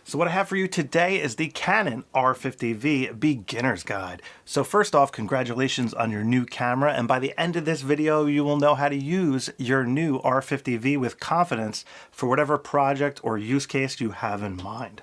So what I have for you today is the Canon R50V Beginner's Guide. So first off, congratulations on your new camera, and by the end of this video, you will know how to use your new R50V with confidence for whatever project or use case you have in mind.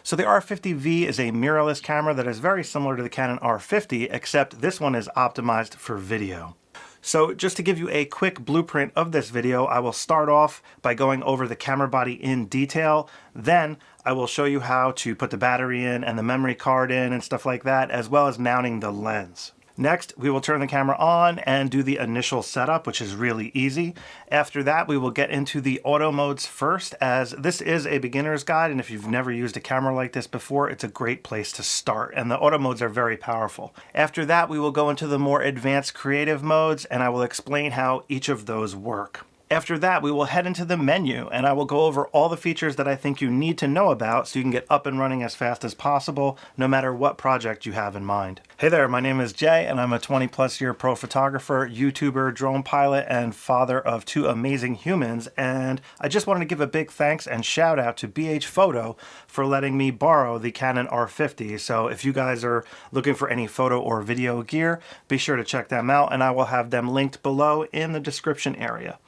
So the R50V is a mirrorless camera that is very similar to the Canon R50, except this one is optimized for video. So just to give you a quick blueprint of this video, I will start off by going over the camera body in detail. Then I will show you how to put the battery in and the memory card in and stuff like that, as well as mounting the lens. Next, we will turn the camera on and do the initial setup, which is really easy. After that, we will get into the auto modes first, as this is a beginner's guide, and if you've never used a camera like this before, it's a great place to start, and the auto modes are very powerful. After that, we will go into the more advanced creative modes, and I will explain how each of those work. After that, we will head into the menu, and I will go over all the features that I think you need to know about so you can get up and running as fast as possible, no matter what project you have in mind. Hey there, my name is Jay, and I'm a 20+ year pro photographer, YouTuber, drone pilot, and father of 2 amazing humans, and I just wanted to give a big thanks and shout out to BH Photo for letting me borrow the Canon R50. So if you guys are looking for any photo or video gear, be sure to check them out, and I will have them linked below in the description area.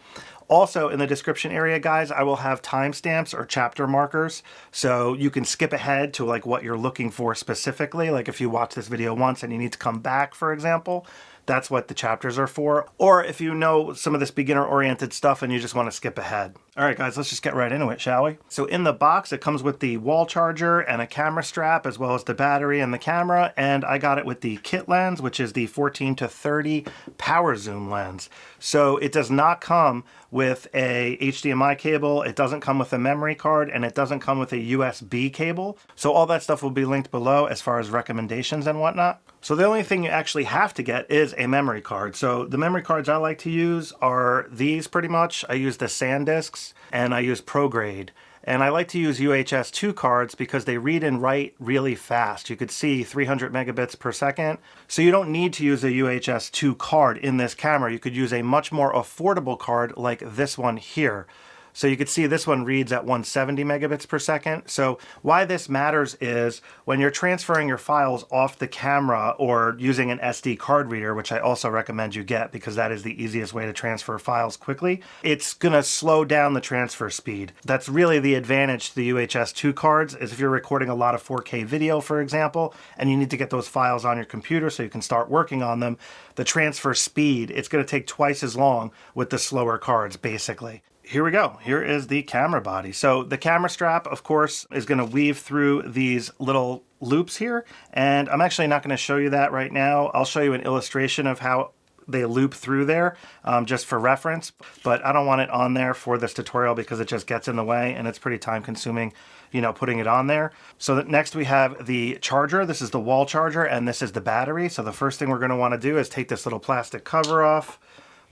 Also in the description area, guys, I will have timestamps or chapter markers, so you can skip ahead to like what you're looking for specifically. Like if you watch this video once and you need to come back, for example, that's what the chapters are for. Or if you know some of this beginner-oriented stuff and you just want to skip ahead. All right, guys, let's just get right into it, shall we? So in the box, it comes with the wall charger and a camera strap, as well as the battery and the camera, and I got it with the kit lens, which is the 14-30 power zoom lens. So it does not come with a HDMI cable, it doesn't come with a memory card, and it doesn't come with a USB cable. So all that stuff will be linked below as far as recommendations and whatnot. So the only thing you actually have to get is a memory card. So the memory cards I like to use are these pretty much. I use the SanDiscs and I use ProGrade. And I like to use UHS 2 cards because they read and write really fast. You could see 300 megabits per second. So you don't need to use a UHS 2 card in this camera. You could use a much more affordable card like this one here. So you can see this one reads at 170 megabits per second. So why this matters is when you're transferring your files off the camera or using an SD card reader, which I also recommend you get because that is the easiest way to transfer files quickly, it's gonna slow down the transfer speed. That's really the advantage to the UHS 2 cards, is if you're recording a lot of 4K video, for example, and you need to get those files on your computer so you can start working on them, the transfer speed, it's gonna take twice as long with the slower cards, basically. Here we go. Here is the camera body. So the camera strap, of course, is going to weave through these little loops here. And I'm actually not going to show you that right now. I'll show you an illustration of how they loop through there just for reference. But I don't want it on there for this tutorial because it just gets in the way and it's pretty time consuming, you know, putting it on there. So next we have the charger. This is the wall charger and this is the battery. So the first thing we're going to want to do is take this little plastic cover off,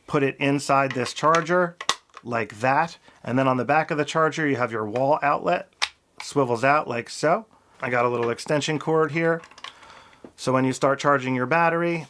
put it inside this charger, like that, and then on the back of the charger you have your wall outlet, swivels out like so. I got a little extension cord here, so when you start charging your battery,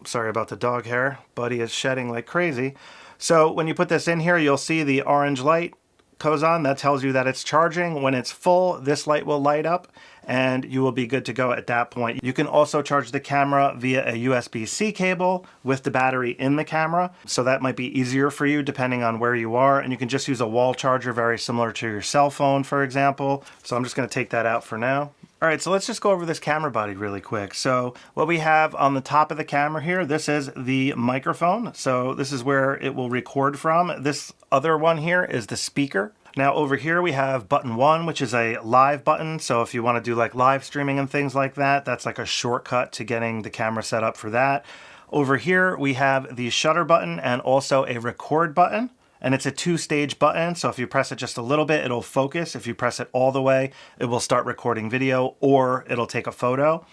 sorry about the dog hair, Buddy is shedding like crazy. So when you put this in here, you'll see the orange light goes on. That tells you that it's charging. When it's full, this light will light up and you will be good to go at that point. You can also charge the camera via a USB-C cable with the battery in the camera. So that might be easier for you depending on where you are. And you can just use a wall charger very similar to your cell phone, for example. So I'm just going to take that out for now. All right, so let's just go over this camera body really quick. So what we have on the top of the camera here, this is the microphone. So this is where it will record from. This other one here is the speaker. Now over here we have button 1, which is a live button. So if you want to do like live streaming and things like that, that's like a shortcut to getting the camera set up for that. Over here we have the shutter button and also a record button. And it's a 2-stage button, so if you press it just a little bit, it'll focus. If you press it all the way, it will start recording video or it'll take a photo.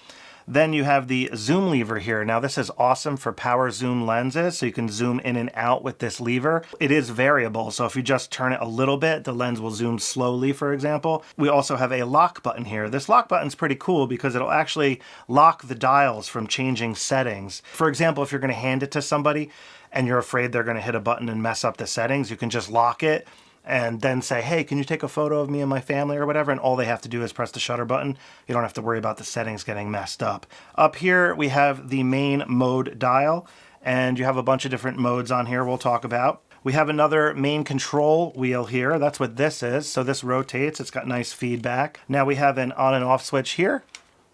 Then you have the zoom lever here. Now this is awesome for power zoom lenses, so you can zoom in and out with this lever. It is variable, so if you just turn it a little bit, the lens will zoom slowly, for example. We also have a lock button here. This lock button's pretty cool because it'll actually lock the dials from changing settings. For example, if you're gonna hand it to somebody and you're afraid they're gonna hit a button and mess up the settings, you can just lock it and then say, hey, can you take a photo of me and my family or whatever? And all they have to do is press the shutter button. You don't have to worry about the settings getting messed up. Up here, we have the main mode dial, and you have a bunch of different modes on here we'll talk about. We have another main control wheel here. That's what this is. So this rotates. It's got nice feedback. Now we have an on and off switch here,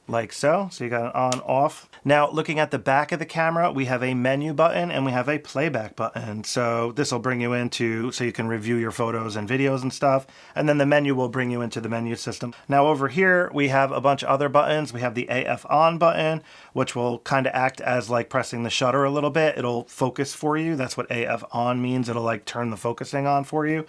like so. So you got an on, off. Now looking at the back of the camera, we have a menu button and we have a playback button. So this will bring you into, so you can review your photos and videos and stuff. And then the menu will bring you into the menu system. Now over here, we have a bunch of other buttons. We have the AF on button, which will kind of act as like pressing the shutter a little bit. It'll focus for you. That's what AF on means. It'll like turn the focusing on for you.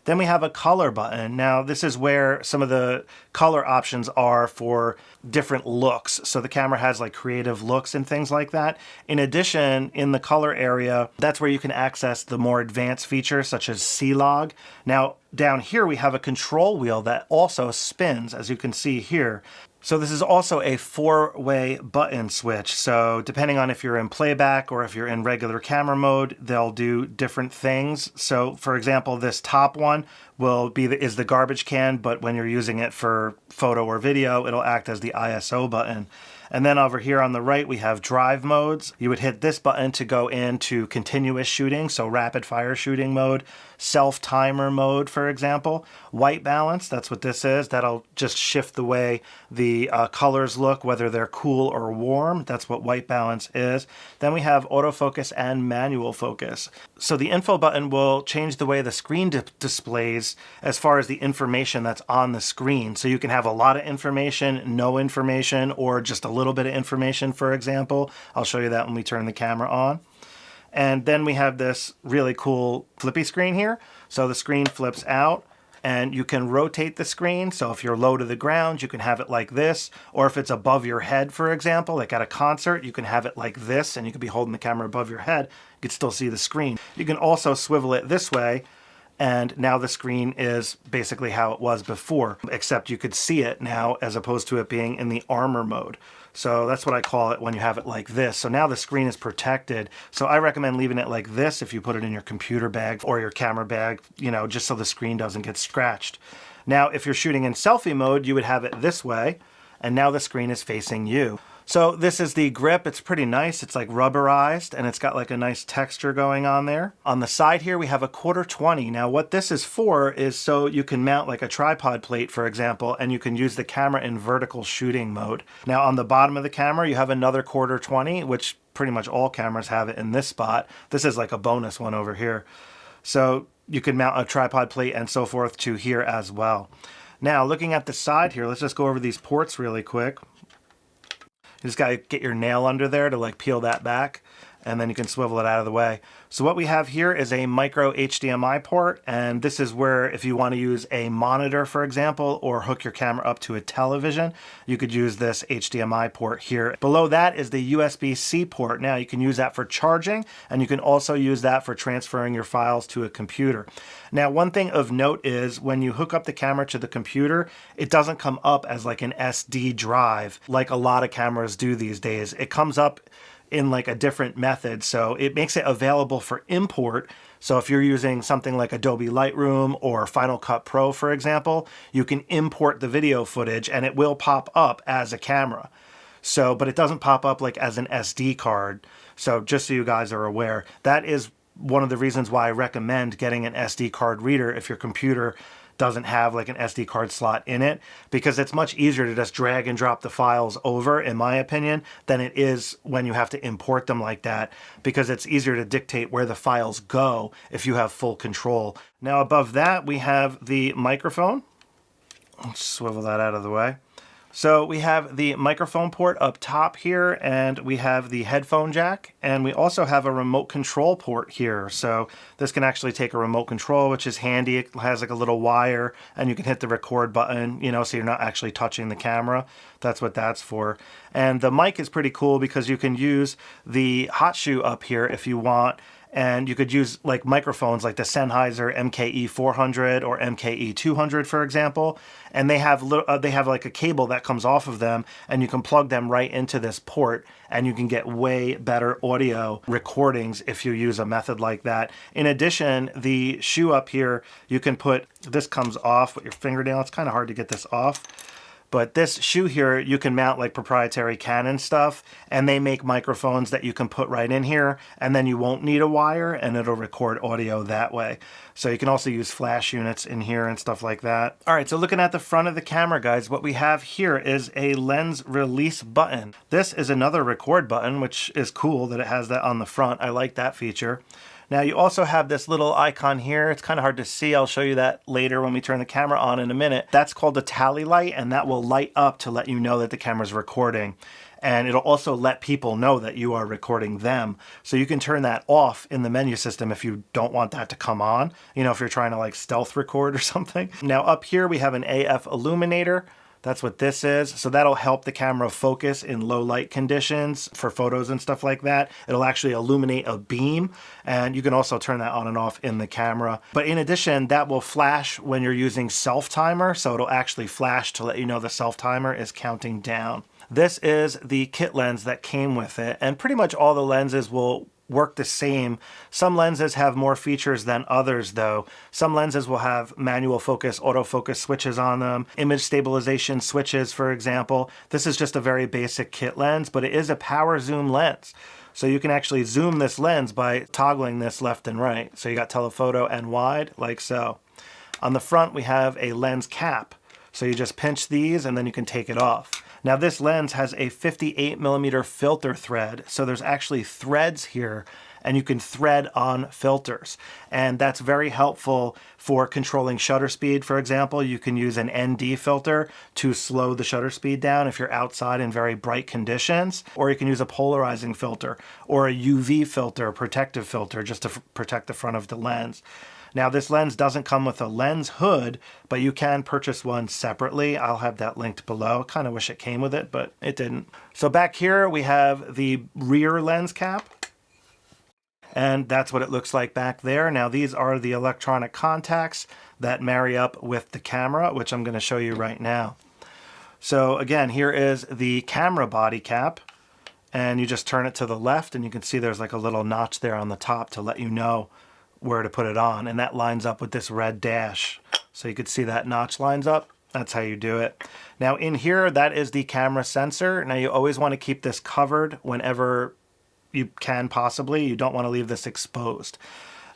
Then we have a color button. Now this is where some of the color options are for different looks. So the camera has like creative looks and things like that. In addition, in the color area, that's where you can access the more advanced features such as C-Log. Now down here we have a control wheel that also spins, as you can see here. So this is also a 4-way button switch. So depending on if you're in playback or if you're in regular camera mode, they'll do different things. So for example, this top one will be is the garbage can, but when you're using it for photo or video, it'll act as the ISO button. And then over here on the right, we have drive modes. You would hit this button to go into continuous shooting, so rapid fire shooting mode, self-timer mode, for example. White balance, that's what this is. That'll just shift the way the colors look, whether they're cool or warm. That's what white balance is. Then we have autofocus and manual focus. So the info button will change the way the screen displays as far as the information that's on the screen. So you can have a lot of information, no information, or just a little bit of information, for example. I'll show you that when we turn the camera on. And then we have this really cool flippy screen here. So the screen flips out and you can rotate the screen. So if you're low to the ground, you can have it like this. Or if it's above your head, for example, like at a concert, you can have it like this and you can be holding the camera above your head. You can still see the screen. You can also swivel it this way, and now the screen is basically how it was before, except you could see it now as opposed to it being in the armor mode. So that's what I call it when you have it like this. So now the screen is protected. So I recommend leaving it like this if you put it in your computer bag or your camera bag, you know, just so the screen doesn't get scratched. Now, if you're shooting in selfie mode, you would have it this way, and now the screen is facing you. So this is the grip. It's pretty nice. It's like rubberized and it's got like a nice texture going on there. On the side here, we have a 1/4-20. Now what this is for is so you can mount like a tripod plate, for example, and you can use the camera in vertical shooting mode. Now on the bottom of the camera, you have another 1/4-20, which pretty much all cameras have it in this spot. This is like a bonus one over here. So you can mount a tripod plate and so forth to here as well. Now looking at the side here, let's just go over these ports really quick. You just got to get your nail under there to like peel that back, and then you can swivel it out of the way. So what we have here is a micro HDMI port, and this is where if you want to use a monitor, for example, or hook your camera up to a television, you could use this HDMI port here. Below that is the USB-C port. Now you can use that for charging, and you can also use that for transferring your files to a computer. Now one thing of note is when you hook up the camera to the computer, it doesn't come up as like an SD drive like a lot of cameras do these days. It comes up in like a different method, so it makes it available for import. So if you're using something like Adobe Lightroom or Final Cut Pro, for example, you can import the video footage and it will pop up as a camera. So, but it doesn't pop up like as an SD card. So just so you guys are aware, that is one of the reasons why I recommend getting an SD card reader if your computer doesn't have like an SD card slot in it, because it's much easier to just drag and drop the files over, in my opinion, than it is when you have to import them like that, because it's easier to dictate where the files go if you have full control. Now above that, we have the microphone. Let's swivel that out of the way. So we have the microphone port up top here, and we have the headphone jack, and we also have a remote control port here. So this can actually take a remote control, which is handy. It has like a little wire, and you can hit the record button, you know, so you're not actually touching the camera. That's what that's for. And the mic is pretty cool because you can use the hot shoe up here if you want And you could use like microphones like the Sennheiser MKE 400 or MKE 200, for example. And they have like a cable that comes off of them, and you can plug them right into this port, and you can get way better audio recordings if you use a method like that. In addition, the shoe up here, you can put, this comes off with your fingernail. It's kind of hard to get this off. But this shoe here, you can mount like proprietary Canon stuff, and they make microphones that you can put right in here, and then you won't need a wire, and it'll record audio that way. So you can also use flash units in here and stuff like that. All right, so looking at the front of the camera, guys, what we have here is a lens release button. This is another record button, which is cool that it has that on the front. I like that feature. Now you also have this little icon here. It's kind of hard to see. I'll show you that later when we turn the camera on in a minute. That's called a tally light, and that will light up to let you know that the camera's recording. And it'll also let people know that you are recording them. So you can turn that off in the menu system if you don't want that to come on. You know, if you're trying to like stealth record or something. Now up here we have an AF illuminator. That's what this is. So that'll help the camera focus in low light conditions for photos and stuff like that. It'll actually illuminate a beam, and you can also turn that on and off in the camera. But in addition, that will flash when you're using self timer. So it'll actually flash to let you know the self timer is counting down. This is the kit lens that came with it, and pretty much all the lenses will work the same. Some lenses have more features than others though. Some lenses will have manual focus, autofocus switches on them, image stabilization switches, for example. This is just a very basic kit lens, but it is a power zoom lens. So you can actually zoom this lens by toggling this left and right. So you got telephoto and wide, like so. On the front, we have a lens cap. So you just pinch these and then you can take it off. Now this lens has a 58mm filter thread, so there's actually threads here, and you can thread on filters. And that's very helpful for controlling shutter speed, for example. You can use an ND filter to slow the shutter speed down if you're outside in very bright conditions, or you can use a polarizing filter or a UV filter, protective filter, just to protect the front of the lens. Now this lens doesn't come with a lens hood, but you can purchase one separately. I'll have that linked below. Kind of wish it came with it, but it didn't. So back here we have the rear lens cap, and that's what it looks like back there. Now these are the electronic contacts that marry up with the camera, which I'm going to show you right now. So again, here is the camera body cap, and you just turn it to the left, and you can see there's like a little notch there on the top to let you know where to put it on, and that lines up with this red dash. So you could see that notch lines up. That's how you do it. Now in here, that is the camera sensor. Now you always want to keep this covered whenever you can possibly. You don't want to leave this exposed.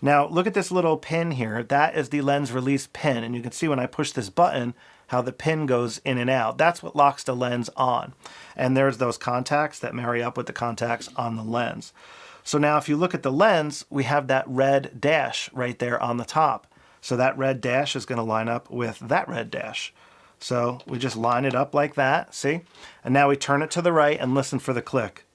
Now look at this little pin here. That is the lens release pin, and you can see when I push this button how the pin goes in and out. That's what locks the lens on. And there's those contacts that marry up with the contacts on the lens. So now if you look at the lens, we have that red dash right there on the top. So that red dash is going to line up with that red dash. So we just line it up like that, see? And now we turn it to the right and listen for the click.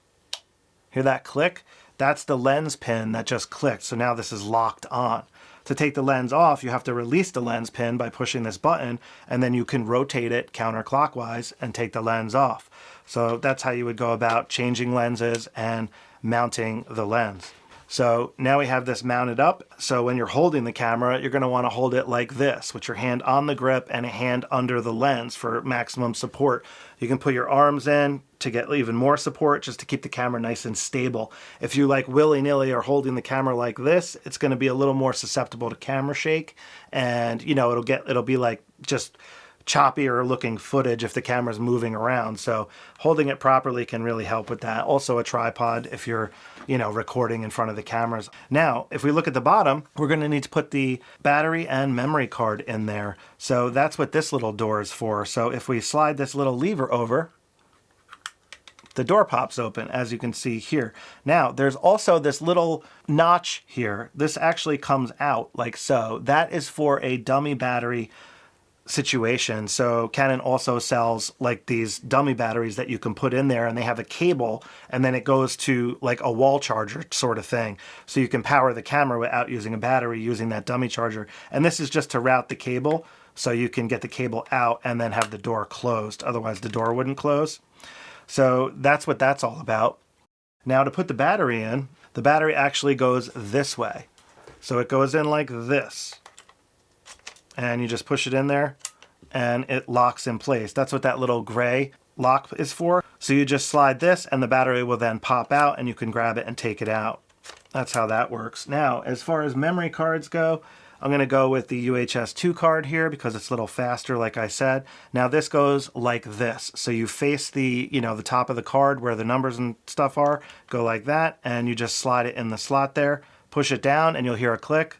Hear that click? That's the lens pin that just clicked. So now this is locked on. To take the lens off, you have to release the lens pin by pushing this button, and then you can rotate it counterclockwise and take the lens off. So that's how you would go about changing lenses and mounting the lens. So now we have this mounted up. So when you're holding the camera, you're going to want to hold it like this, with your hand on the grip and a hand under the lens for maximum support. You can put your arms in to get even more support, just to keep the camera nice and stable. If you like willy-nilly are holding the camera like this, it's going to be a little more susceptible to camera shake, and you know, it'll be like just choppier looking footage if the camera's moving around. So holding it properly can really help with that. Also a tripod if you're, you know, recording in front of the cameras. Now, if we look at the bottom, we're going to need to put the battery and memory card in there. So that's what this little door is for. So if we slide this little lever over, the door pops open, as you can see here. Now, there's also this little notch here. This actually comes out like so. That is for a dummy battery situation. So Canon also sells like these dummy batteries that you can put in there, and they have a cable, and then it goes to like a wall charger sort of thing. So you can power the camera without using a battery, using that dummy charger. And this is just to route the cable, so you can get the cable out and then have the door closed. Otherwise the door wouldn't close. So that's what that's all about. Now to put the battery in, The battery actually goes this way. So it goes in like this. And you just push it in there and it locks in place. That's what that little gray lock is for. So you just slide this and the battery will then pop out and you can grab it and take it out. That's how that works. Now, as far as memory cards go, I'm going to go with the UHS-2 card here because it's a little faster, like I said. Now this goes like this. So you face the, the top of the card where the numbers and stuff are, go like that, and you just slide it in the slot there, push it down, and you'll hear a click,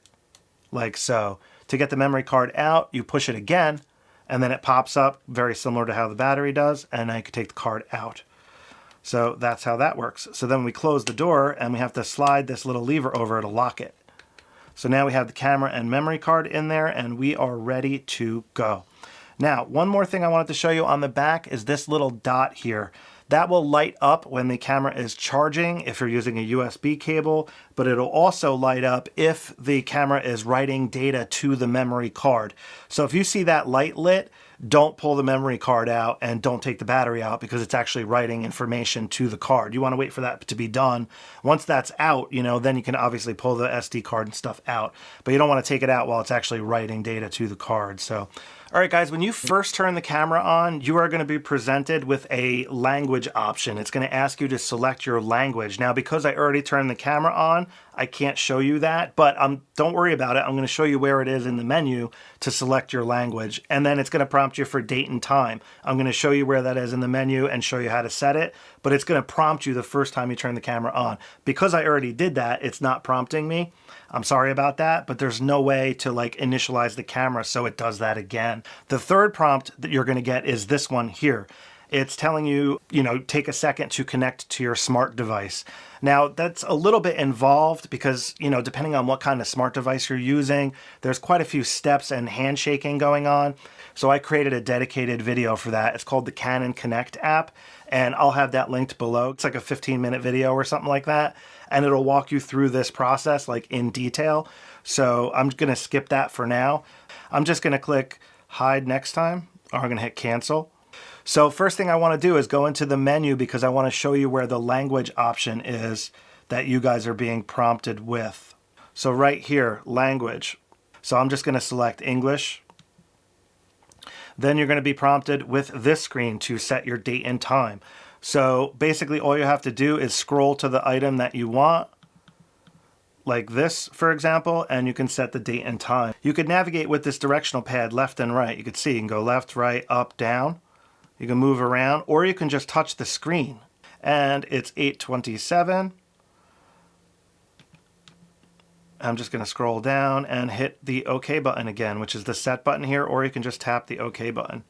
like so. To get the memory card out, you push it again, and then it pops up, very similar to how the battery does, and then you can take the card out. So that's how that works. So then we close the door, and we have to slide this little lever over to lock it. So now we have the camera and memory card in there, and we are ready to go. Now, one more thing I wanted to show you on the back is this little dot here. That will light up when the camera is charging if you're using a USB cable, but it'll also light up if the camera is writing data to the memory card. So if you see that light lit, don't pull the memory card out and don't take the battery out because it's actually writing information to the card. You want to wait for that to be done. Once that's out, then you can obviously pull the SD card and stuff out, but you don't want to take it out while it's actually writing data to the card. So, all right, guys, when you first turn the camera on, you are going to be presented with a language option. It's going to ask you to select your language. Now, because I already turned the camera on, I can't show you that, but don't worry about it. I'm going to show you where it is in the menu to select your language, and then it's going to prompt you for date and time. I'm going to show you where that is in the menu and show you how to set it, but it's going to prompt you the first time you turn the camera on. Because I already did that, it's not prompting me. I'm sorry about that, but there's no way to initialize the camera so it does that again. The third prompt that you're going to get is this one here. It's telling you, take a second to connect to your smart device. Now, that's a little bit involved because, depending on what kind of smart device you're using, there's quite a few steps and handshaking going on. So I created a dedicated video for that. It's called the Canon Connect app, and I'll have that linked below. It's like a 15-minute video or something like that, and it'll walk you through this process in detail. So I'm going to skip that for now. I'm just going to click hide next time, or I'm going to hit cancel. So first thing I want to do is go into the menu because I want to show you where the language option is that you guys are being prompted with. So right here, language. So I'm just going to select English. Then you're going to be prompted with this screen to set your date and time. So basically all you have to do is scroll to the item that you want, like this, for example, and you can set the date and time. You could navigate with this directional pad left and right. You can see you can go left, right, up, down. You can move around, or you can just touch the screen. And it's 8:27. I'm just going to scroll down and hit the OK button again, which is the set button here, or you can just tap the OK button.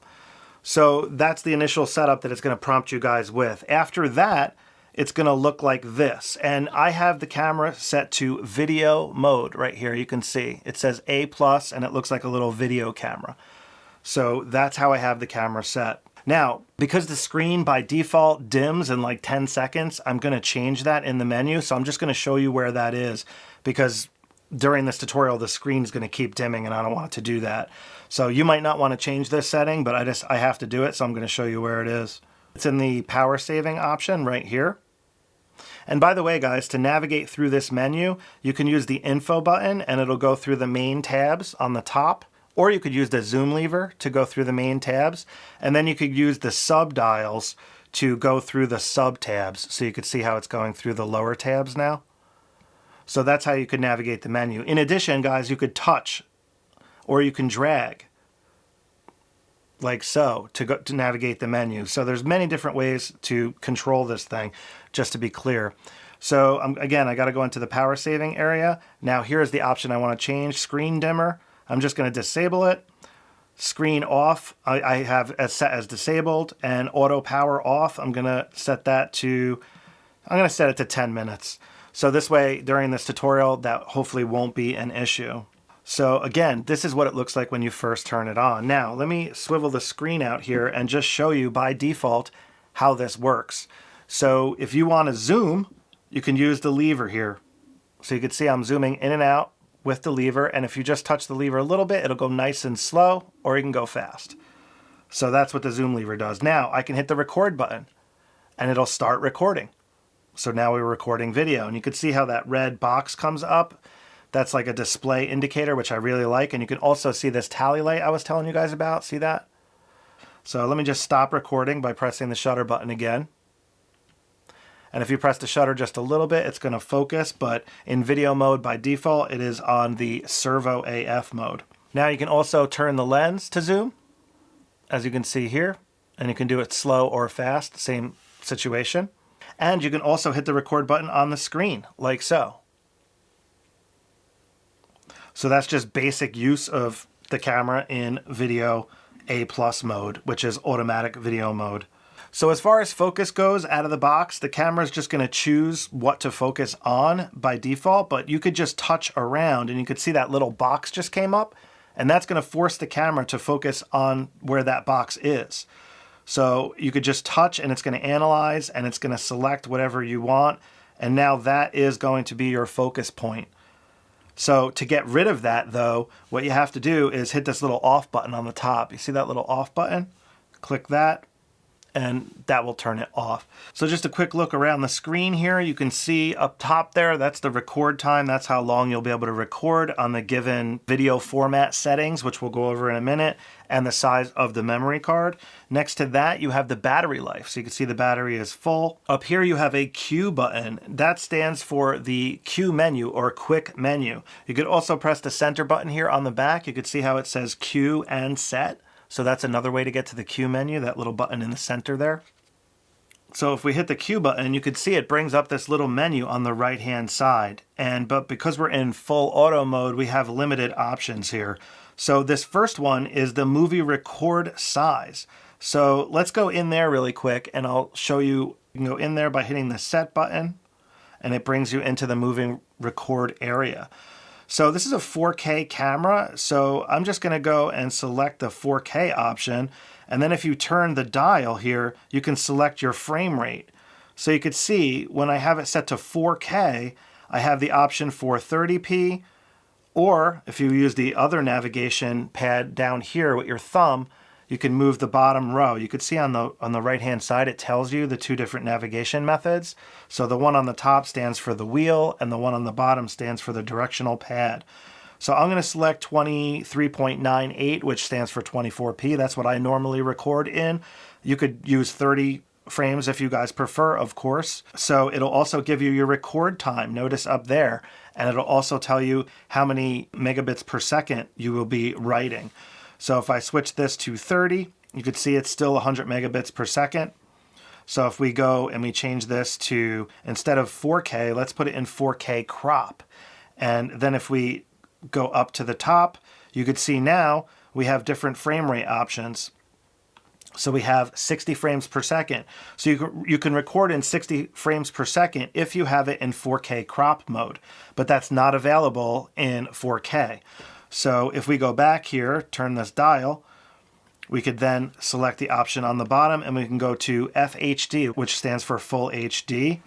So that's the initial setup that it's going to prompt you guys with. After that, it's going to look like this. And I have the camera set to video mode right here. You can see it says A+, and it looks like a little video camera. So that's how I have the camera set. Now, because the screen by default dims in 10 seconds, I'm going to change that in the menu. So I'm just going to show you where that is because during this tutorial, the screen is going to keep dimming and I don't want it to do that. So you might not want to change this setting, but I have to do it. So I'm going to show you where it is. It's in the power saving option right here. And by the way, guys, to navigate through this menu, you can use the info button and it'll go through the main tabs on the top. Or you could use the zoom lever to go through the main tabs. And then you could use the sub dials to go through the sub tabs. So you could see how it's going through the lower tabs now. So that's how you could navigate the menu. In addition, guys, you could touch or you can drag like so to navigate the menu. So there's many different ways to control this thing, just to be clear. So again, I got to go into the power saving area. Now here's the option I want to change, screen dimmer. I'm just going to disable it. Screen off, I have as set as disabled, and auto power off. I'm going to set it to 10 minutes. So this way, during this tutorial, that hopefully won't be an issue. So again, this is what it looks like when you first turn it on. Now, let me swivel the screen out here and just show you by default how this works. So if you want to zoom, you can use the lever here. So you can see I'm zooming in and out with the lever, and if you just touch the lever a little bit, it'll go nice and slow, or you can go fast. So that's what the zoom lever does. Now I can hit the record button and it'll start recording. So now we're recording video, and you can see how that red box comes up. That's like a display indicator, which I really like. And you can also see this tally light I was telling you guys about. See that? So let me just stop recording by pressing the shutter button again. And if you press the shutter just a little bit, it's going to focus, but in video mode by default, it is on the servo AF mode. Now you can also turn the lens to zoom, as you can see here, and you can do it slow or fast, same situation. And you can also hit the record button on the screen, like so. So that's just basic use of the camera in video A+ mode, which is automatic video mode. So as far as focus goes out of the box, the camera is just going to choose what to focus on by default, but you could just touch around and you could see that little box just came up, and that's going to force the camera to focus on where that box is. So you could just touch and it's going to analyze and it's going to select whatever you want, and now that is going to be your focus point. So to get rid of that though, what you have to do is hit this little off button on the top. You see that little off button? Click that, and that will turn it off. So just a quick look around the screen here. You can see up top there, that's the record time. That's how long you'll be able to record on the given video format settings, which we'll go over in a minute, and the size of the memory card. Next to that, you have the battery life. So you can see the battery is full. Up here, you have a Q button. That stands for the Q menu or quick menu. You could also press the center button here on the back. You could see how it says Q and set. So that's another way to get to the Q menu, that little button in the center there. So if we hit the Q button, you can see it brings up this little menu on the right-hand side. But because we're in full auto mode, we have limited options here. So this first one is the movie record size. So let's go in there really quick, and I'll show you. You can go in there by hitting the set button, and it brings you into the moving record area. So this is a 4K camera, so I'm just going to go and select the 4K option, and then if you turn the dial here, you can select your frame rate. So you could see when I have it set to 4K, I have the option for 30p, or if you use the other navigation pad down here with your thumb, you can move the bottom row. You could see on the right-hand side, it tells you the two different navigation methods. So the one on the top stands for the wheel, and the one on the bottom stands for the directional pad. So I'm going to select 23.98, which stands for 24p. That's what I normally record in. You could use 30 frames if you guys prefer, of course. So it'll also give you your record time. Notice up there, and it'll also tell you how many megabits per second you will be writing. So if I switch this to 30, you can see it's still 100 megabits per second. So if we go and we change this to, instead of 4K, let's put it in 4K crop. And then if we go up to the top, you could see now we have different frame rate options. So we have 60 frames per second. So you can record in 60 frames per second if you have it in 4K crop mode, but that's not available in 4K. So if we go back here, turn this dial, we could then select the option on the bottom, and we can go to FHD, which stands for Full HD.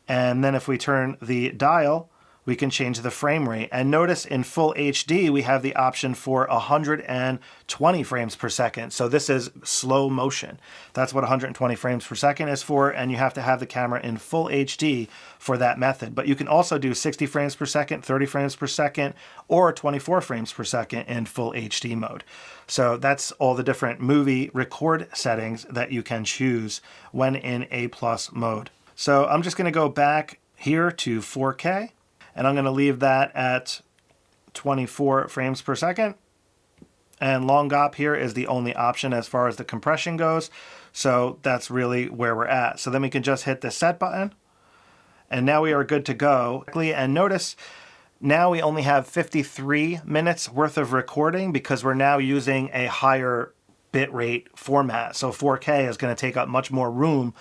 And then if we turn the dial, we can change the frame rate. And notice in Full HD, we have the option for 120 frames per second. So this is slow motion. That's what 120 frames per second is for, and you have to have the camera in Full HD for that method. But you can also do 60 frames per second, 30 frames per second, or 24 frames per second in Full HD mode. So that's all the different movie record settings that you can choose when in A+ mode. So I'm just going to go back here to 4K. And I'm going to leave that at 24 frames per second. And long GOP here is the only option as far as the compression goes. So that's really where we're at. So then we can just hit the set button. And now we are good to go. And notice now we only have 53 minutes worth of recording because we're now using a higher bitrate format. So 4K is going to take up much more room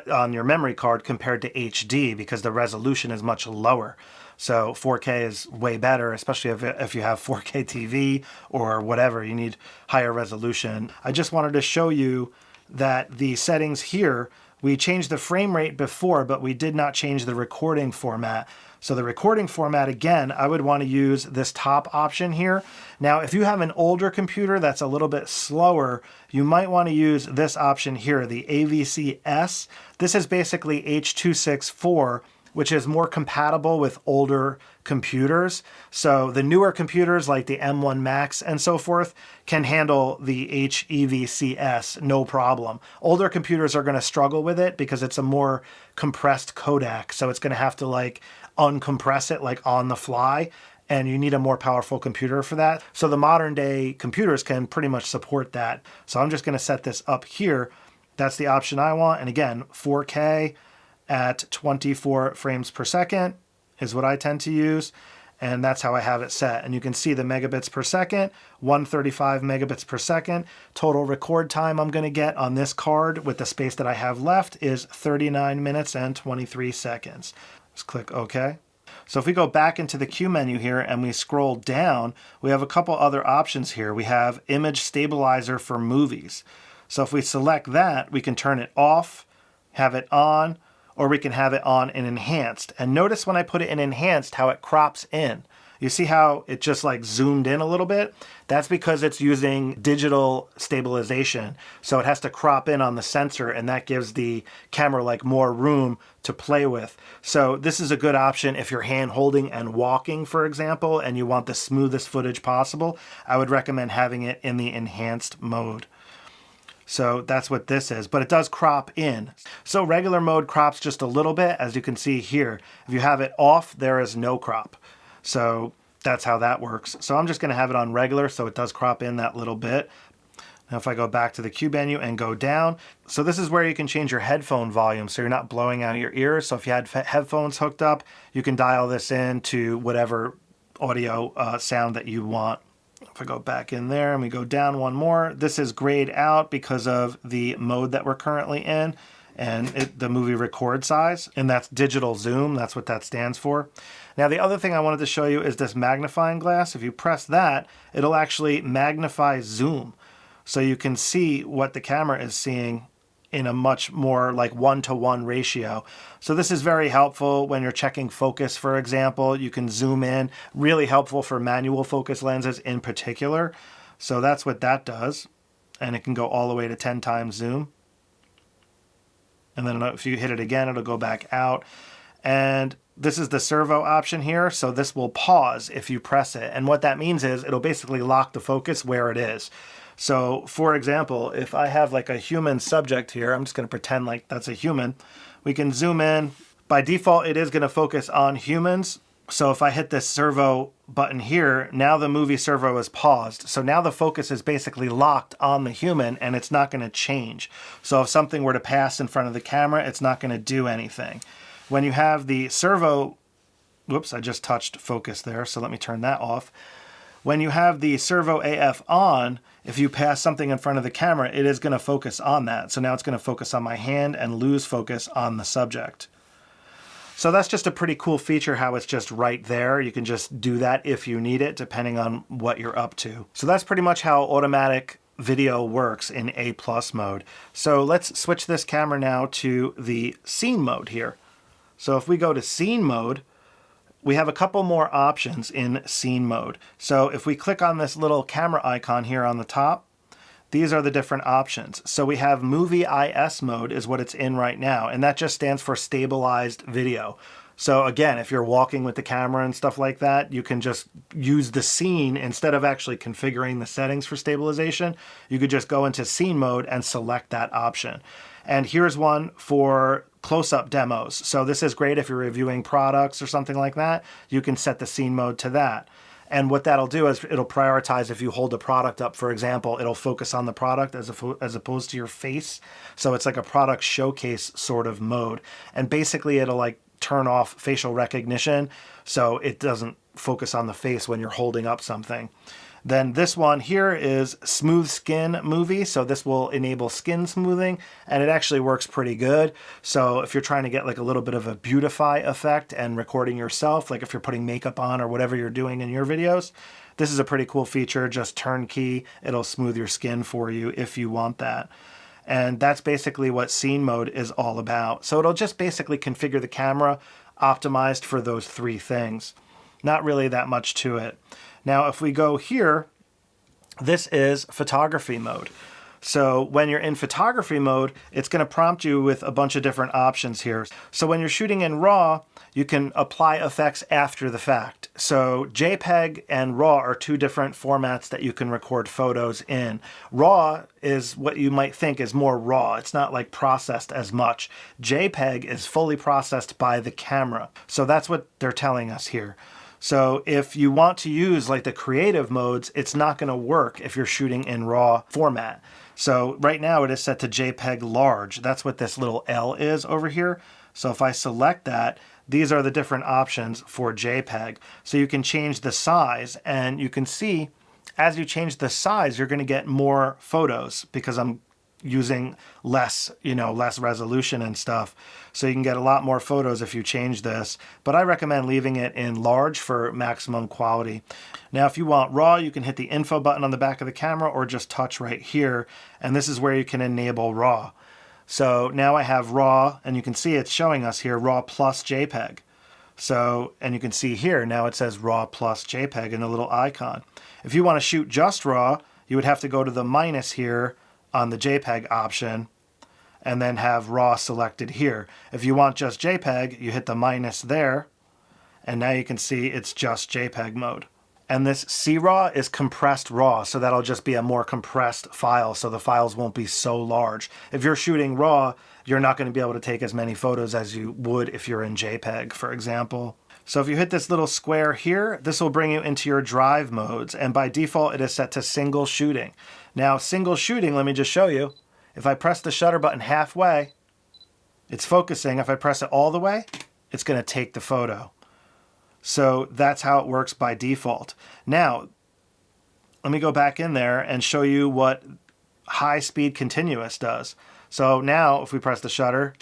on your memory card compared to HD because the resolution is much lower. So 4K is way better, especially if you have 4K TV or whatever, you need higher resolution. I just wanted to show you that the settings here, we changed the frame rate before, but we did not change the recording format. So the recording format, again, I would want to use this top option here. Now, if you have an older computer that's a little bit slower, you might want to use this option here, the AVC-S. This is basically H.264, which is more compatible with older computers. So the newer computers like the M1 Max and so forth can handle the HEVC-S, no problem. Older computers are going to struggle with it because it's a more compressed codec. So it's going to have to like uncompress it like on the fly, and you need a more powerful computer for that. So the modern day computers can pretty much support that. So I'm just going to set this up here. That's the option I want. And again, 4K at 24 frames per second is what I tend to use. And that's how I have it set. And you can see the megabits per second, 135 megabits per second. Total record time I'm going to get on this card with the space that I have left is 39 minutes and 23 seconds. Just click OK. So if we go back into the Q menu here and we scroll down, we have a couple other options here. We have image stabilizer for movies. So if we select that, we can turn it off, have it on, or we can have it on in enhanced. And notice when I put it in enhanced how it crops in. You see how it just like zoomed in a little bit? That's because it's using digital stabilization. So it has to crop in on the sensor, and that gives the camera like more room to play with. So this is a good option if you're hand holding and walking, for example, and you want the smoothest footage possible. I would recommend having it in the enhanced mode. So that's what this is, but it does crop in. So regular mode crops just a little bit, as you can see here. If you have it off, there is no crop. So that's how that works. So I'm just going to have it on regular, so it does crop in that little bit. Now if I go back to the Q menu and go down, so this is where you can change your headphone volume so you're not blowing out your ears. So if you had headphones hooked up, you can dial this in to whatever audio sound that you want. If I go back in there and we go down one more, this is grayed out because of the mode that we're currently in and the movie record size, and that's digital zoom. That's what that stands for. Now the other thing I wanted to show you is this magnifying glass. If you press that, it'll actually magnify zoom. So you can see what the camera is seeing in a much more like 1-to-1 ratio. So this is very helpful when you're checking focus, for example. You can zoom in, really helpful for manual focus lenses in particular. So that's what that does. And it can go all the way to 10 times zoom. And then if you hit it again, it'll go back out. And this is the servo option here. So this will pause if you press it. And what that means is it'll basically lock the focus where it is. So for example, if I have like a human subject here, I'm just going to pretend like that's a human. We can zoom in. By default, it is going to focus on humans. So if I hit this servo button here, now the movie servo is paused. So now the focus is basically locked on the human and it's not going to change. So if something were to pass in front of the camera, it's not going to do anything. When you have the servo, whoops, I just touched focus there. So let me turn that off. When you have the servo AF on, if you pass something in front of the camera, it is going to focus on that. So now it's going to focus on my hand and lose focus on the subject. So that's just a pretty cool feature, how it's just right there. You can just do that if you need it, depending on what you're up to. So that's pretty much how automatic video works in A+ mode. So let's switch this camera now to the scene mode here. So if we go to scene mode, we have a couple more options in scene mode. So if we click on this little camera icon here on the top, these are the different options. So we have movie IS mode is what it's in right now, and that just stands for stabilized video. So again, if you're walking with the camera and stuff like that, you can just use the scene instead of actually configuring the settings for stabilization. You could just go into scene mode and select that option. And here's one for close-up demos. So this is great if you're reviewing products or something like that. You can set the scene mode to that. And what that'll do is it'll prioritize if you hold the product up, for example, it'll focus on the product as opposed to your face. So it's like a product showcase sort of mode. And basically it'll like turn off facial recognition so it doesn't focus on the face when you're holding up something. Then this one here is Smooth Skin Movie. So this will enable skin smoothing, and it actually works pretty good. So if you're trying to get like a little bit of a beautify effect and recording yourself, like if you're putting makeup on or whatever you're doing in your videos, this is a pretty cool feature. Just turnkey. It'll smooth your skin for you if you want that. And that's basically what scene mode is all about. So it'll just basically configure the camera optimized for those three things. Not really that much to it. Now, if we go here, this is photography mode. So when you're in photography mode, it's going to prompt you with a bunch of different options here. So when you're shooting in RAW, you can apply effects after the fact. So JPEG and RAW are two different formats that you can record photos in. RAW is what you might think is more raw. It's not like processed as much. JPEG is fully processed by the camera. So that's what they're telling us here. So if you want to use like the creative modes, it's not going to work if you're shooting in RAW format. So right now it is set to JPEG large. That's what this little L is over here. So if I select that, these are the different options for JPEG. So you can change the size, and you can see as you change the size, you're going to get more photos because I'm using less, less resolution and stuff. So you can get a lot more photos if you change this, but I recommend leaving it in large for maximum quality. Now, if you want RAW, you can hit the info button on the back of the camera or just touch right here. And this is where you can enable RAW. So now I have RAW, and you can see it's showing us here RAW plus JPEG. So, and you can see here, now it says RAW plus JPEG in the little icon. If you want to shoot just RAW, you would have to go to the minus here on the JPEG option and then have RAW selected here. If you want just JPEG, you hit the minus there, and now you can see it's just JPEG mode. And this CRAW is compressed RAW, so that'll just be a more compressed file, so the files won't be so large. If you're shooting RAW, you're not going to be able to take as many photos as you would if you're in JPEG, for example. So if you hit this little square here, this will bring you into your drive modes, and by default it is set to single shooting. Now, single shooting, let me just show you. If I press the shutter button halfway, it's focusing. If I press it all the way, it's going to take the photo. So that's how it works by default. Now, let me go back in there and show you what high speed continuous does. So now if we press the shutter,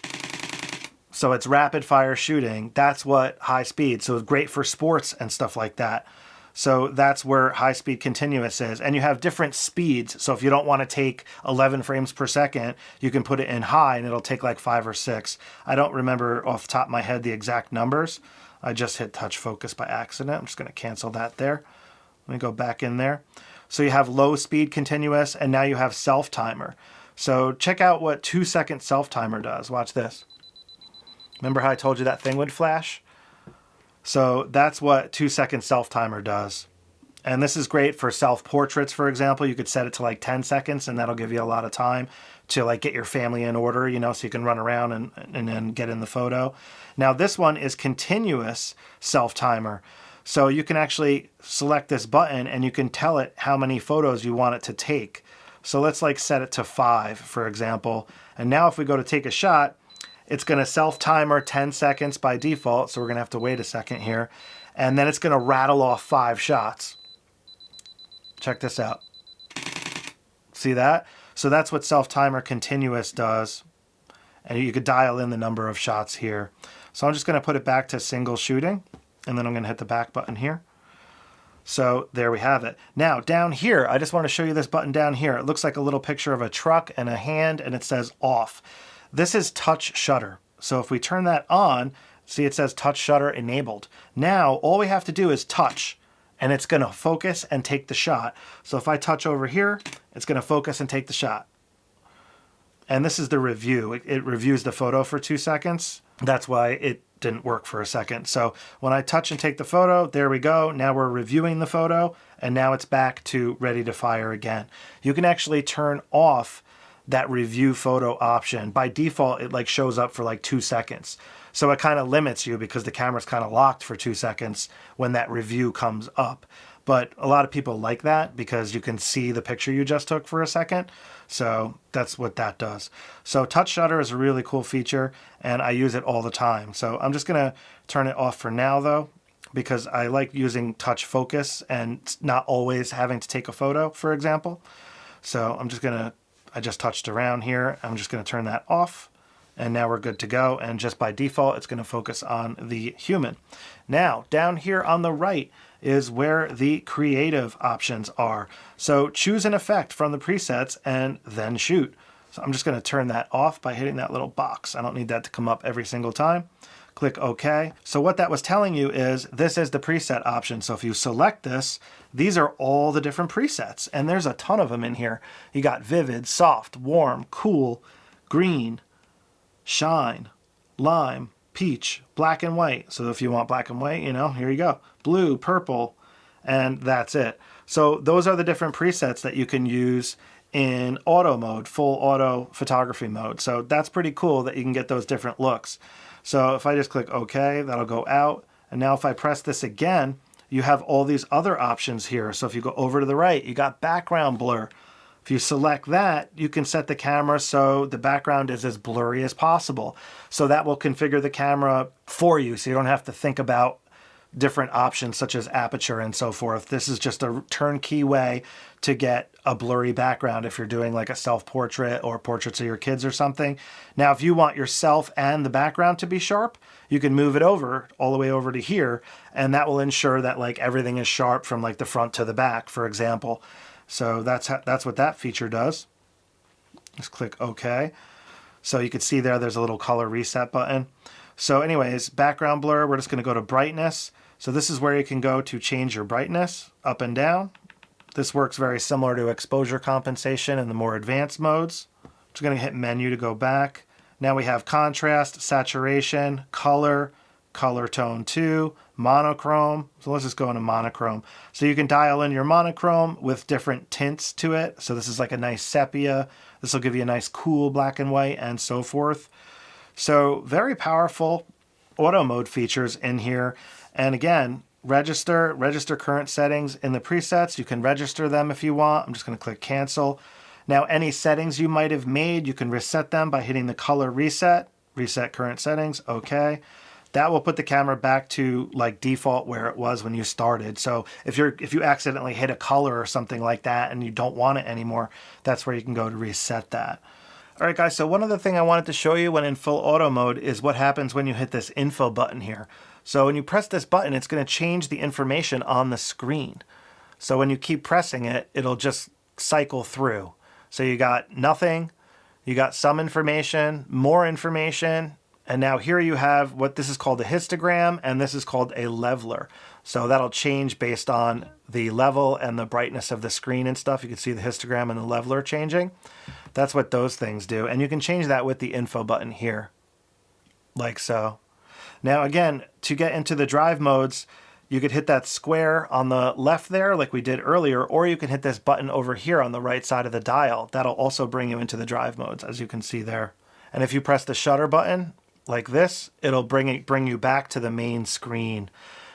so it's rapid fire shooting. That's what high speed. So it's great for sports and stuff like that. So that's where high speed continuous is. And you have different speeds. So if you don't want to take 11 frames per second, you can put it in high and it'll take like 5 or 6. I don't remember off the top of my head the exact numbers. I just hit touch focus by accident. I'm just going to cancel that there. Let me go back in there. So you have low speed continuous, and now you have self timer. So check out what 2-second self timer does. Watch this. Remember how I told you that thing would flash? So that's what 2-second self timer does. And this is great for self portraits, for example. You could set it to like 10 seconds, and that'll give you a lot of time to like get your family in order, so you can run around and then get in the photo. Now this one is continuous self timer. So you can actually select this button and you can tell it how many photos you want it to take. So let's like set it to 5, for example. And now if we go to take a shot, it's going to self timer 10 seconds by default. So we're going to have to wait a second here. And then it's going to rattle off 5 shots. Check this out. See that? So that's what self timer continuous does. And you could dial in the number of shots here. So I'm just going to put it back to single shooting, and then I'm going to hit the back button here. So there we have it. Now down here, I just want to show you this button down here. It looks like a little picture of a truck and a hand, and it says off. This is touch shutter. So if we turn that on, see it says touch shutter enabled. Now all we have to do is touch, and it's going to focus and take the shot. So if I touch over here, it's going to focus and take the shot. And this is the review. It reviews the photo for 2 seconds. That's why it didn't work for a second. So when I touch and take the photo, there we go. Now we're reviewing the photo, and now it's back to ready to fire again. You can actually turn off that review photo option. By default, it like shows up for like 2 seconds. So it kind of limits you because the camera's kind of locked for 2 seconds when that review comes up. But a lot of people like that because you can see the picture you just took for a second. So that's what that does. So touch shutter is a really cool feature, and I use it all the time. So I'm just going to turn it off for now though, because I like using touch focus and not always having to take a photo, for example. So I just touched around here. I'm just going to turn that off. And now we're good to go. And just by default, it's going to focus on the human. Now, down here on the right is where the creative options are. So choose an effect from the presets and then shoot. So I'm just going to turn that off by hitting that little box. I don't need that to come up every single time. Click OK. So what that was telling you is this is the preset option. So if you select this, these are all the different presets. And there's a ton of them in here. You got vivid, soft, warm, cool, green, shine, lime, peach, black and white. So if you want black and white, you know, here you go. Blue, purple, and that's it. So those are the different presets that you can use in auto mode, full auto photography mode. So that's pretty cool that you can get those different looks. So if I just click OK, that'll go out. And now if I press this again, you have all these other options here. So if you go over to the right, you got background blur. If you select that, you can set the camera so the background is as blurry as possible. So that will configure the camera for you, so you don't have to think about different options such as aperture and so forth. This is just a turnkey way to get a blurry background if you're doing like a self-portrait or portraits of your kids or something. Now, if you want yourself and the background to be sharp, you can move it over all the way over to here, and that will ensure that like everything is sharp from like the front to the back, for example. So that's what that feature does. Just click OK. So you can see there's a little color reset button. So anyways, background blur, we're just going to go to brightness. So this is where you can go to change your brightness up and down. This works very similar to exposure compensation in the more advanced modes. I'm just going to hit menu to go back. Now we have contrast, saturation, color, color tone 2, monochrome. So let's just go into monochrome. So you can dial in your monochrome with different tints to it. So this is like a nice sepia. This will give you a nice cool black and white and so forth. So very powerful auto mode features in here. And again, register current settings in the presets. You can register them if you want. I'm just going to click cancel. Now any settings you might have made, you can reset them by hitting the color reset, reset current settings, okay. That will put the camera back to like default where it was when you started. So if you accidentally hit a color or something like that and you don't want it anymore, that's where you can go to reset that. All right, guys, so one other thing I wanted to show you when in full auto mode is what happens when you hit this info button here. So when you press this button, it's going to change the information on the screen. So when you keep pressing it, it'll just cycle through. So you got nothing, you got some information, more information, and now here you have what this is called a histogram, and this is called a leveler. So that'll change based on the level and the brightness of the screen and stuff. You can see the histogram and the leveler changing. That's what those things do. And you can change that with the info button here, like so. Now again, to get into the drive modes, you could hit that square on the left there like we did earlier, or you can hit this button over here on the right side of the dial. That'll also bring you into the drive modes, as you can see there. And if you press the shutter button like this, it'll bring you back to the main screen.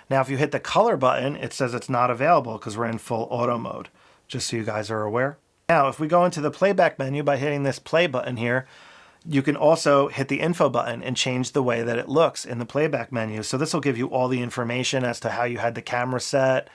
Now if you hit the color button, it says it's not available because we're in full auto mode, just so you guys are aware. Now if we go into the playback menu by hitting this play button here, you can also hit the info button and change the way that it looks in the playback menu. So this will give you all the information as to how you had the camera set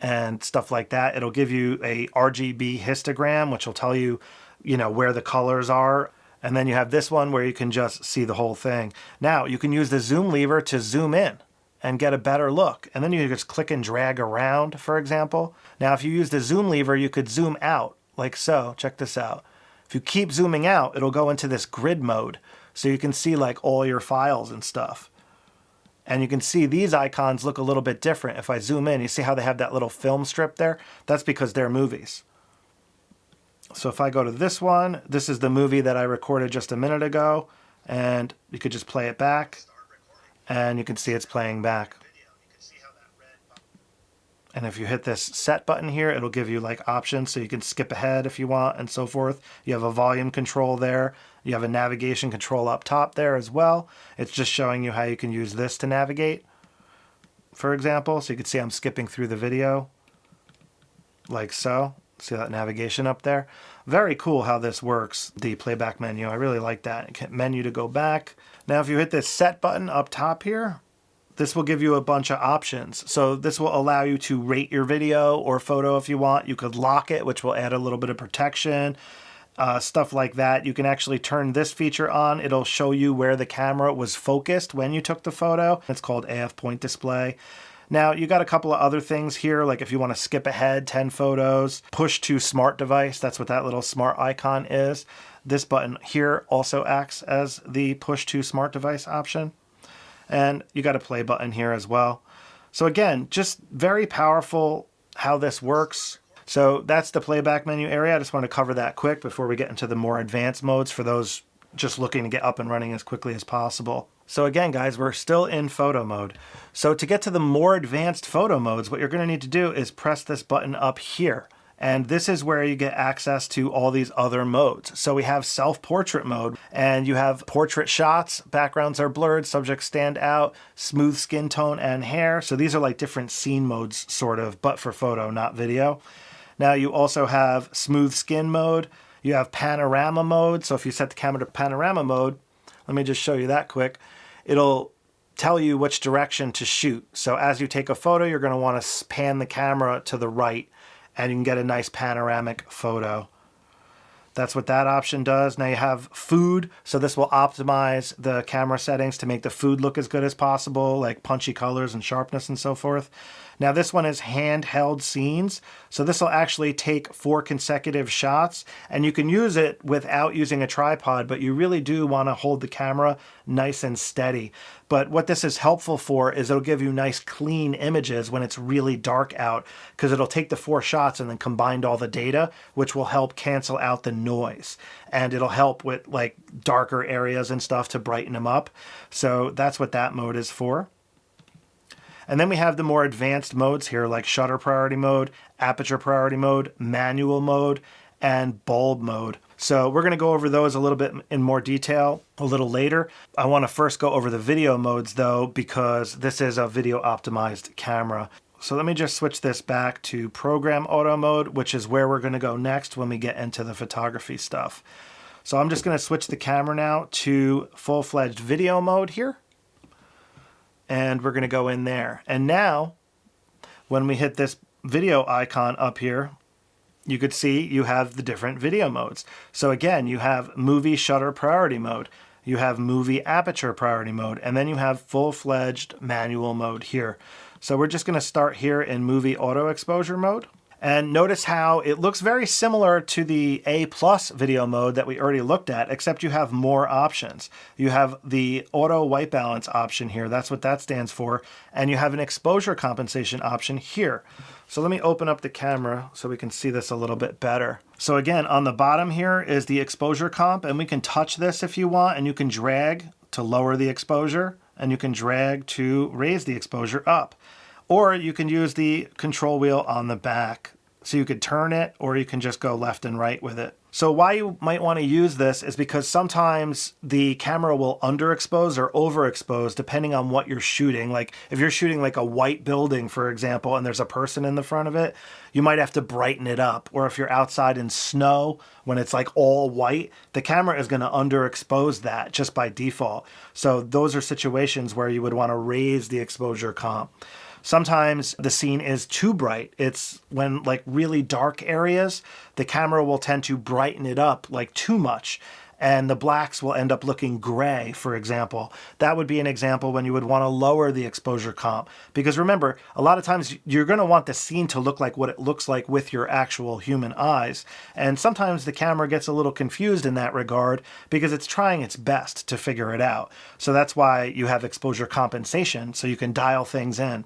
and stuff like that. It'll give you a RGB histogram, which will tell you, where the colors are. And then you have this one where you can just see the whole thing. Now you can use the zoom lever to zoom in and get a better look. And then you just click and drag around, for example. Now if you use the zoom lever, you could zoom out like so. Check this out. If you keep zooming out, it'll go into this grid mode. So you can see like all your files and stuff. And you can see these icons look a little bit different. If I zoom in, you see how they have that little film strip there? That's because they're movies. So if I go to this one, this is the movie that I recorded just a minute ago. And you could just play it back. And you can see it's playing back. And if you hit this set button here, it'll give you like options so you can skip ahead if you want and so forth. You have a volume control there. You have a navigation control up top there as well. It's just showing you how you can use this to navigate, for example. So you can see I'm skipping through the video like so. See that navigation up there? Very cool how this works, the playback menu. I really like that. Menu to go back. Now if you hit this set button up top here, this will give you a bunch of options. So this will allow you to rate your video or photo if you want. You could lock it, which will add a little bit of protection, stuff like that. You can actually turn this feature on. It'll show you where the camera was focused when you took the photo. It's called AF point display. Now you got a couple of other things here, like if you want to skip ahead 10 photos, push to smart device, that's what that little smart icon is. This button here also acts as the push to smart device option. And you got a play button here as well. So again, just very powerful how this works. So that's the playback menu area. I just want to cover that quick before we get into the more advanced modes for those just looking to get up and running as quickly as possible. So again, guys, we're still in photo mode. So to get to the more advanced photo modes, what you're going to need to do is press this button up here. And this is where you get access to all these other modes. So we have self-portrait mode, and you have portrait shots, backgrounds are blurred, subjects stand out, smooth skin tone and hair. So these are like different scene modes, sort of, but for photo, not video. Now you also have smooth skin mode. You have panorama mode. So if you set the camera to panorama mode, let me just show you that quick. It'll tell you which direction to shoot. So as you take a photo, you're going to want to pan the camera to the right, and you can get a nice panoramic photo. That's what that option does. Now you have food, so this will optimize the camera settings to make the food look as good as possible, like punchy colors and sharpness and so forth. Now this one is handheld scenes, so this will actually take 4 consecutive shots, and you can use it without using a tripod, but you really do want to hold the camera nice and steady. But what this is helpful for is it'll give you nice clean images when it's really dark out, because it'll take the 4 shots and then combine all the data, which will help cancel out the noise. And it'll help with like darker areas and stuff to brighten them up. So that's what that mode is for. And then we have the more advanced modes here, like shutter priority mode, aperture priority mode, manual mode, and bulb mode. So we're going to go over those a little bit in more detail a little later. I want to first go over the video modes though, because this is a video optimized camera. So let me just switch this back to program auto mode, which is where we're going to go next when we get into the photography stuff. So I'm just going to switch the camera now to full-fledged video mode here. And we're going to go in there. And now, when we hit this video icon up here, you could see you have the different video modes. So again, you have movie shutter priority mode, you have movie aperture priority mode, and then you have full-fledged manual mode here. So we're just going to start here in movie auto exposure mode. And notice how it looks very similar to the A+ video mode that we already looked at, except you have more options. You have the auto white balance option here, that's what that stands for, and you have an exposure compensation option here. So let me open up the camera so we can see this a little bit better. So again, on the bottom here is the exposure comp, and we can touch this if you want, and you can drag to lower the exposure, and you can drag to raise the exposure up. Or you can use the control wheel on the back. So you could turn it, or you can just go left and right with it. So why you might want to use this is because sometimes the camera will underexpose or overexpose depending on what you're shooting. Like if you're shooting like a white building, for example, and there's a person in the front of it, you might have to brighten it up. Or if you're outside in snow, when it's like all white, the camera is going to underexpose that just by default. So those are situations where you would want to raise the exposure comp. Sometimes the scene is too bright. It's when like really dark areas, the camera will tend to brighten it up like too much, and the blacks will end up looking gray, for example. That would be an example when you would want to lower the exposure comp. Because remember, a lot of times you're going to want the scene to look like what it looks like with your actual human eyes. And sometimes the camera gets a little confused in that regard because it's trying its best to figure it out. So that's why you have exposure compensation, so you can dial things in.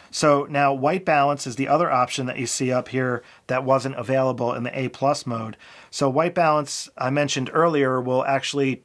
So now white balance is the other option that you see up here that wasn't available in the A+ mode. So white balance, I mentioned earlier, will actually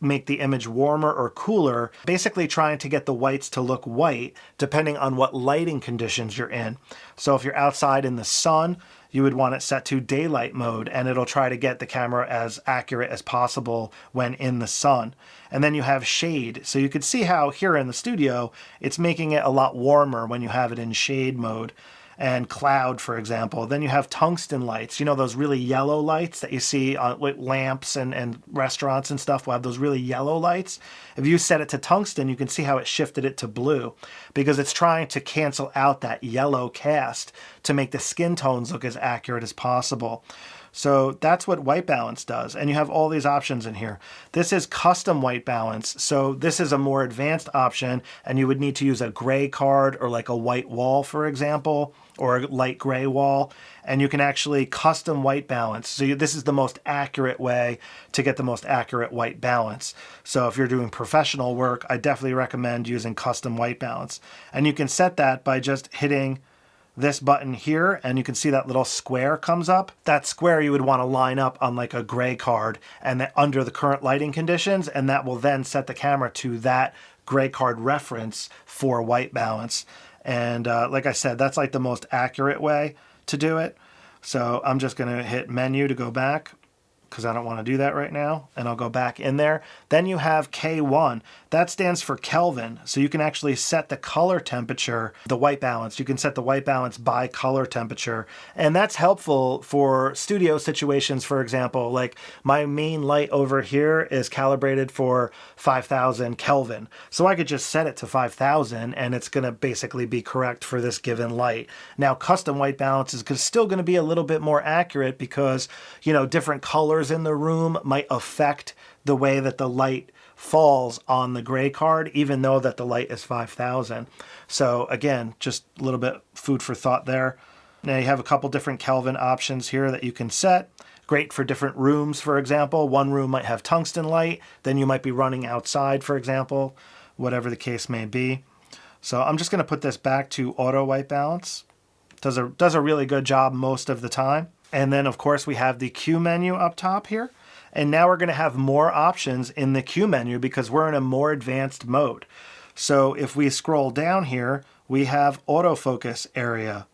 make the image warmer or cooler, basically trying to get the whites to look white depending on what lighting conditions you're in. So if you're outside in the sun, you would want it set to daylight mode, and it'll try to get the camera as accurate as possible when in the sun. And then you have shade. So you could see how here in the studio, it's making it a lot warmer when you have it in shade mode. And cloud, for example. Then you have tungsten lights, you know, those really yellow lights that you see on lamps and restaurants and stuff will have those really yellow lights. If you set it to tungsten, you can see how it shifted it to blue because it's trying to cancel out that yellow cast to make the skin tones look as accurate as possible. So that's what white balance does. And you have all these options in here. This is custom white balance. So this is a more advanced option, and you would need to use a gray card or like a white wall, for example, or a light gray wall. And you can actually custom white balance. So this is the most accurate way to get the most accurate white balance. So if you're doing professional work, I definitely recommend using custom white balance. And you can set that by just hitting this button here, and you can see that little square comes up. That square you would want to line up on like a gray card and then under the current lighting conditions, and that will then set the camera to that gray card reference for white balance. And like I said, that's like the most accurate way to do it. So I'm just going to hit menu to go back, because I don't want to do that right now, and I'll go back in there. Then you have K1. That stands for Kelvin, so you can actually set the color temperature, the white balance. You can set the white balance by color temperature, and that's helpful for studio situations. For example, like my main light over here is calibrated for 5000 Kelvin, so I could just set it to 5000 and it's going to basically be correct for this given light. Now, custom white balance is still going to be a little bit more accurate because, you know, different colors in the room might affect the way that the light falls on the gray card, even though that the light is 5000. So again, just a little bit food for thought there. Now you have a couple different Kelvin options here that you can set. Great for different rooms, for example. One room might have tungsten light, then you might be running outside, for example, whatever the case may be. So I'm just going to put this back to auto white balance. Does a really good job most of the time. And then, of course, we have the Q menu up top here. And now we're going to have more options in the Q menu because we're in a more advanced mode. So if we scroll down here, we have autofocus area.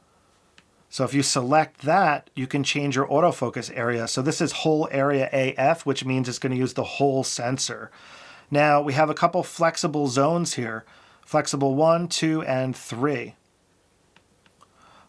So if you select that, you can change your autofocus area. So this is whole area AF, which means it's going to use the whole sensor. Now we have a couple flexible zones here. Flexible 1, 2, and 3.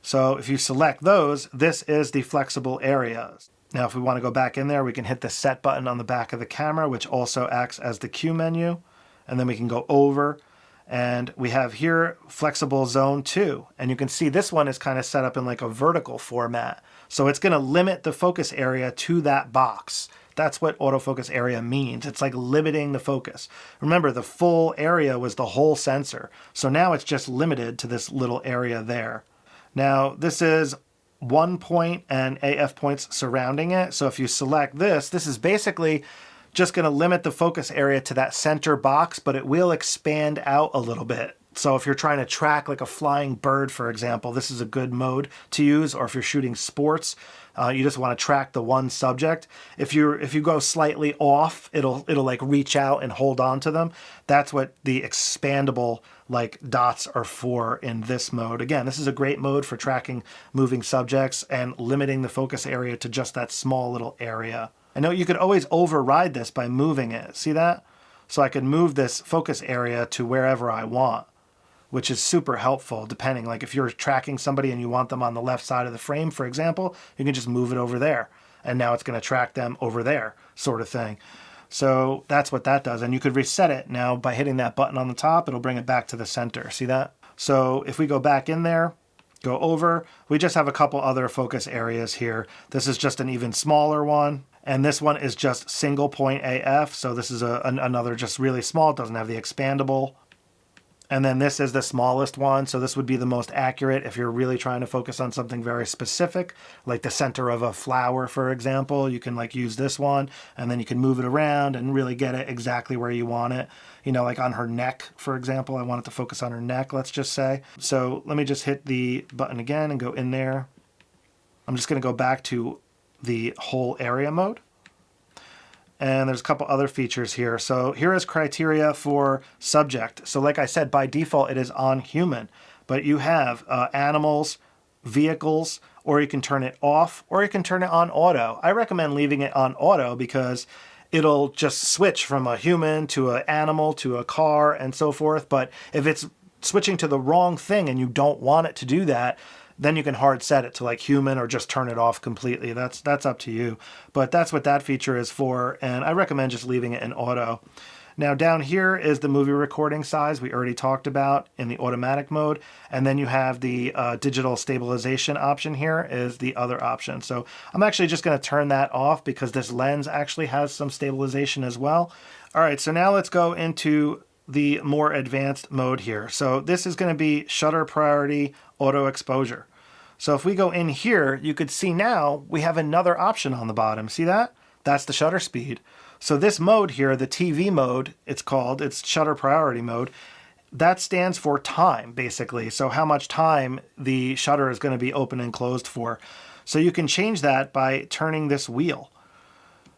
So if you select those, this is the flexible areas. Now, if we want to go back in there, we can hit the set button on the back of the camera, which also acts as the Q menu. And then we can go over, and we have here flexible zone 2. And you can see this one is kind of set up in like a vertical format. So it's going to limit the focus area to that box. That's what autofocus area means. It's like limiting the focus. Remember, the full area was the whole sensor. So now it's just limited to this little area there. Now, this is 1 point and AF points surrounding it. So if you select this, this is basically just going to limit the focus area to that center box, but it will expand out a little bit. So if you're trying to track like a flying bird, for example, this is a good mode to use. Or if you're shooting sports, you just want to track the one subject. If you go slightly off, it'll like reach out and hold on to them. That's what the expandable like dots are for in this mode. Again, this is a great mode for tracking moving subjects and limiting the focus area to just that small little area. I know you could always override this by moving it. See that? So I could move this focus area to wherever I want, which is super helpful depending. Like if you're tracking somebody and you want them on the left side of the frame, for example, you can just move it over there. And now it's going to track them over there, sort of thing. So that's what that does. And you could reset it now by hitting that button on the top. It'll bring it back to the center. See that? So if we go back in there, go over, we just have a couple other focus areas here. This is just an even smaller one. And this one is just single point AF. So this is another just really small. It doesn't have the expandable. And then this is the smallest one. So this would be the most accurate if you're really trying to focus on something very specific, like the center of a flower, for example. You can like use this one and then you can move it around and really get it exactly where you want it. You know, like on her neck, for example, I want it to focus on her neck, let's just say. So let me just hit the button again and go in there. I'm just going to go back to the whole area mode. And there's a couple other features here. So here is criteria for subject. So like I said, by default, it is on human. But you have animals, vehicles, or you can turn it off, or you can turn it on auto. I recommend leaving it on auto because it'll just switch from a human to an animal to a car and so forth. But if it's switching to the wrong thing and you don't want it to do that, then you can hard set it to like human or just turn it off completely. That's up to you. But that's what that feature is for. And I recommend just leaving it in auto. Now down here is the movie recording size we already talked about in the automatic mode. And then you have the digital stabilization option here is the other option. So I'm actually just going to turn that off because this lens actually has some stabilization as well. All right, so now let's go into the more advanced mode here. So this is going to be shutter priority auto exposure. So if we go in here, you could see now we have another option on the bottom. See that? That's the shutter speed. So this mode here, the TV mode, it's shutter priority mode. That stands for time, basically. So how much time the shutter is going to be open and closed for. So you can change that by turning this wheel.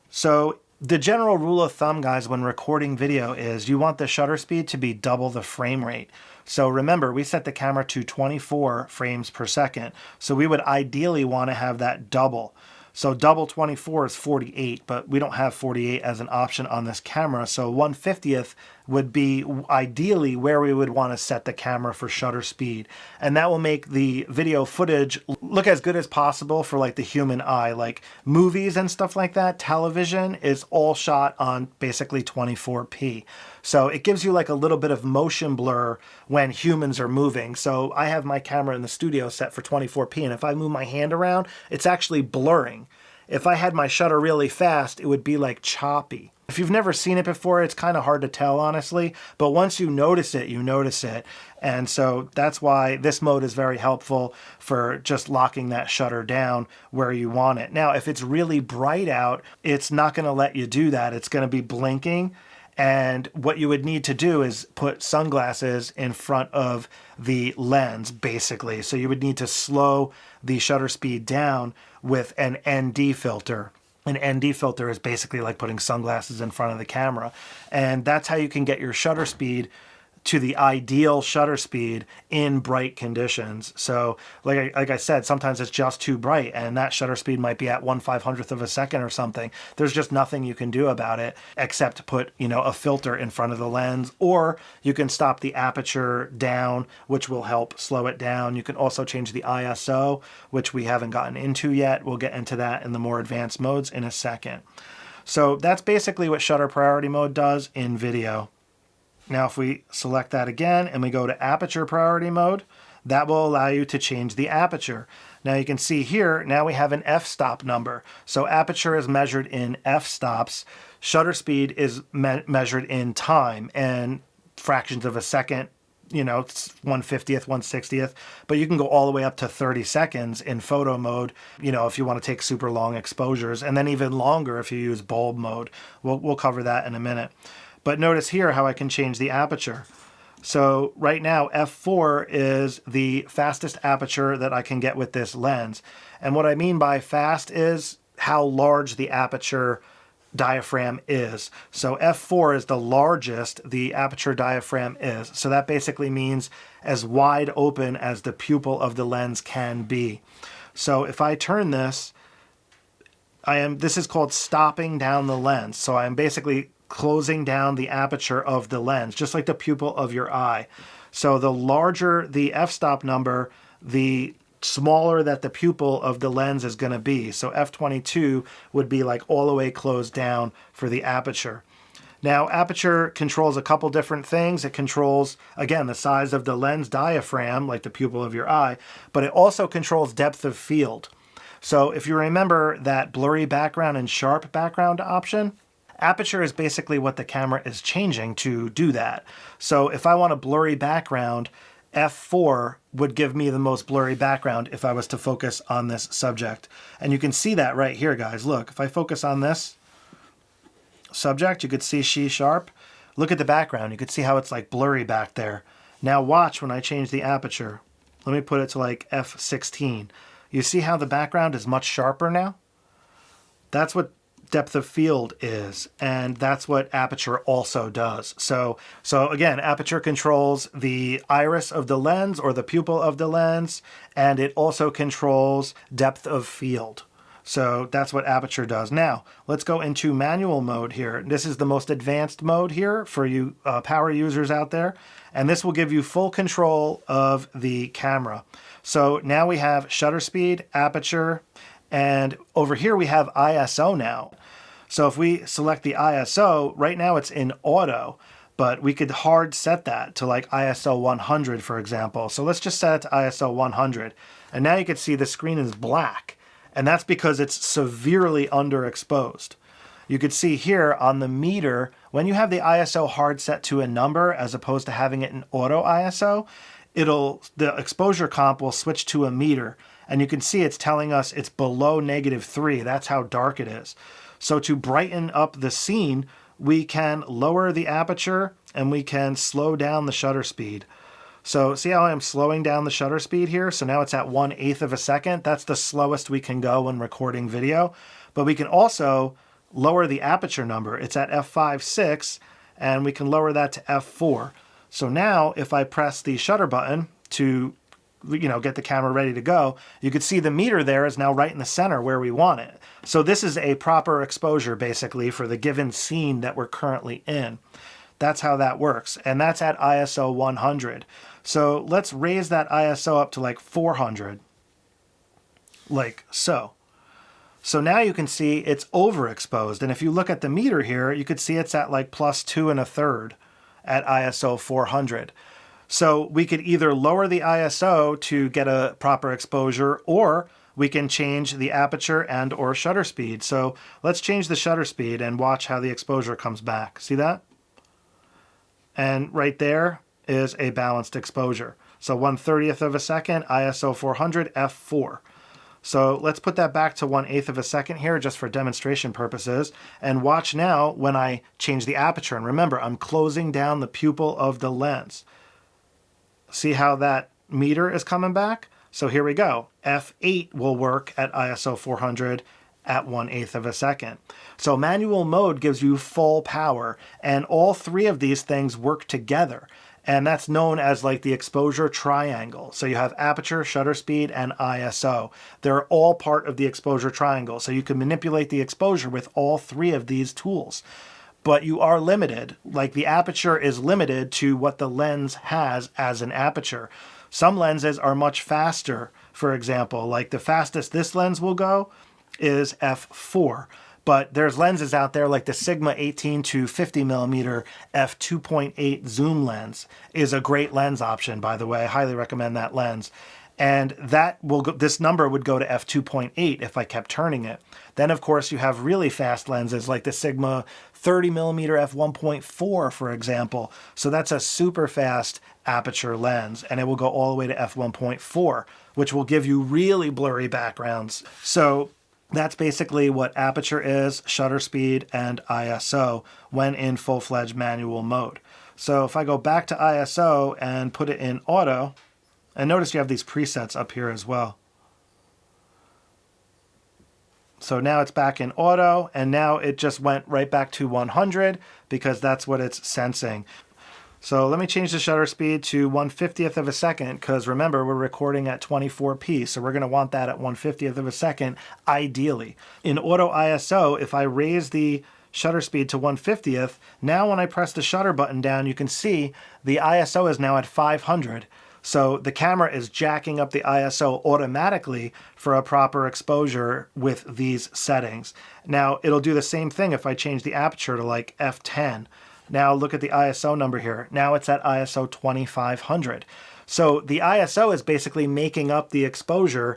So the general rule of thumb, guys, when recording video is you want the shutter speed to be double the frame rate. So remember, we set the camera to 24 frames per second. So we would ideally want to have that double. So double 24 is 48, but we don't have 48 as an option on this camera. So 1/50th would be ideally where we would want to set the camera for shutter speed. And that will make the video footage look as good as possible for like the human eye. Like movies and stuff like that, television is all shot on basically 24p. So it gives you like a little bit of motion blur when humans are moving. So I have my camera in the studio set for 24p, and if I move my hand around, it's actually blurring. If I had my shutter really fast, it would be like choppy. If you've never seen it before, it's kind of hard to tell, honestly, but once you notice it, you notice it. And so that's why this mode is very helpful for just locking that shutter down where you want it. Now, if it's really bright out, it's not going to let you do that. It's going to be blinking. And what you would need to do is put sunglasses in front of the lens, basically. So you would need to slow the shutter speed down with an ND filter. An ND filter is basically like putting sunglasses in front of the camera. And that's how you can get your shutter speed to the ideal shutter speed in bright conditions. So like I said, sometimes it's just too bright and that shutter speed might be at 1/500th of a second or something. There's just nothing you can do about it except put, a filter in front of the lens, or you can stop the aperture down, which will help slow it down. You can also change the ISO, which we haven't gotten into yet. We'll get into that in the more advanced modes in a second. So that's basically what shutter priority mode does in video. Now, if we select that again and we go to aperture priority mode, that will allow you to change the aperture. Now you can see here, now we have an f-stop number. So aperture is measured in f-stops. Shutter speed is measured in time and fractions of a second. It's 1/50th, 1/60th, but you can go all the way up to 30 seconds in photo mode, if you want to take super long exposures, and then even longer if you use bulb mode. We'll cover that in a minute. But notice here how I can change the aperture. So right now, f4 is the fastest aperture that I can get with this lens. And what I mean by fast is how large the aperture diaphragm is. So f4 is the largest the aperture diaphragm is. So that basically means as wide open as the pupil of the lens can be. So if I turn this, this is called stopping down the lens. So I am basically closing down the aperture of the lens, just like the pupil of your eye. So the larger the f-stop number, the smaller that the pupil of the lens is going to be. So f22 would be like all the way closed down for the aperture. Now, aperture controls a couple different things. It controls, again, the size of the lens diaphragm, like the pupil of your eye, but it also controls depth of field. So if you remember that blurry background and sharp background option, aperture is basically what the camera is changing to do that. So if I want a blurry background, f4 would give me the most blurry background if I was to focus on this subject. And you can see that right here, guys. Look, if I focus on this subject, you could see she sharp. Look at the background. You could see how it's like blurry back there. Now watch when I change the aperture. Let me put it to like f16. You see how the background is much sharper now? That's what depth of field is, and that's what aperture also does. So again, aperture controls the iris of the lens or the pupil of the lens, and it also controls depth of field. So that's what aperture does. Now, let's go into manual mode here. This is the most advanced mode here for you power users out there, and this will give you full control of the camera. So now we have shutter speed, aperture, and over here we have ISO now. So if we select the ISO, right now it's in auto, but we could hard set that to like ISO 100, for example. So let's just set it to ISO 100. And now you can see the screen is black. And that's because it's severely underexposed. You could see here on the meter, when you have the ISO hard set to a number as opposed to having it in auto ISO, the exposure comp will switch to a meter. And you can see it's telling us it's below -3. That's how dark it is. So to brighten up the scene, we can lower the aperture and we can slow down the shutter speed. So see how I'm slowing down the shutter speed here? So now it's at 1/8 of a second. That's the slowest we can go when recording video. But we can also lower the aperture number. It's at f5.6 and we can lower that to f4. So now if I press the shutter button to get the camera ready to go, you can see the meter there is now right in the center where we want it. So this is a proper exposure basically for the given scene that we're currently in. That's how that works. And that's at ISO 100. So let's raise that ISO up to like 400, like so. So now you can see it's overexposed. And if you look at the meter here, you could see it's at like +2 1/3 at ISO 400. So we could either lower the ISO to get a proper exposure, or we can change the aperture and or shutter speed. So let's change the shutter speed and watch how the exposure comes back. See that? And right there is a balanced exposure. So 1/30th of a second, ISO 400, f4. So let's put that back to 1/8 of a second here just for demonstration purposes. And watch now when I change the aperture. And remember, I'm closing down the pupil of the lens. See how that meter is coming back? So here we go. F8 will work at ISO 400 at 1/8 of a second. So manual mode gives you full power, and all three of these things work together. And that's known as like the exposure triangle. So you have aperture, shutter speed, and ISO. They're all part of the exposure triangle. So you can manipulate the exposure with all three of these tools. But you are limited. Like the aperture is limited to what the lens has as an aperture. Some lenses are much faster, for example. Like the fastest this lens will go is f4. But there's lenses out there like the Sigma 18 to 50 millimeter f2.8 zoom lens is a great lens option, by the way. I highly recommend that lens. And that will go, this number would go to f2.8 if I kept turning it. Then of course you have really fast lenses like the Sigma 30 millimeter f1.4, for example. So that's a super fast aperture lens, and it will go all the way to f1.4, which will give you really blurry backgrounds. So that's basically what aperture is, shutter speed, and ISO when in full-fledged manual mode. So if I go back to ISO and put it in auto, and notice you have these presets up here as well. So now it's back in auto, and now it just went right back to 100 because that's what it's sensing. So let me change the shutter speed to 1/50th of a second, because remember, we're recording at 24p, so we're going to want that at 1/50th of a second, ideally. In auto ISO, if I raise the shutter speed to 1/50th, now when I press the shutter button down, you can see the ISO is now at 500. So the camera is jacking up the ISO automatically for a proper exposure with these settings. Now it'll do the same thing if I change the aperture to like f10. Now look at the ISO number here. Now it's at ISO 2500. So the ISO is basically making up the exposure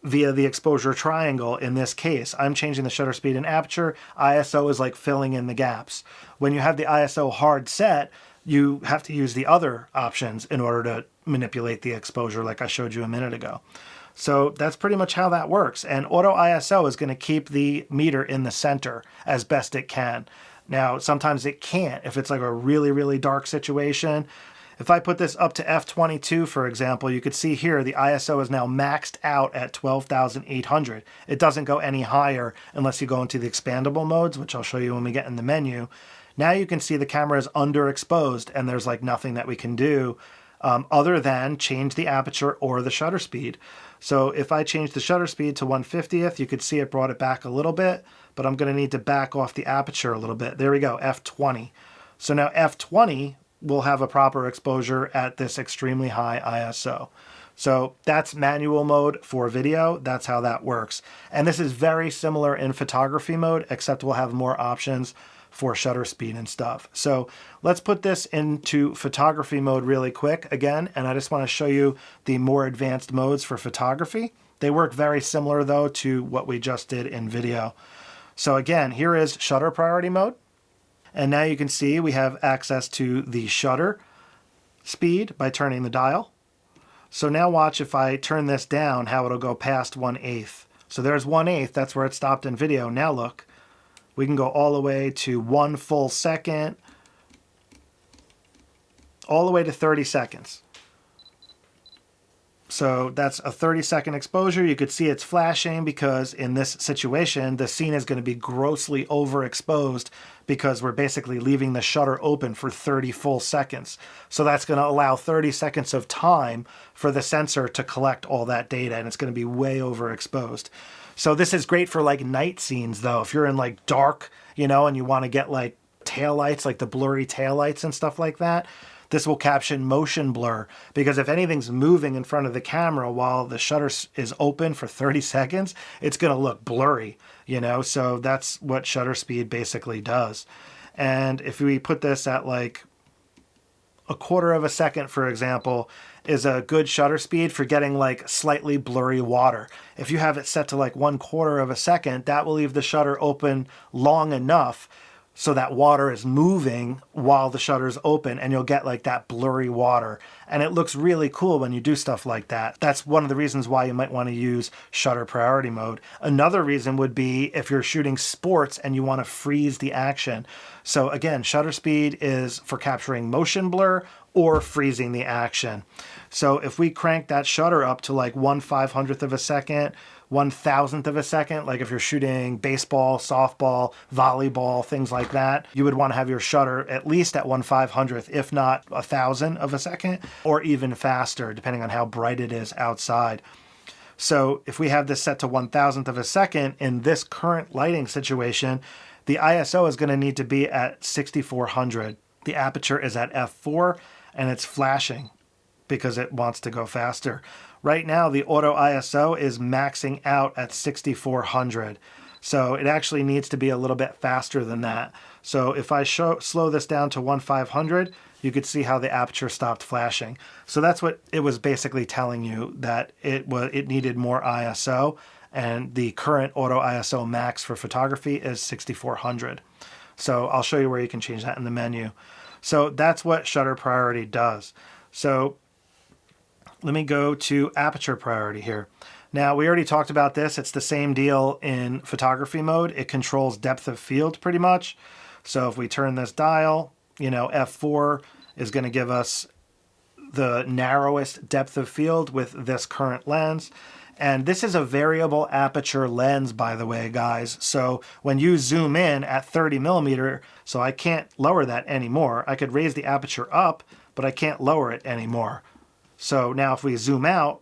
via the exposure triangle in this case. I'm changing the shutter speed and aperture. ISO is like filling in the gaps. When you have the ISO hard set, you have to use the other options in order to manipulate the exposure like I showed you a minute ago. So that's pretty much how that works. And auto ISO is going to keep the meter in the center as best it can. Now, sometimes it can't if it's like a really, really dark situation. If I put this up to f22, for example, you could see here the ISO is now maxed out at 12,800. It doesn't go any higher unless you go into the expandable modes, which I'll show you when we get in the menu. Now you can see the camera is underexposed and there's like nothing that we can do other than change the aperture or the shutter speed. So if I change the shutter speed to 1/50th, you could see it brought it back a little bit, but I'm going to need to back off the aperture a little bit. There we go, f20. So now f20 will have a proper exposure at this extremely high ISO. So that's manual mode for video. That's how that works. And this is very similar in photography mode, except we'll have more options for shutter speed and stuff. So let's put this into photography mode really quick again. And I just want to show you the more advanced modes for photography. They work very similar though to what we just did in video. So again, here is shutter priority mode. And now you can see we have access to the shutter speed by turning the dial. So now watch if I turn this down, how it'll go past 1/8. So there's 1/8, that's where it stopped in video. Now look, we can go all the way to 1 full second, all the way to 30 seconds. So that's a 30-second exposure. You could see it's flashing because in this situation, the scene is going to be grossly overexposed because we're basically leaving the shutter open for 30 full seconds. So that's going to allow 30 seconds of time for the sensor to collect all that data, and it's going to be way overexposed. So this is great for like night scenes though. If you're in like dark, you know, and you want to get like taillights, like the blurry taillights and stuff like that, this will caption motion blur, because if anything's moving in front of the camera while the shutter is open for 30 seconds, it's going to look blurry, you know? So that's what shutter speed basically does. And if we put this at like 1/4 of a second, for example, is a good shutter speed for getting like slightly blurry water. If you have it set to like 1/4 of a second, that will leave the shutter open long enough so that water is moving while the shutter's open, and you'll get like that blurry water. And it looks really cool when you do stuff like that. That's one of the reasons why you might want to use shutter priority mode. Another reason would be if you're shooting sports and you want to freeze the action. So again, shutter speed is for capturing motion blur or freezing the action. So if we crank that shutter up to like 1/500th of a second, 1,000th of a second, like if you're shooting baseball, softball, volleyball, things like that, you would want to have your shutter at least at 1/500th, if not 1,000 of a second, or even faster, depending on how bright it is outside. So if we have this set to 1,000th of a second in this current lighting situation, the ISO is going to need to be at 6400. The aperture is at f4 and it's flashing because it wants to go faster. Right now, the auto ISO is maxing out at 6400. So it actually needs to be a little bit faster than that. So if I slow this down to 1/500, you could see how the aperture stopped flashing. So that's what it was basically telling you, that it needed more ISO, and the current auto ISO max for photography is 6400. So I'll show you where you can change that in the menu. So that's what shutter priority does. So let me go to aperture priority here. Now, we already talked about this. It's the same deal in photography mode. It controls depth of field pretty much. So if we turn this dial, you know, f4 is going to give us the narrowest depth of field with this current lens. And this is a variable aperture lens, by the way, guys. So when you zoom in at 30 millimeter, so I can't lower that anymore. I could raise the aperture up, but I can't lower it anymore. So now if we zoom out,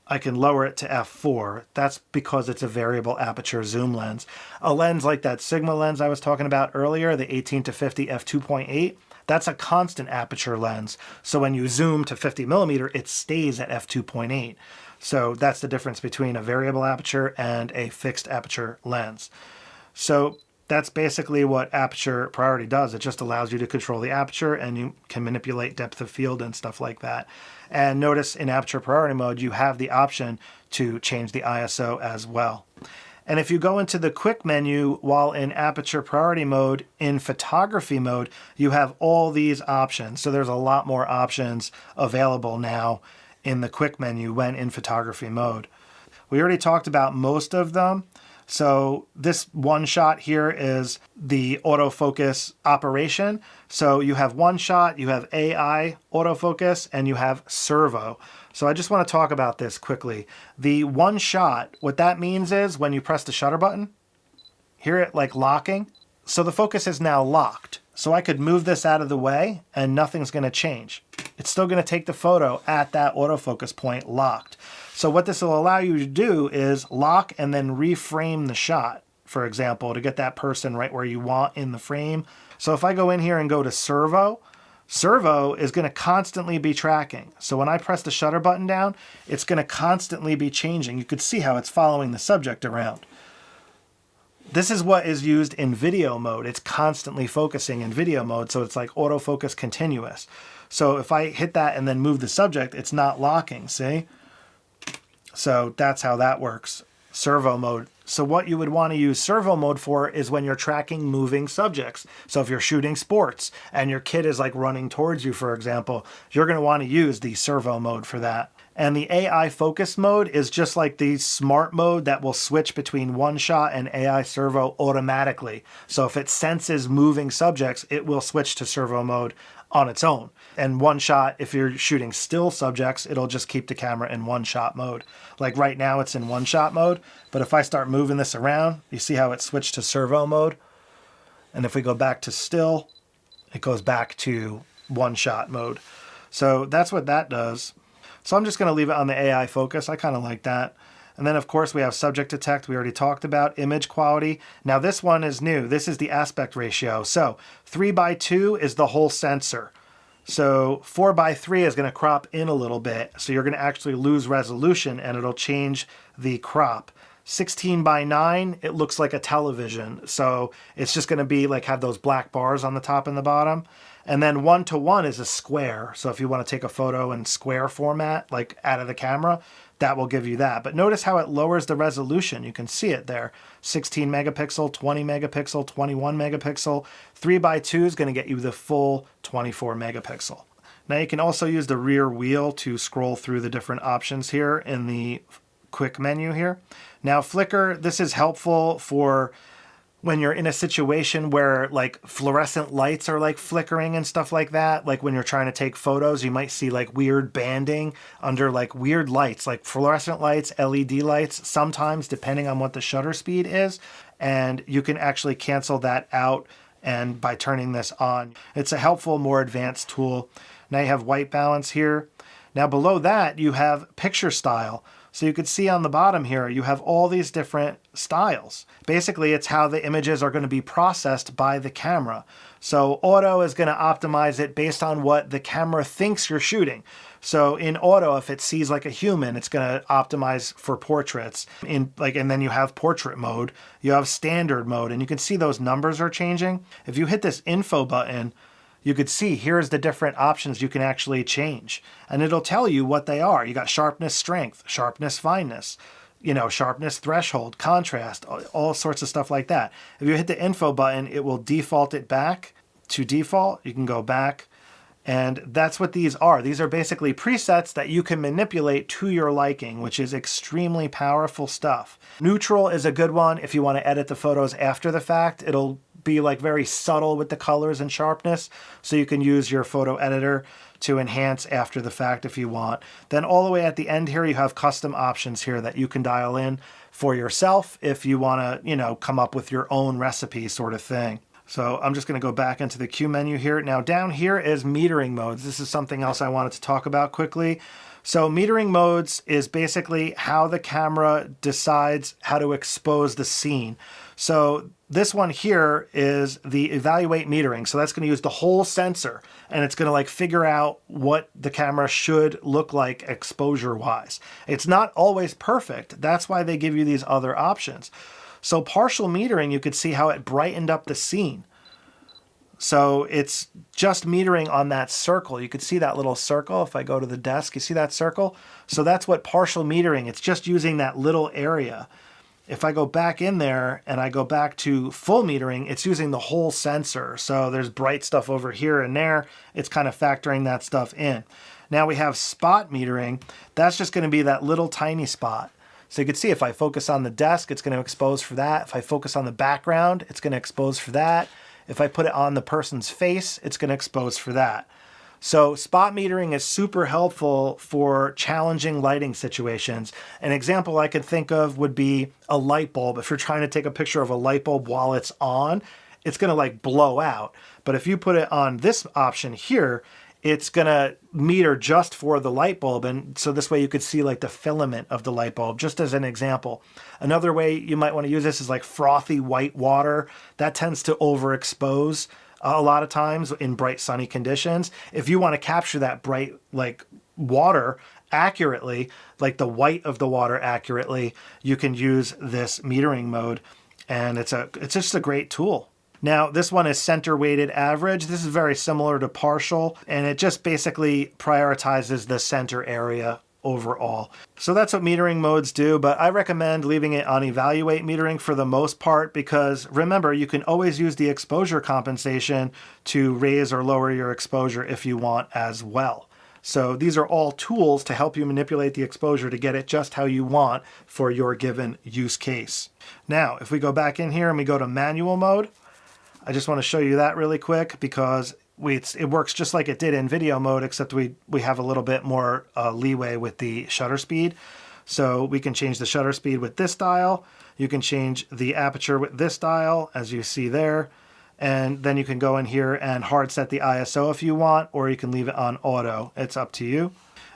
I can lower it to f4. That's because it's a variable aperture zoom lens. A lens like that Sigma lens I was talking about earlier, the 18-50 f2.8, that's a constant aperture lens. So when you zoom to 50 millimeter, it stays at f2.8. So that's the difference between a variable aperture and a fixed aperture lens. So that's basically what aperture priority does. It just allows you to control the aperture, and you can manipulate depth of field and stuff like that. And notice in aperture priority mode, you have the option to change the ISO as well. And if you go into the quick menu while in aperture priority mode, in photography mode, you have all these options. So there's a lot more options available now in the quick menu when in photography mode. We already talked about most of them. So this one shot here is the autofocus operation. So you have one shot, you have AI autofocus, and you have servo. So I just want to talk about this quickly. The one shot, what that means is when you press the shutter button, hear it like locking. So the focus is now locked. So I could move this out of the way and nothing's going to change. It's still going to take the photo at that autofocus point locked. So what this will allow you to do is lock and then reframe the shot, for example, to get that person right where you want in the frame. So if I go in here and go to servo, Servo is going to constantly be tracking. So when I press the shutter button down, it's going to constantly be changing. You could see how it's following the subject around. This is what is used in video mode. It's constantly focusing in video mode, so it's like autofocus continuous. So if I hit that and then move the subject, it's not locking, see? So that's how that works, servo mode. So what you would want to use servo mode for is when you're tracking moving subjects. So if you're shooting sports and your kid is like running towards you, for example, you're going to want to use the servo mode for that. And the AI focus mode is just like the smart mode that will switch between one shot and AI servo automatically. So if it senses moving subjects, it will switch to servo mode on its own. And one shot, if you're shooting still subjects, it'll just keep the camera in one shot mode. Like right now it's in one shot mode, but if I start moving this around, you see how it switched to servo mode? And if we go back to still, it goes back to one shot mode. So that's what that does. So I'm just going to leave it on the AI focus. I kind of like that. And then of course we have subject detect. We already talked about image quality. Now this one is new. This is the aspect ratio. So 3:2 is the whole sensor. So 4:3 is going to crop in a little bit. So you're going to actually lose resolution and it'll change the crop. 16:9, it looks like a television. So it's just going to be like have those black bars on the top and the bottom. And then 1:1 is a square. So if you want to take a photo in square format, like out of the camera, that will give you that. But notice how it lowers the resolution. You can see it there. 16 megapixel, 20 megapixel, 21 megapixel. 3:2 is going to get you the full 24 megapixel. Now you can also use the rear wheel to scroll through the different options here in the quick menu here. Now flicker, this is helpful for when you're in a situation where like fluorescent lights are like flickering and stuff like that. Like when you're trying to take photos, you might see like weird banding under like weird lights, like fluorescent lights, LED lights, sometimes depending on what the shutter speed is. And you can actually cancel that out and by turning this on. It's a helpful, more advanced tool. Now you have white balance here. Now below that you have picture style. So you can see on the bottom here, you have all these different styles. Basically, it's how the images are going to be processed by the camera. So auto is going to optimize it based on what the camera thinks you're shooting. So in auto, if it sees like a human, it's going to optimize for portraits. And then you have portrait mode, you have standard mode, and you can see those numbers are changing. If you hit this info button, you could see here's the different options you can actually change. And it'll tell you what they are. You got sharpness, strength, sharpness, fineness, sharpness, threshold, contrast, all sorts of stuff like that. If you hit the info button, it will default it back to default. You can go back. And that's what these are. These are basically presets that you can manipulate to your liking, which is extremely powerful stuff. Neutral is a good one if you want to edit the photos after the fact. It'll be like very subtle with the colors and sharpness, so you can use your photo editor to enhance after the fact if you want. Then all the way at the end here, you have custom options here that you can dial in for yourself if you want to, come up with your own recipe sort of thing. So I'm just going to go back into the Q menu here. Now down here is metering modes. This is something else I wanted to talk about quickly. So metering modes is basically how the camera decides how to expose the scene. So this one here is the evaluate metering. So that's going to use the whole sensor and it's going to like figure out what the camera should look like exposure wise. It's not always perfect. That's why they give you these other options. So partial metering, you could see how it brightened up the scene. So it's just metering on that circle. You could see that little circle. If I go to the desk, you see that circle? So that's what partial metering, it's just using that little area. If I go back in there and I go back to full metering, it's using the whole sensor. So there's bright stuff over here and there. It's kind of factoring that stuff in. Now we have spot metering. That's just going to be that little tiny spot. So you can see if I focus on the desk, it's going to expose for that. If I focus on the background, it's going to expose for that. If I put it on the person's face, it's going to expose for that. So spot metering is super helpful for challenging lighting situations. An example I could think of would be a light bulb. If you're trying to take a picture of a light bulb while it's on, it's going to like blow out. But if you put it on this option here, it's going to meter just for the light bulb. And so this way you could see like the filament of the light bulb, just as an example. Another way you might want to use this is like frothy white water. That tends to overexpose a lot of times in bright sunny conditions. If you want to capture that bright like water accurately, like the white of the water accurately, you can use this metering mode, and it's just a great tool. Now, this one is center weighted average. This is very similar to partial, and it just basically prioritizes the center area overall. So that's what metering modes do, but I recommend leaving it on evaluate metering for the most part, because remember, you can always use the exposure compensation to raise or lower your exposure if you want as well. So these are all tools to help you manipulate the exposure to get it just how you want for your given use case. Now, if we go back in here and we go to manual mode, I just want to show you that really quick because it works just like it did in video mode, except we have a little bit more leeway with the shutter speed. So we can change the shutter speed with this dial. You can change the aperture with this dial, as you see there. And then you can go in here and hard set the ISO if you want, or you can leave it on auto. It's up to you.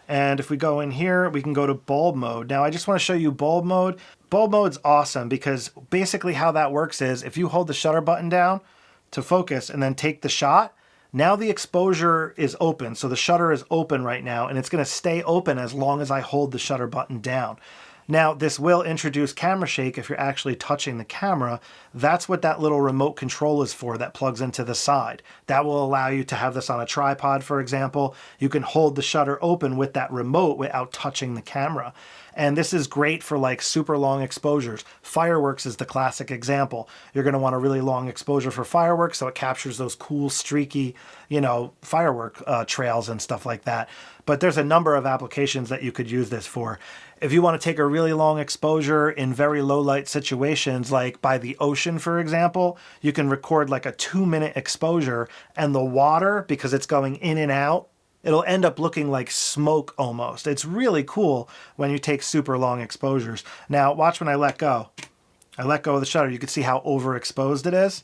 And if we go in here, we can go to bulb mode. Now I just want to show you bulb mode. Bulb mode's awesome because basically how that works is if you hold the shutter button down to focus and then take the shot, now the exposure is open. So the shutter is open right now, and it's going to stay open as long as I hold the shutter button down. Now, this will introduce camera shake if you're actually touching the camera. That's what that little remote control is for that plugs into the side. That will allow you to have this on a tripod, for example. You can hold the shutter open with that remote without touching the camera. And this is great for like super long exposures. Fireworks is the classic example. You're going to want a really long exposure for fireworks, so it captures those cool, streaky, firework trails and stuff like that. But there's a number of applications that you could use this for. If you want to take a really long exposure in very low light situations, like by the ocean, for example, you can record like a 2-minute exposure, and the water, because it's going in and out, it'll end up looking like smoke almost. It's really cool when you take super long exposures. Now, watch when I let go. I let go of the shutter. You can see how overexposed it is.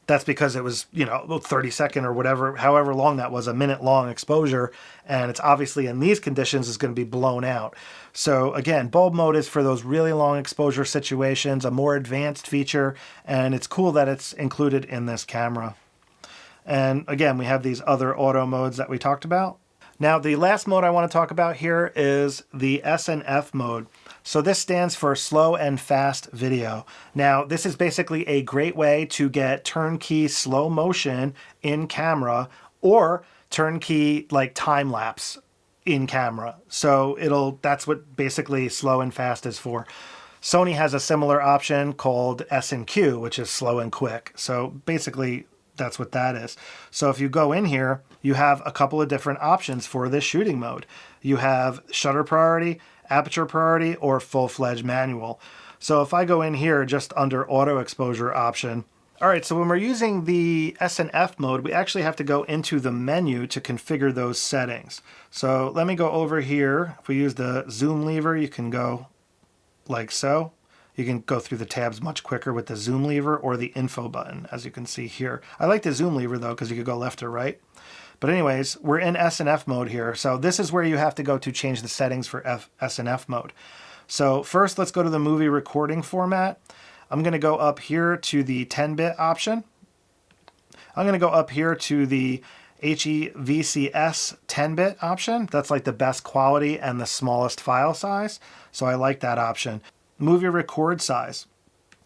That's because it was, 30-second or whatever, however long that was, a minute-long exposure. And it's obviously in these conditions is going to be blown out. So again, bulb mode is for those really long exposure situations, a more advanced feature. And it's cool that it's included in this camera. And again, we have these other auto modes that we talked about. Now, the last mode I want to talk about here is the S&F mode. So this stands for slow and fast video. Now, this is basically a great way to get turnkey slow motion in camera or turnkey like time lapse in camera. So that's what basically slow and fast is for. Sony has a similar option called S&Q, which is slow and quick. So basically that's what that is. So if you go in here, you have a couple of different options for this shooting mode. You have shutter priority, aperture priority, or full-fledged manual. So if I go in here just under auto exposure option, all right, so when we're using the S&F mode, we actually have to go into the menu to configure those settings. So let me go over here. If we use the zoom lever, you can go like so. You can go through the tabs much quicker with the zoom lever or the info button, as you can see here. I like the zoom lever though, because you could go left or right. But anyways, we're in S&F mode here. So this is where you have to go to change the settings for S&F mode. So first, let's go to the movie recording format. I'm going to go up here to the 10-bit option. I'm going to go up here to the HEVCS 10-bit option. That's like the best quality and the smallest file size. So I like that option. Movie record size.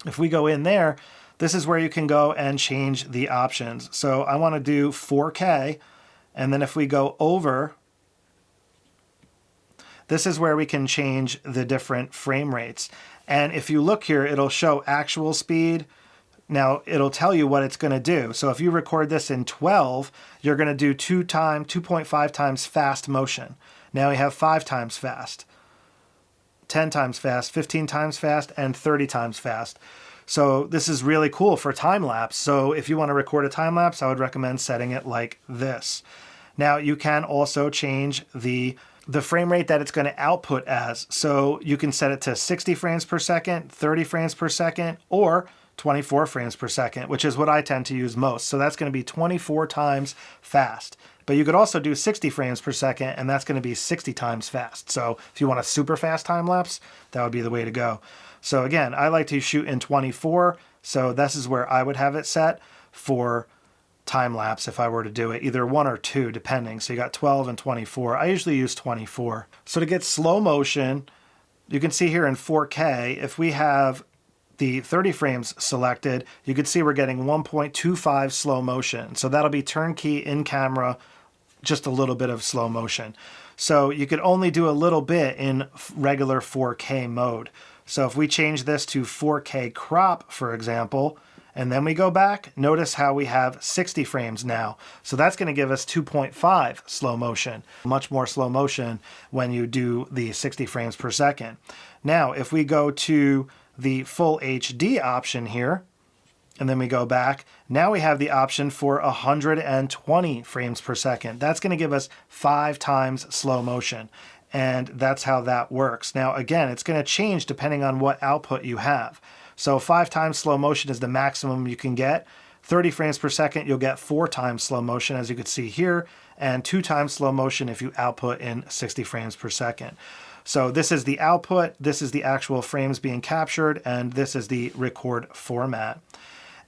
If we go in there, this is where you can go and change the options. So I want to do 4K, and then if we go over, this is where we can change the different frame rates. And if you look here, it'll show actual speed. Now it'll tell you what it's going to do. So if you record this in 12, you're going to do 2.5 times fast motion. Now we have 5 times fast. 10 times fast, 15 times fast, and 30 times fast. So this is really cool for time lapse. So if you want to record a time lapse, I would recommend setting it like this. Now you can also change the frame rate that it's going to output as. So you can set it to 60 frames per second, 30 frames per second, or 24 frames per second, which is what I tend to use most. So that's going to be 24 times fast. But you could also do 60 frames per second, and that's going to be 60 times fast. So if you want a super fast time lapse, that would be the way to go. So again, I like to shoot in 24. So this is where I would have it set for time lapse if I were to do it, either 1 or 2 depending. So you got 12 and 24. I usually use 24. So to get slow motion, you can see here in 4K, if we have the 30 frames selected, you can see we're getting 1.25 slow motion. So that'll be turnkey in camera, just a little bit of slow motion. So you could only do a little bit in regular 4K mode. So if we change this to 4K crop, for example, and then we go back, notice how we have 60 frames now. So that's going to give us 2.5 slow motion, much more slow motion when you do the 60 frames per second. Now, if we go to the full HD option here, and then we go back, now we have the option for 120 frames per second. That's going to give us 5 times slow motion. And that's how that works. Now, again, it's going to change depending on what output you have. So 5 times slow motion is the maximum you can get. 30 frames per second, you'll get 4 times slow motion, as you can see here, and 2 times slow motion if you output in 60 frames per second. So this is the output, this is the actual frames being captured, and this is the record format.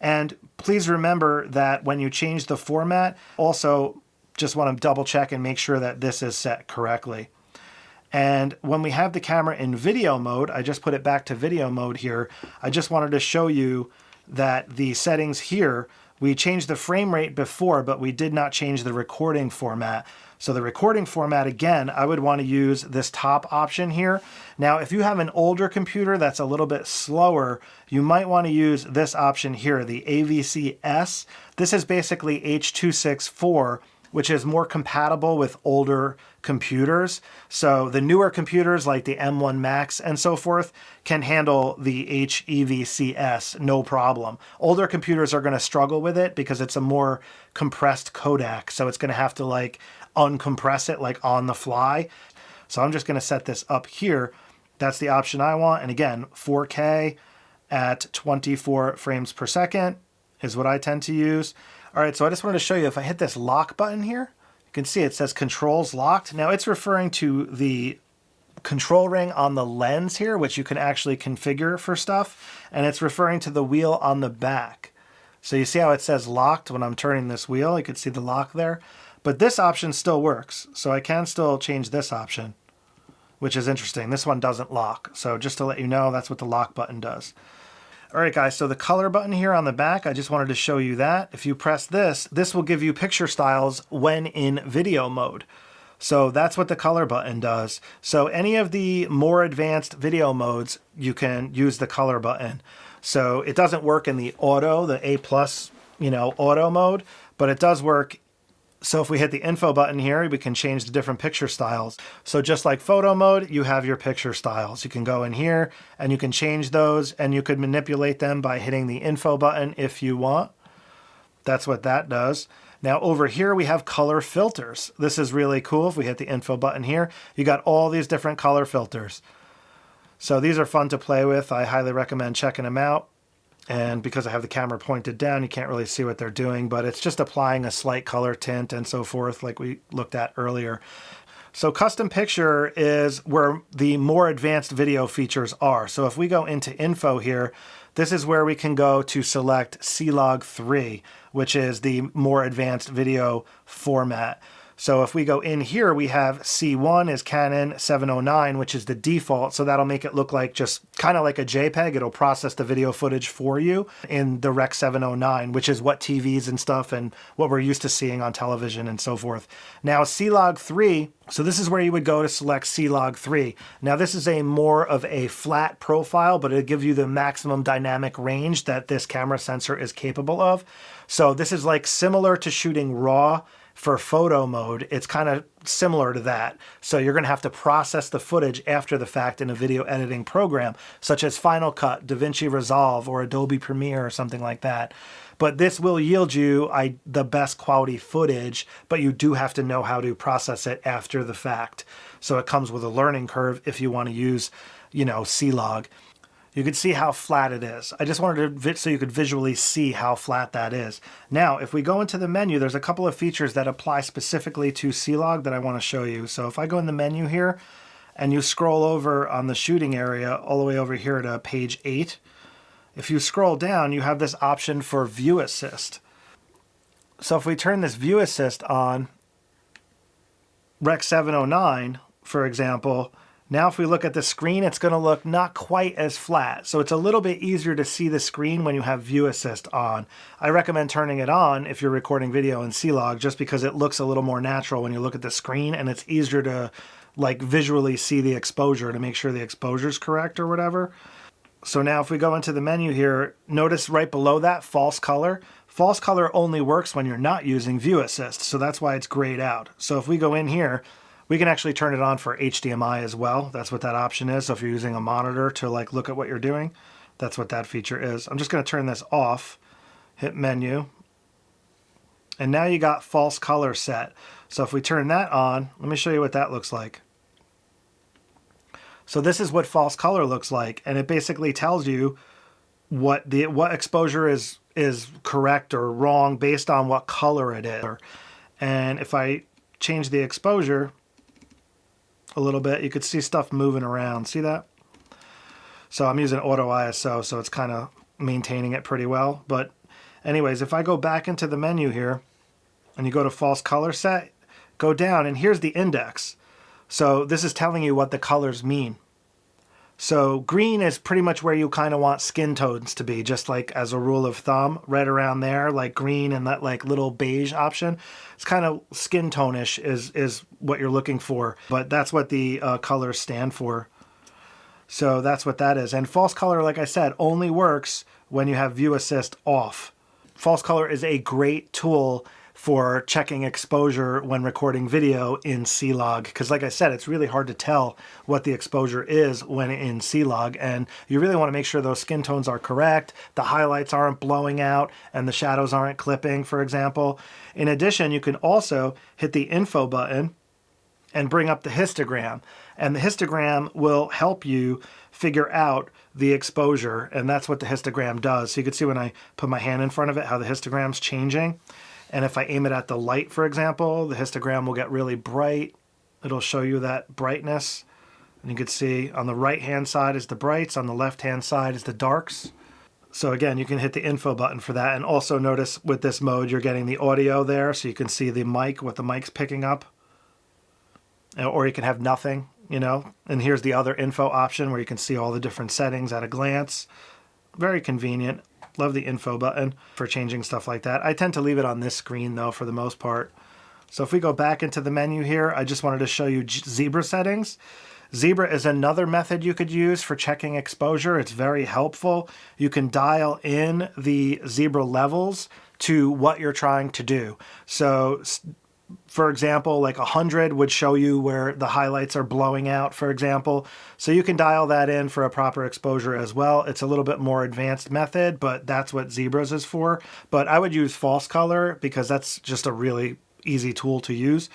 And please remember that when you change the format, also just want to double check and make sure that this is set correctly. And when we have the camera in video mode, I just put it back to video mode here. I just wanted to show you that the settings here, we changed the frame rate before, but we did not change the recording format. So the recording format, again, I would want to use this top option here. Now, if you have an older computer that's a little bit slower, you might want to use this option here, the AVC-S. This is basically H.264, which is more compatible with older computers. So the newer computers like the M1 Max and so forth can handle the HEVC-S, no problem. Older computers are going to struggle with it because it's a more compressed codec. So it's going to have to like uncompress it like on the fly. So I'm just going to set this up here. That's the option I want. And again, 4K at 24 frames per second is what I tend to use. All right, so I just wanted to show you, if I hit this lock button here, you can see it says controls locked. Now it's referring to the control ring on the lens here, which you can actually configure for stuff. And it's referring to the wheel on the back. So you see how it says locked when I'm turning this wheel? You can see the lock there. But this option still works. So I can still change this option, which is interesting. This one doesn't lock. So just to let you know, that's what the lock button does. All right, guys, so the color button here on the back, I just wanted to show you that. If you press this, this will give you picture styles when in video mode. So that's what the color button does. So any of the more advanced video modes, you can use the color button. So it doesn't work in the auto, the A+, auto mode, but it does work. So if we hit the info button here, we can change the different picture styles. So just like photo mode, you have your picture styles. You can go in here and you can change those, and you could manipulate them by hitting the info button if you want. That's what that does. Now over here we have color filters. This is really cool. If we hit the info button here, you got all these different color filters. So these are fun to play with. I highly recommend checking them out. And because I have the camera pointed down, you can't really see what they're doing, but it's just applying a slight color tint and so forth like we looked at earlier. So custom picture is where the more advanced video features are. So if we go into info here, this is where we can go to select C-Log 3, which is the more advanced video format. So if we go in here, we have C1 is Canon 709, which is the default. So that'll make it look like just kind of like a JPEG. It'll process the video footage for you in the Rec 709, which is what TVs and stuff and what we're used to seeing on television and so forth. Now C-Log 3, so this is where you would go to select C-Log 3. Now this is a more of a flat profile, but it'll give you the maximum dynamic range that this camera sensor is capable of. So this is like similar to shooting RAW. For photo mode, it's kind of similar to that. So you're going to have to process the footage after the fact in a video editing program, such as Final Cut, DaVinci Resolve, or Adobe Premiere or something like that. But this will yield you the best quality footage, but you do have to know how to process it after the fact. So it comes with a learning curve if you want to use, C-Log. You can see how flat it is. I just wanted to, so you could visually see how flat that is. Now, if we go into the menu, there's a couple of features that apply specifically to C-Log that I want to show you. So if I go in the menu here and you scroll over on the shooting area all the way over here to page 8, if you scroll down, you have this option for View Assist. So if we turn this view assist on, Rec 709, for example, now if we look at the screen, it's going to look not quite as flat. So it's a little bit easier to see the screen when you have view assist on. I recommend turning it on if you're recording video in C-Log, just because it looks a little more natural when you look at the screen, and it's easier to like visually see the exposure to make sure the exposure is correct or whatever. So now if we go into the menu here, notice right below that false color. False color only works when you're not using view assist, so that's why it's grayed out. So if we go in here, we can actually turn it on for HDMI as well. That's what that option is. So if you're using a monitor to like look at what you're doing, that's what that feature is. I'm just going to turn this off, hit menu, and now you got false color set. So if we turn that on, let me show you what that looks like. So this is what false color looks like, and it basically tells you what exposure is correct or wrong based on what color it is. And if I change the exposure a little bit, you could see stuff moving around. See that? So I'm using auto ISO, so it's kind of maintaining it pretty well. But anyways, if I go back into the menu here and you go to false color set, go down and here's the index. So this is telling you what the colors mean. So green is pretty much where you kind of want skin tones to be, just like as a rule of thumb, right around there, like green and that like little beige option. It's kind of skin tone-ish is what you're looking for, but that's what the colors stand for. So that's what that is. And false color, like I said, only works when you have view assist off. False color is a great tool for checking exposure when recording video in C-Log, because like I said, it's really hard to tell what the exposure is when in C-Log, and you really want to make sure those skin tones are correct, the highlights aren't blowing out, and the shadows aren't clipping, for example. In addition, you can also hit the info button and bring up the histogram, and the histogram will help you figure out the exposure, and that's what the histogram does. So you can see when I put my hand in front of it how the histogram's changing. And if I aim it at the light, for example, the histogram will get really bright. It'll show you that brightness. And you can see on the right-hand side is the brights, on the left-hand side is the darks. So again, you can hit the info button for that. And also notice with this mode, you're getting the audio there, so you can see the mic, what the mic's picking up. Or you can have nothing, you know. And here's the other info option where you can see all the different settings at a glance. Very convenient. Love the info button for changing stuff like that. I tend to leave it on this screen though for the most part. So if we go back into the menu here, I just wanted to show you zebra settings. Zebra is another method you could use for checking exposure. It's very helpful. You can dial in the zebra levels to what you're trying to do. So for example, like 100 would show you where the highlights are blowing out, for example. So you can dial that in for a proper exposure as well. It's a little bit more advanced method, but that's what zebras is for. But I would use false color because that's just a really easy tool to use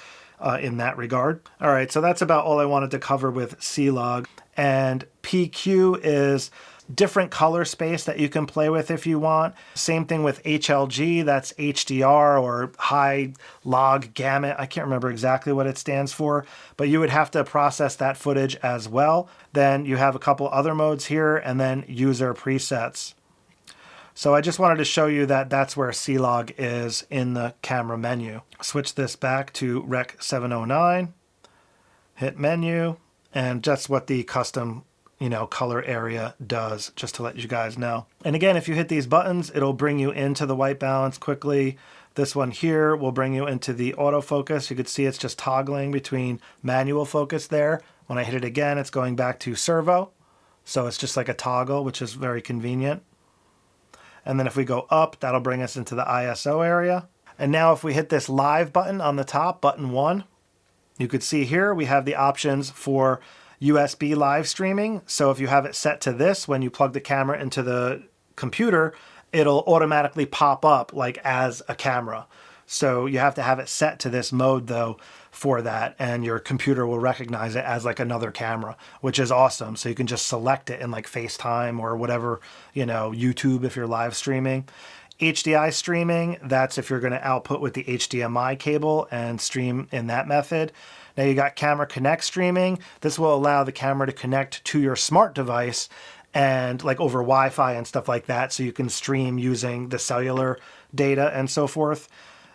in that regard. All right, so that's about all I wanted to cover with C-Log. And PQ is different color space that you can play with if you want. Same thing with HLG, that's HDR or high log gamut. I can't remember exactly what it stands for, but you would have to process that footage as well. Then you have a couple other modes here and then user presets. So I just wanted to show you that that's where C-Log is in the camera menu. Switch this back to Rec 709, hit menu, and that's what the custom color area does, just to let you guys know. And again, if you hit these buttons, it'll bring you into the white balance quickly. This one here will bring you into the autofocus. You can see it's just toggling between manual focus there. When I hit it again, it's going back to servo. So it's just like a toggle, which is very convenient. And then if we go up, that'll bring us into the ISO area. And now if we hit this live button on the top, button 1, you could see here we have the options for USB live streaming. So if you have it set to this, when you plug the camera into the computer, it'll automatically pop up like as a camera. So you have to have it set to this mode though for that, and your computer will recognize it as like another camera, which is awesome. So you can just select it in like FaceTime or whatever, YouTube if you're live streaming. HDI streaming, that's if you're going to output with the HDMI cable and stream in that method. Now you got Camera Connect streaming. This will allow the camera to connect to your smart device and like over Wi-Fi and stuff like that, so you can stream using the cellular data and so forth.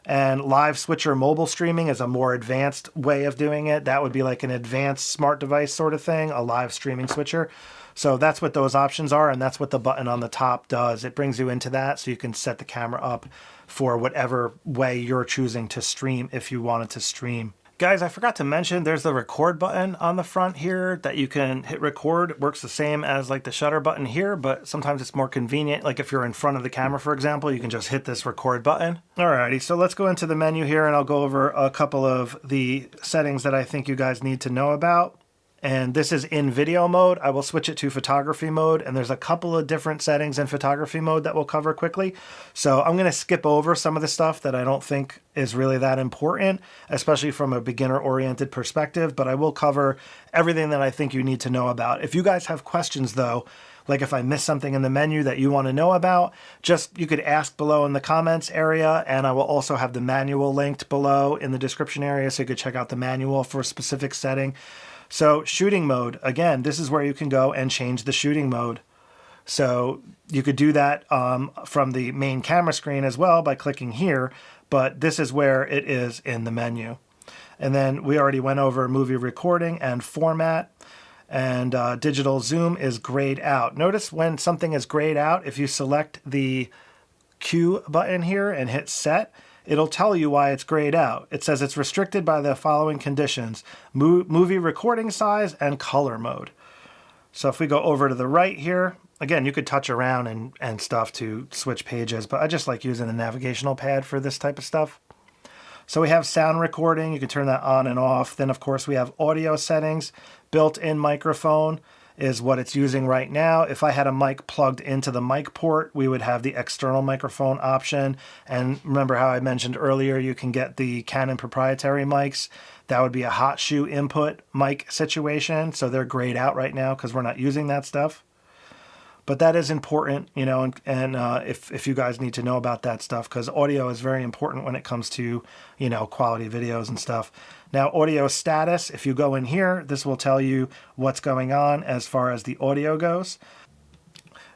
And live switcher mobile streaming is a more advanced way of doing it. That would be like an advanced smart device sort of thing, a live streaming switcher. So that's what those options are, and that's what the button on the top does. It brings you into that so you can set the camera up for whatever way you're choosing to stream if you wanted to stream. Guys, I forgot to mention there's the record button on the front here that you can hit record. It works the same as like the shutter button here, but sometimes it's more convenient. Like if you're in front of the camera, for example, you can just hit this record button. Alrighty, so let's go into the menu here and I'll go over a couple of the settings that I think you guys need to know about. And this is in video mode. I will switch it to photography mode, and there's a couple of different settings in photography mode that we'll cover quickly. So I'm gonna skip over some of the stuff that I don't think is really that important, especially from a beginner-oriented perspective, but I will cover everything that I think you need to know about. If you guys have questions though, like if I missed something in the menu that you want to know about, you could ask below in the comments area, and I will also have the manual linked below in the description area so you could check out the manual for a specific setting. So shooting mode, again, this is where you can go and change the shooting mode. So you could do that from the main camera screen as well by clicking here, but this is where it is in the menu. And then we already went over movie recording and format, and digital zoom is grayed out. Notice when something is grayed out, if you select the Q button here and hit set, it'll tell you why it's grayed out. It says it's restricted by the following conditions: movie recording size and color mode. So if we go over to the right here, again, you could touch around and stuff to switch pages, but I just like using the navigational pad for this type of stuff. So we have sound recording, you can turn that on and off. Then of course we have audio settings. Built-in microphone is what it's using right now. If I had a mic plugged into the mic port, we would have the external microphone option. And remember how I mentioned earlier, you can get the Canon proprietary mics. That would be a hot shoe input mic situation. So they're grayed out right now because we're not using that stuff. But that is important, you know, and if you guys need to know about that stuff, because audio is very important when it comes to, you know, quality videos and stuff. Now, audio status, if you go in here, this will tell you what's going on as far as the audio goes.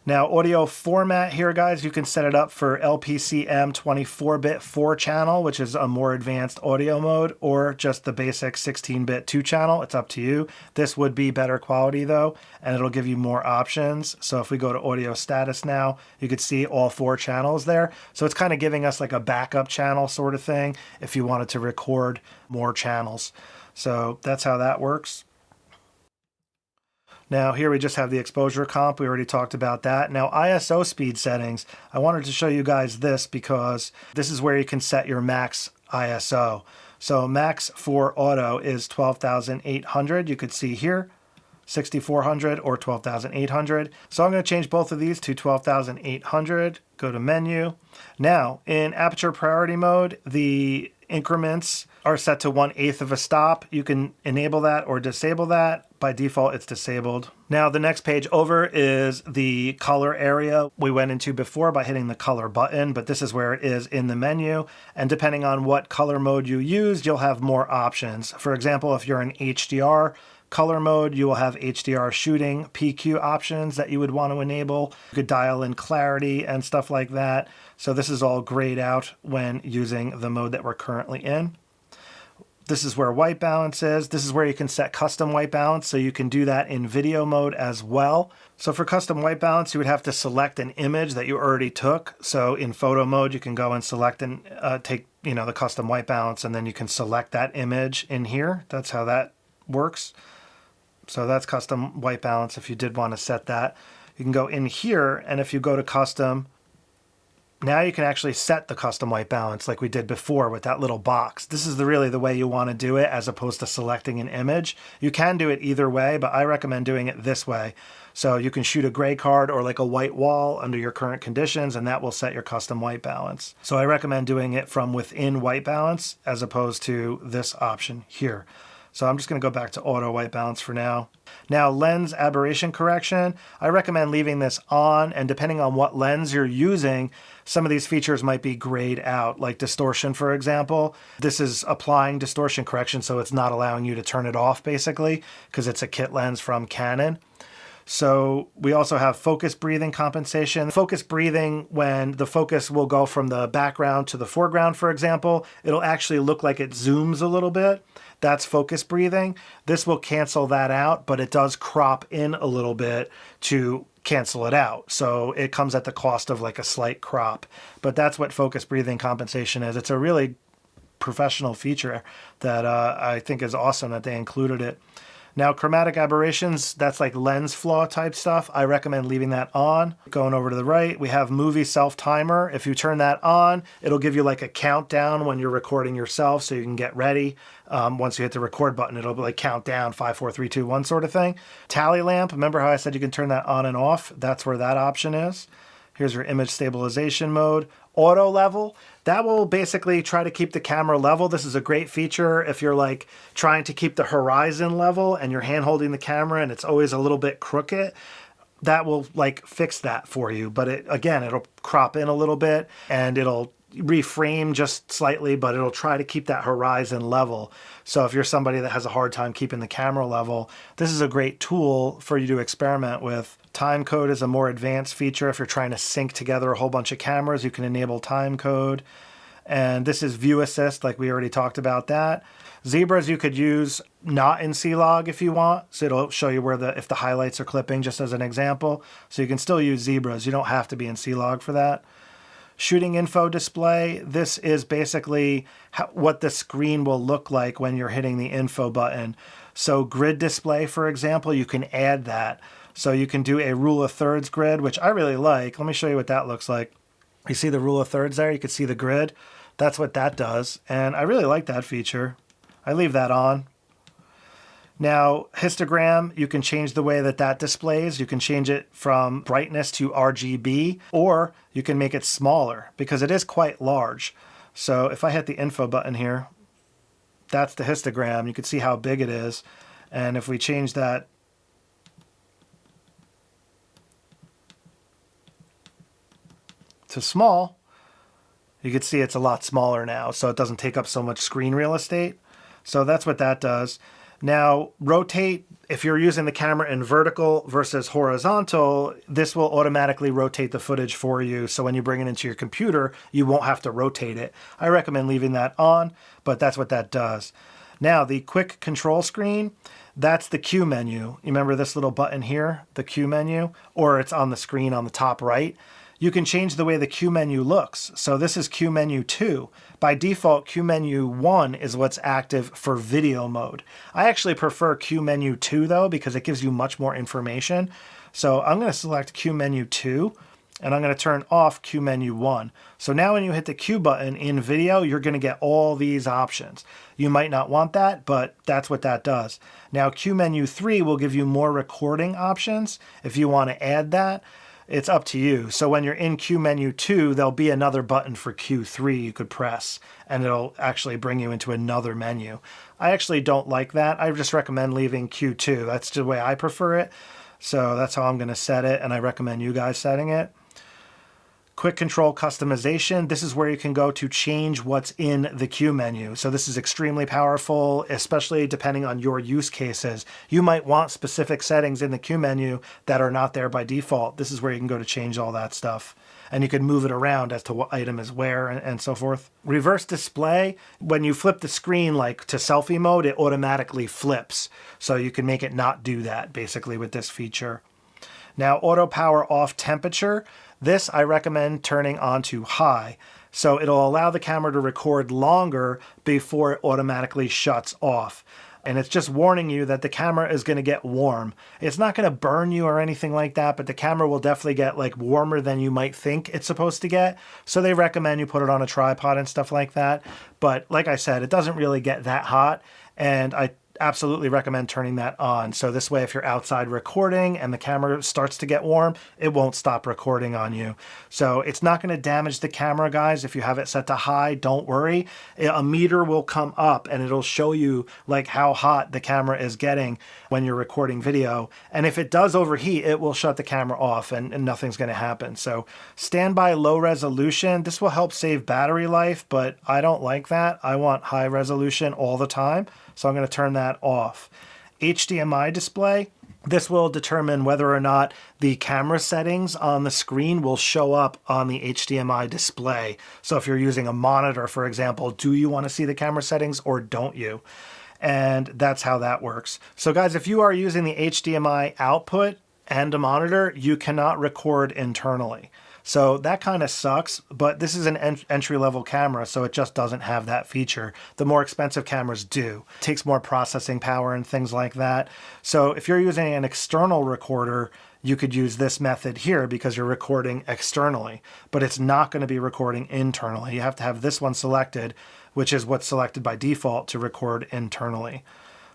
Now, audio format here, guys, you can set it up for LPCM 24-bit 4-channel, which is a more advanced audio mode, or just the basic 16-bit 2-channel. It's up to you. This would be better quality, though, and it'll give you more options. So if we go to audio status now, you could see all 4 channels there. So it's kind of giving us like a backup channel sort of thing if you wanted to record more channels. So that's how that works. Now here we just have the exposure comp. We already talked about that. Now ISO speed settings. I wanted to show you guys this because this is where you can set your max ISO. So max for auto is 12,800. You could see here, 6,400 or 12,800. So I'm going to change both of these to 12,800. Go to menu. Now in aperture priority mode, the increments are set to 1/8 of a stop. You can enable that or disable that. By default, it's disabled. Now the next page over is the color area we went into before by hitting the color button, but this is where it is in the menu. And depending on what color mode you use, you'll have more options. For example, if you're in HDR color mode, you will have HDR shooting PQ options that you would want to enable. You could dial in clarity and stuff like that. So this is all grayed out when using the mode that we're currently in. This is where white balance is. This is where you can set custom white balance, so you can do that in video mode as well. So for custom white balance, you would have to select an image that you already took. So in photo mode, you can go and select and take, you know, the custom white balance, and then you can select that image in here. That's how that works. So that's custom white balance if you did want to set that. You can go in here, and if you go to custom, now you can actually set the custom white balance like we did before with that little box. This is really the way you want to do it as opposed to selecting an image. You can do it either way, but I recommend doing it this way. So you can shoot a gray card or like a white wall under your current conditions, and that will set your custom white balance. So I recommend doing it from within white balance as opposed to this option here. So I'm just going to go back to auto white balance for now. Now lens aberration correction, I recommend leaving this on, and depending on what lens you're using, some of these features might be grayed out, like distortion, for example. This is applying distortion correction, so it's not allowing you to turn it off basically, because it's a kit lens from Canon. So we also have focus breathing compensation. Focus breathing, when the focus will go from the background to the foreground, for example, it'll actually look like it zooms a little bit. That's focus breathing. This will cancel that out, but it does crop in a little bit to cancel it out. So it comes at the cost of like a slight crop. But that's what focus breathing compensation is. It's a really professional feature that I think is awesome that they included it. Now, chromatic aberrations, that's like lens flaw type stuff. I recommend leaving that on. Going over to the right, we have movie self-timer. If you turn that on, it'll give you like a countdown when you're recording yourself so you can get ready. Once you hit the record button, it'll be like count down, 5, 4, 3, 2, 1 sort of thing. Tally lamp, remember how I said you can turn that on and off? That's where that option is. Here's your image stabilization mode. Auto level, that will basically try to keep the camera level. This is a great feature if you're like trying to keep the horizon level and you're hand holding the camera and it's always a little bit crooked. That will like fix that for you. But it'll crop in a little bit and it'll reframe just slightly, but it'll try to keep that horizon level. So if you're somebody that has a hard time keeping the camera level, this is a great tool for you to experiment with. Time code is a more advanced feature. If you're trying to sync together a whole bunch of cameras, you can enable time code. And this is view assist, like we already talked about that. Zebras you could use not in C-Log if you want. So it'll show you where if the highlights are clipping, just as an example. So you can still use zebras. You don't have to be in C-Log for that. Shooting info display, this is basically what the screen will look like when you're hitting the info button. So grid display, for example, you can add that. So you can do a rule of thirds grid, which I really like. Let me show you what that looks like. You see the rule of thirds there? You can see the grid. That's what that does. And I really like that feature. I leave that on. Now, histogram, you can change the way that displays. You can change it from brightness to RGB, or you can make it smaller because it is quite large. So if I hit the info button here, that's the histogram. You can see how big it is. And if we change that to small, you can see it's a lot smaller now, so it doesn't take up so much screen real estate. So that's what that does. Now, rotate, if you're using the camera in vertical versus horizontal, this will automatically rotate the footage for you. So when you bring it into your computer, you won't have to rotate it. I recommend leaving that on, but that's what that does. Now, the quick control screen, that's the Q menu. You remember this little button here, the Q menu, or it's on the screen on the top right. You can change the way the Q menu looks. So this is Q menu 2. By default, Q menu 1 is what's active for video mode. I actually prefer Q menu 2 though, because it gives you much more information. So I'm going to select Q menu 2 and I'm going to turn off Q menu 1. So now when you hit the Q button in video, you're going to get all these options. You might not want that, but that's what that does. Now Q menu 3 will give you more recording options. If you want to add that, it's up to you. So when you're in Q menu 2, there'll be another button for Q3 you could press, and it'll actually bring you into another menu. I actually don't like that. I just recommend leaving Q2. That's the way I prefer it. So that's how I'm going to set it, and I recommend you guys setting it. Quick control customization. This is where you can go to change what's in the Q menu. So this is extremely powerful, especially depending on your use cases. You might want specific settings in the Q menu that are not there by default. This is where you can go to change all that stuff. And you can move it around as to what item is where and so forth. Reverse display, when you flip the screen like to selfie mode, it automatically flips. So you can make it not do that basically with this feature. Now, auto power off temperature. This I recommend turning on to high. So it'll allow the camera to record longer before it automatically shuts off. And it's just warning you that the camera is going to get warm. It's not going to burn you or anything like that, but the camera will definitely get like warmer than you might think it's supposed to get. So they recommend you put it on a tripod and stuff like that. But like I said, it doesn't really get that hot. And I absolutely recommend turning that on. So this way, if you're outside recording and the camera starts to get warm, it won't stop recording on you. So it's not going to damage the camera, guys. If you have it set to high, don't worry. A meter will come up and it'll show you like how hot the camera is getting when you're recording video. And if it does overheat, it will shut the camera off and nothing's going to happen. So standby low resolution, this will help save battery life, but I don't like that. I want high resolution all the time. So I'm going to turn that off. HDMI display. This will determine whether or not the camera settings on the screen will show up on the HDMI display. So if you're using a monitor, for example, do you want to see the camera settings or don't you? And that's how that works. So guys, if you are using the HDMI output and a monitor, you cannot record internally. So that kind of sucks, but this is an entry-level camera, so it just doesn't have that feature. The more expensive cameras do. It takes more processing power and things like that. So if you're using an external recorder, you could use this method here because you're recording externally, but it's not going to be recording internally. You have to have this one selected, which is what's selected by default to record internally.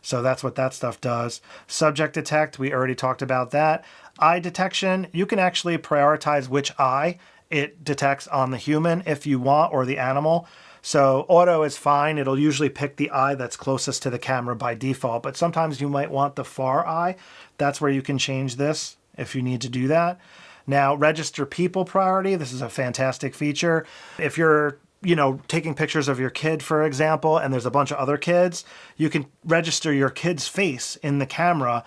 So that's what that stuff does. Subject detect, we already talked about that. Eye detection, you can actually prioritize which eye it detects on the human if you want, or the animal. So auto is fine. It'll usually pick the eye that's closest to the camera by default, but sometimes you might want the far eye. That's where you can change this if you need to do that. Now, register people priority. This is a fantastic feature. If you're taking pictures of your kid, for example, and there's a bunch of other kids, you can register your kid's face in the camera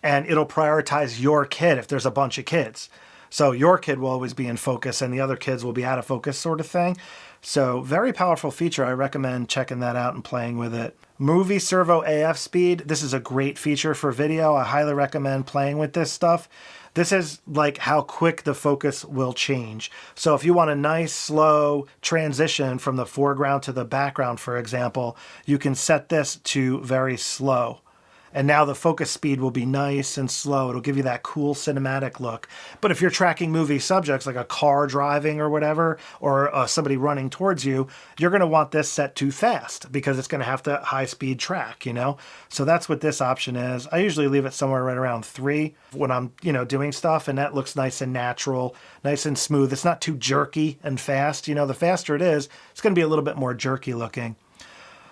and it'll prioritize your kid if there's a bunch of kids. So your kid will always be in focus and the other kids will be out of focus, sort of thing. So very powerful feature. I recommend checking that out and playing with it. Movie servo AF speed. This is a great feature for video. I highly recommend playing with this stuff. This is like how quick the focus will change. So if you want a nice slow transition from the foreground to the background, for example, you can set this to very slow. And now the focus speed will be nice and slow. It'll give you that cool cinematic look. But if you're tracking movie subjects like a car driving or whatever, or somebody running towards you, you're going to want this set too fast because it's going to have to high speed track, So that's what this option is. I usually leave it somewhere right around 3 when I'm, doing stuff, and that looks nice and natural, nice and smooth. It's not too jerky and fast. The faster it is, it's going to be a little bit more jerky looking.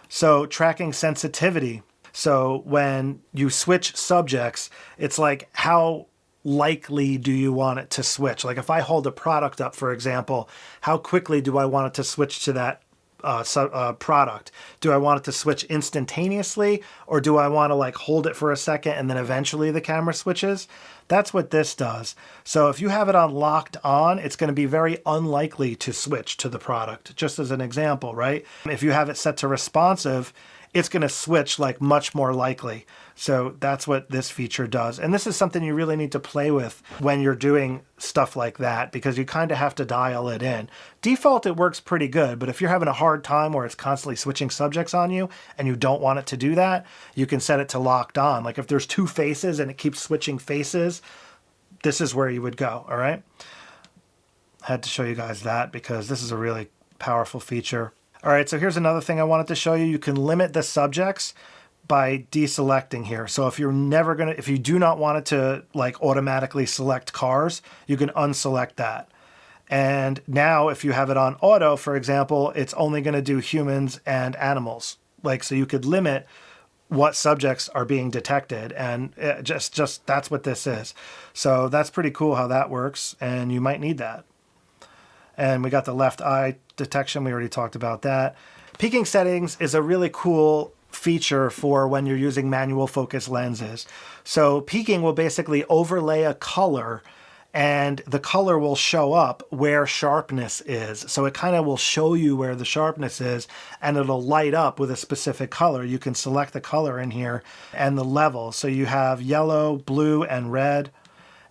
So tracking sensitivity. So when you switch subjects, it's like how likely do you want it to switch? Like if I hold a product up, for example, how quickly do I want it to switch to that product? Do I want it to switch instantaneously, or do I want to hold it for a second and then eventually the camera switches? That's what this does. So if you have it on locked on, it's going to be very unlikely to switch to the product, just as an example, right? If you have it set to responsive, it's going to switch much more likely. So that's what this feature does. And this is something you really need to play with when you're doing stuff like that, because you kind of have to dial it in. Default, it works pretty good, but if you're having a hard time where it's constantly switching subjects on you and you don't want it to do that, you can set it to locked on. Like if there's 2 faces and it keeps switching faces, this is where you would go, all right? I had to show you guys that because this is a really powerful feature. All right, so here's another thing I wanted to show you. You can limit the subjects by deselecting here. So if you do not want it to automatically select cars, you can unselect that. And now if you have it on auto, for example, it's only going to do humans and animals. So you could limit what subjects are being detected, and just that's what this is. So that's pretty cool how that works, and you might need that. And we got the left eye detection. We already talked about that. Peaking settings is a really cool feature for when you're using manual focus lenses. So peaking will basically overlay a color, and the color will show up where sharpness is. So it kind of will show you where the sharpness is, and it'll light up with a specific color. You can select the color in here and the level. So you have yellow, blue, and red,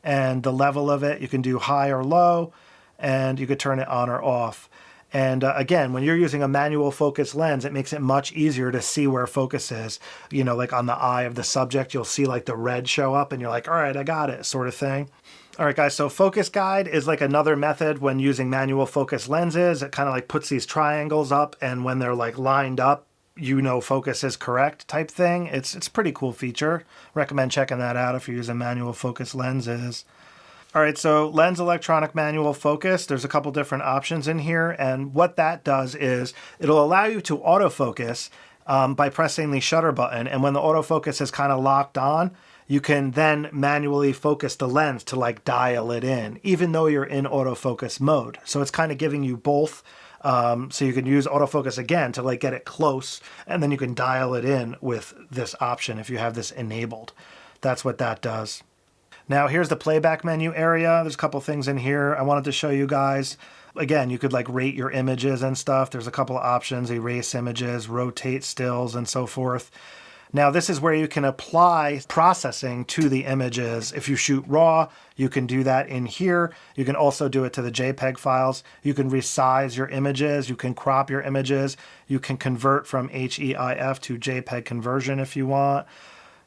and the level of it. You can do high or low, and you could turn it on or off. And again, when you're using a manual focus lens, it makes it much easier to see where focus is. Like on the eye of the subject, you'll see the red show up and you're like, all right, I got it, sort of thing. All right, guys, so focus guide is another method when using manual focus lenses. It kind of puts these triangles up, and when they're lined up, focus is correct type thing. It's a pretty cool feature. Recommend checking that out if you're using manual focus lenses. All right, so lens electronic manual focus, there's a couple different options in here, and what that does is it'll allow you to autofocus by pressing the shutter button, and when the autofocus is kind of locked on, you can then manually focus the lens to dial it in, even though you're in autofocus mode. So it's kind of giving you both, so you can use autofocus again to get it close, and then you can dial it in with this option if you have this enabled. That's what that does. Now here's the playback menu area. There's a couple things in here I wanted to show you guys. Again, you could like rate your images and stuff. There's a couple of options: erase images, rotate stills, and so forth. Now this is where you can apply processing to the images. If you shoot RAW, you can do that in here. You can also do it to the JPEG files. You can resize your images. You can crop your images. You can convert from HEIF to JPEG conversion if you want.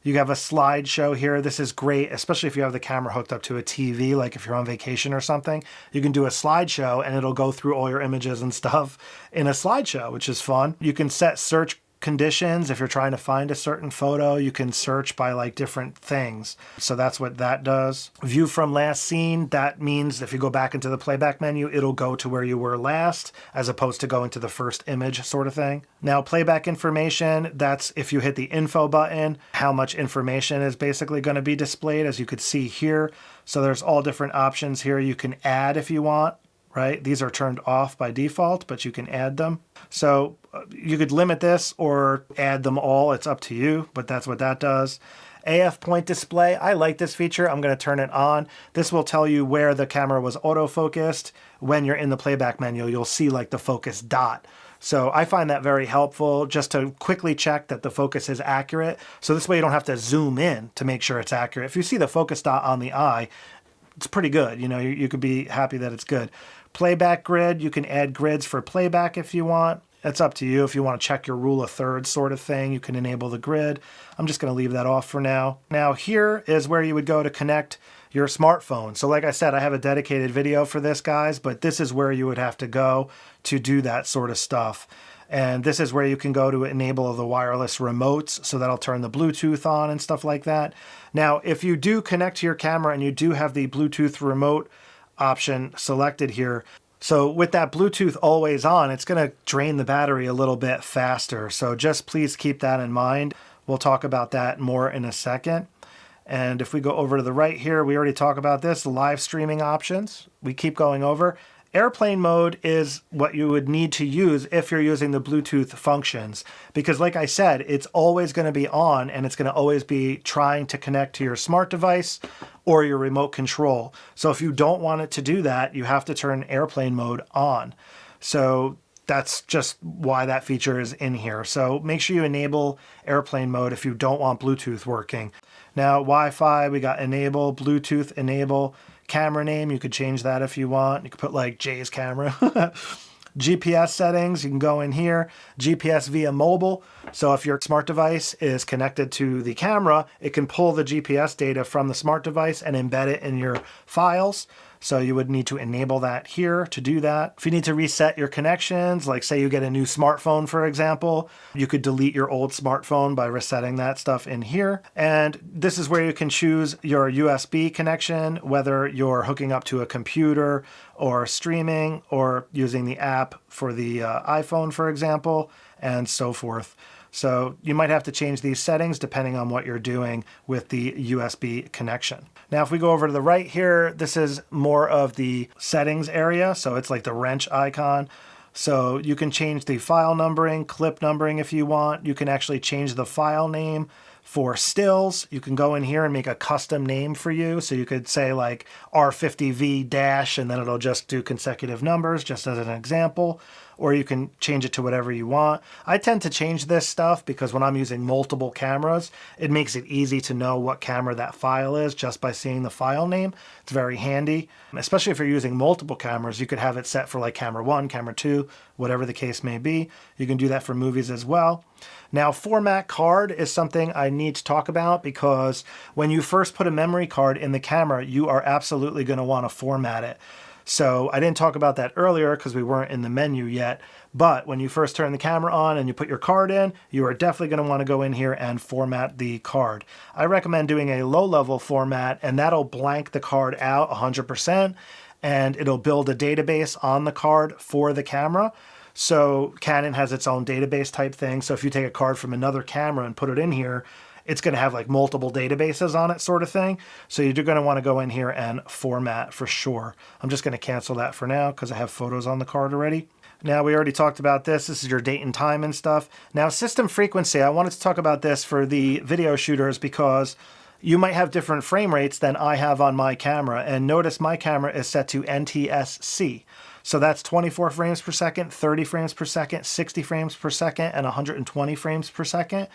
You have a slideshow here. This is great, especially if you have the camera hooked up to a TV, like if you're on vacation or something. You can do a slideshow and it'll go through all your images and stuff in a slideshow, which is fun. You can set search conditions. If you're trying to find a certain photo, you can search by like different things. So that's what that does. View from last scene. That means if you go back into the playback menu, it'll go to where you were last, as opposed to going to the first image sort of thing. Now playback information, that's if you hit the info button, how much information is basically going to be displayed, as you could see here. So there's all different options here. You can add if you want. Right? These are turned off by default, but you can add them. So you could limit this or add them all. It's up to you, but that's what that does. AF point display. I like this feature. I'm going to turn it on. This will tell you where the camera was autofocused. When you're in the playback menu, you'll see like the focus dot. So I find that very helpful just to quickly check that the focus is accurate. So this way you don't have to zoom in to make sure it's accurate. If you see the focus dot on the eye, it's pretty good. You know, you could be happy that it's good. Playback grid, you can add grids for playback if you want. It's up to you. If you want to check your rule of thirds sort of thing, you can enable the grid. I'm just going to leave that off for now. Now here is where you would go to connect your smartphone. So like I said, I have a dedicated video for this, guys, but this is where you would have to go to do that sort of stuff. And this is where you can go to enable the wireless remotes, so that'll turn the Bluetooth on and stuff like that. Now, if you do connect to your camera and you do have the Bluetooth remote option selected here, so with that Bluetooth always on, it's going to drain the battery a little bit faster. So just please keep that in mind. We'll talk about that more in a second. And if we go over to the right here, we already talked about this, the live streaming options. We keep going over. Airplane mode is what you would need to use if you're using the Bluetooth functions, because like I said, it's always going to be on and it's going to always be trying to connect to your smart device or your remote control. So if you don't want it to do that, you have to turn airplane mode on. So that's just why that feature is in here. So make sure you enable airplane mode if you don't want Bluetooth working. Now Wi-Fi, we got enable, Bluetooth enable. Camera name, you could change that if you want. You could put like Jay's camera. GPS settings, you can go in here. GPS via mobile. So if your smart device is connected to the camera, it can pull the GPS data from the smart device and embed it in your files. So you would need to enable that here to do that. If you need to reset your connections, like say you get a new smartphone, for example, you could delete your old smartphone by resetting that stuff in here. And this is where you can choose your USB connection, whether you're hooking up to a computer or streaming or using the app for the iPhone, for example, and so forth. So you might have to change these settings depending on what you're doing with the USB connection. Now, if we go over to the right here, this is more of the settings area. So it's like the wrench icon. So you can change the file numbering, clip numbering if you want. You can actually change the file name. For stills, you can go in here and make a custom name for you. So you could say like R50V dash, and then it'll just do consecutive numbers, just as an example. Or you can change it to whatever you want. I tend to change this stuff because when I'm using multiple cameras, it makes it easy to know what camera that file is just by seeing the file name. It's very handy, especially if you're using multiple cameras. You could have it set for like camera 1, camera 2, whatever the case may be. You can do that for movies as well. Now, format card is something I need to talk about because when you first put a memory card in the camera, you are absolutely going to want to format it. So I didn't talk about that earlier because we weren't in the menu yet, but when you first turn the camera on and you put your card in, you are definitely going to want to go in here and format the card. I recommend doing a low-level format, and that'll blank the card out 100%, and it'll build a database on the card for the camera. So Canon has its own database type thing, so if you take a card from another camera and put it in here, it's going to have like multiple databases on it sort of thing. So you're going to want to go in here and format for sure. I'm just going to cancel that for now because I have photos on the card already. Now, we already talked about this. This is your date and time and stuff. Now, system frequency, I wanted to talk about this for the video shooters because you might have different frame rates than I have on my camera. And notice my camera is set to NTSC. So that's 24 frames per second, 30 frames per second, 60 frames per second, and 120 frames per second.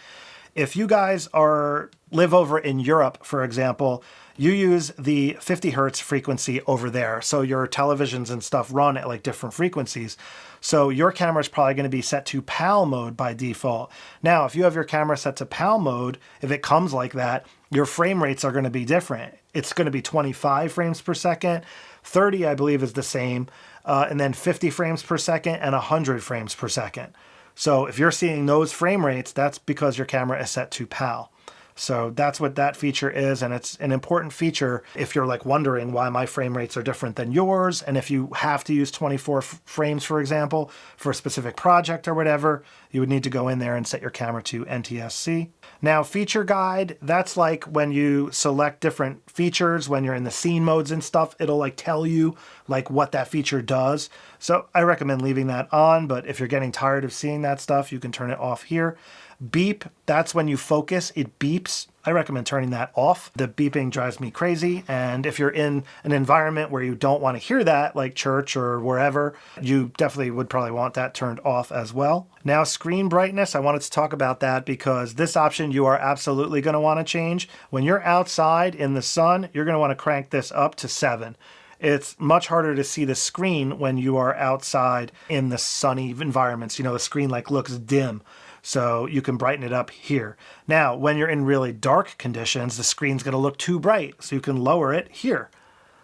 If you guys live over in Europe, for example, you use the 50 hertz frequency over there. So your televisions and stuff run at like different frequencies. So your camera is probably going to be set to PAL mode by default. Now, if you have your camera set to PAL mode, if it comes like that, your frame rates are going to be different. It's going to be 25 frames per second, 30, I believe, is the same, and then 50 frames per second and 100 frames per second. So if you're seeing those frame rates, that's because your camera is set to PAL. So that's what that feature is, and it's an important feature if you're like wondering why my frame rates are different than yours, and if you have to use 24 frames, for example, for a specific project or whatever, you would need to go in there and set your camera to NTSC. Now, feature guide, that's like when you select different features, when you're in the scene modes and stuff, it'll like tell you like what that feature does. So I recommend leaving that on, but if you're getting tired of seeing that stuff, you can turn it off here. Beep, that's when you focus, it beeps. I recommend turning that off. The beeping drives me crazy, and if you're in an environment where you don't want to hear that, like church or wherever, you definitely would probably want that turned off as well. Now, screen brightness, I wanted to talk about that because this option you are absolutely going to want to change. When you're outside in the sun, you're going to want to crank this up to 7. It's much harder to see the screen when you are outside in the sunny environments. You know, the screen like looks dim. So you can brighten it up here. Now, when you're in really dark conditions, the screen's going to look too bright, so you can lower it here.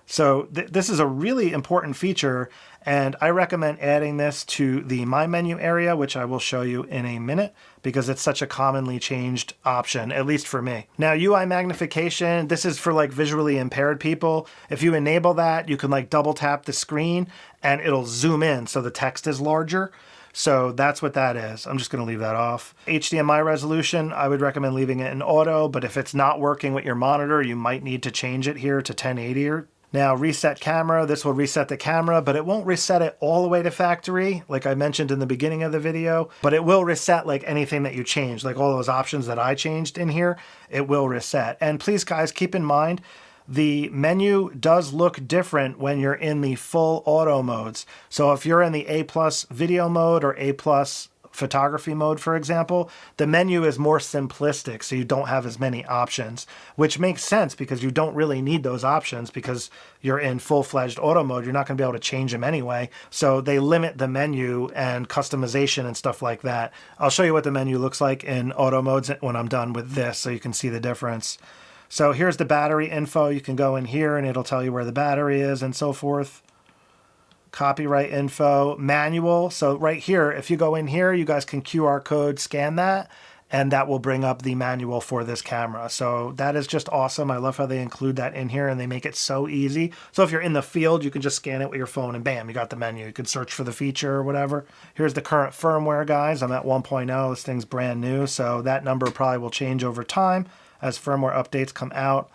So this is a really important feature, and I recommend adding this to the My Menu area, which I will show you in a minute, because it's such a commonly changed option, at least for me. Now, UI magnification, this is for like visually impaired people. If you enable that, you can like double tap the screen and it'll zoom in so the text is larger. So that's what that is. I'm just going to leave that off. HDMI resolution, I would recommend leaving it in auto, but if it's not working with your monitor, you might need to change it here to 1080. Now, reset camera, this will reset the camera, but it won't reset it all the way to factory, like I mentioned in the beginning of the video, but it will reset like anything that you change, like all those options that I changed in here, it will reset. And please, guys, keep in mind, the menu does look different when you're in the full auto modes. So if you're in the A+ video mode or A+ photography mode, for example, the menu is more simplistic, so you don't have as many options, which makes sense because you don't really need those options because you're in full-fledged auto mode. You're not going to be able to change them anyway. So they limit the menu and customization and stuff like that. I'll show you what the menu looks like in auto modes when I'm done with this so you can see the difference. So here's the battery info. You can go in here and it'll tell you where the battery is and so forth. Copyright info, manual. So right here, if you go in here, you guys can QR code scan that, and that will bring up the manual for this camera. So that is just awesome. I love how they include that in here and they make it so easy. So if you're in the field, you can just scan it with your phone and bam, you got the menu. You could search for the feature or whatever. Here's the current firmware, guys. I'm at 1.0. This thing's brand new, so that number probably will change over time as firmware updates come out.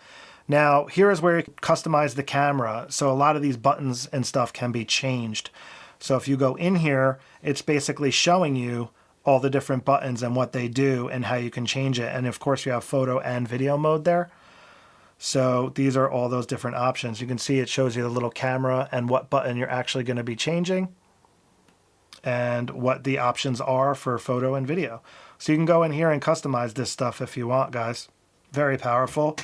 Now, here is where you customize the camera. So a lot of these buttons and stuff can be changed. So if you go in here, it's basically showing you all the different buttons and what they do and how you can change it. And of course, you have photo and video mode there. So these are all those different options. You can see it shows you the little camera and what button you're actually going to be changing and what the options are for photo and video. So you can go in here and customize this stuff if you want, guys. Very powerful.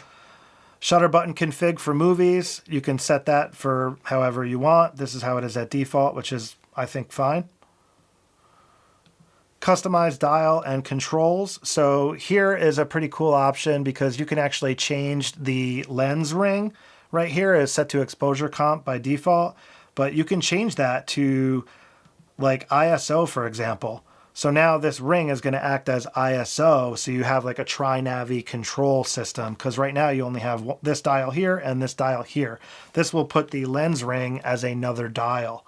Shutter button config for movies. You can set that for however you want. This is how it is at default, which is, I think, fine. Customize dial and controls. So here is a pretty cool option because you can actually change the lens ring. Right here is set to exposure comp by default, but you can change that to like ISO, for example. So now this ring is going to act as ISO, so you have like a tri-navi control system, because right now you only have this dial here and this dial here. This will put the lens ring as another dial.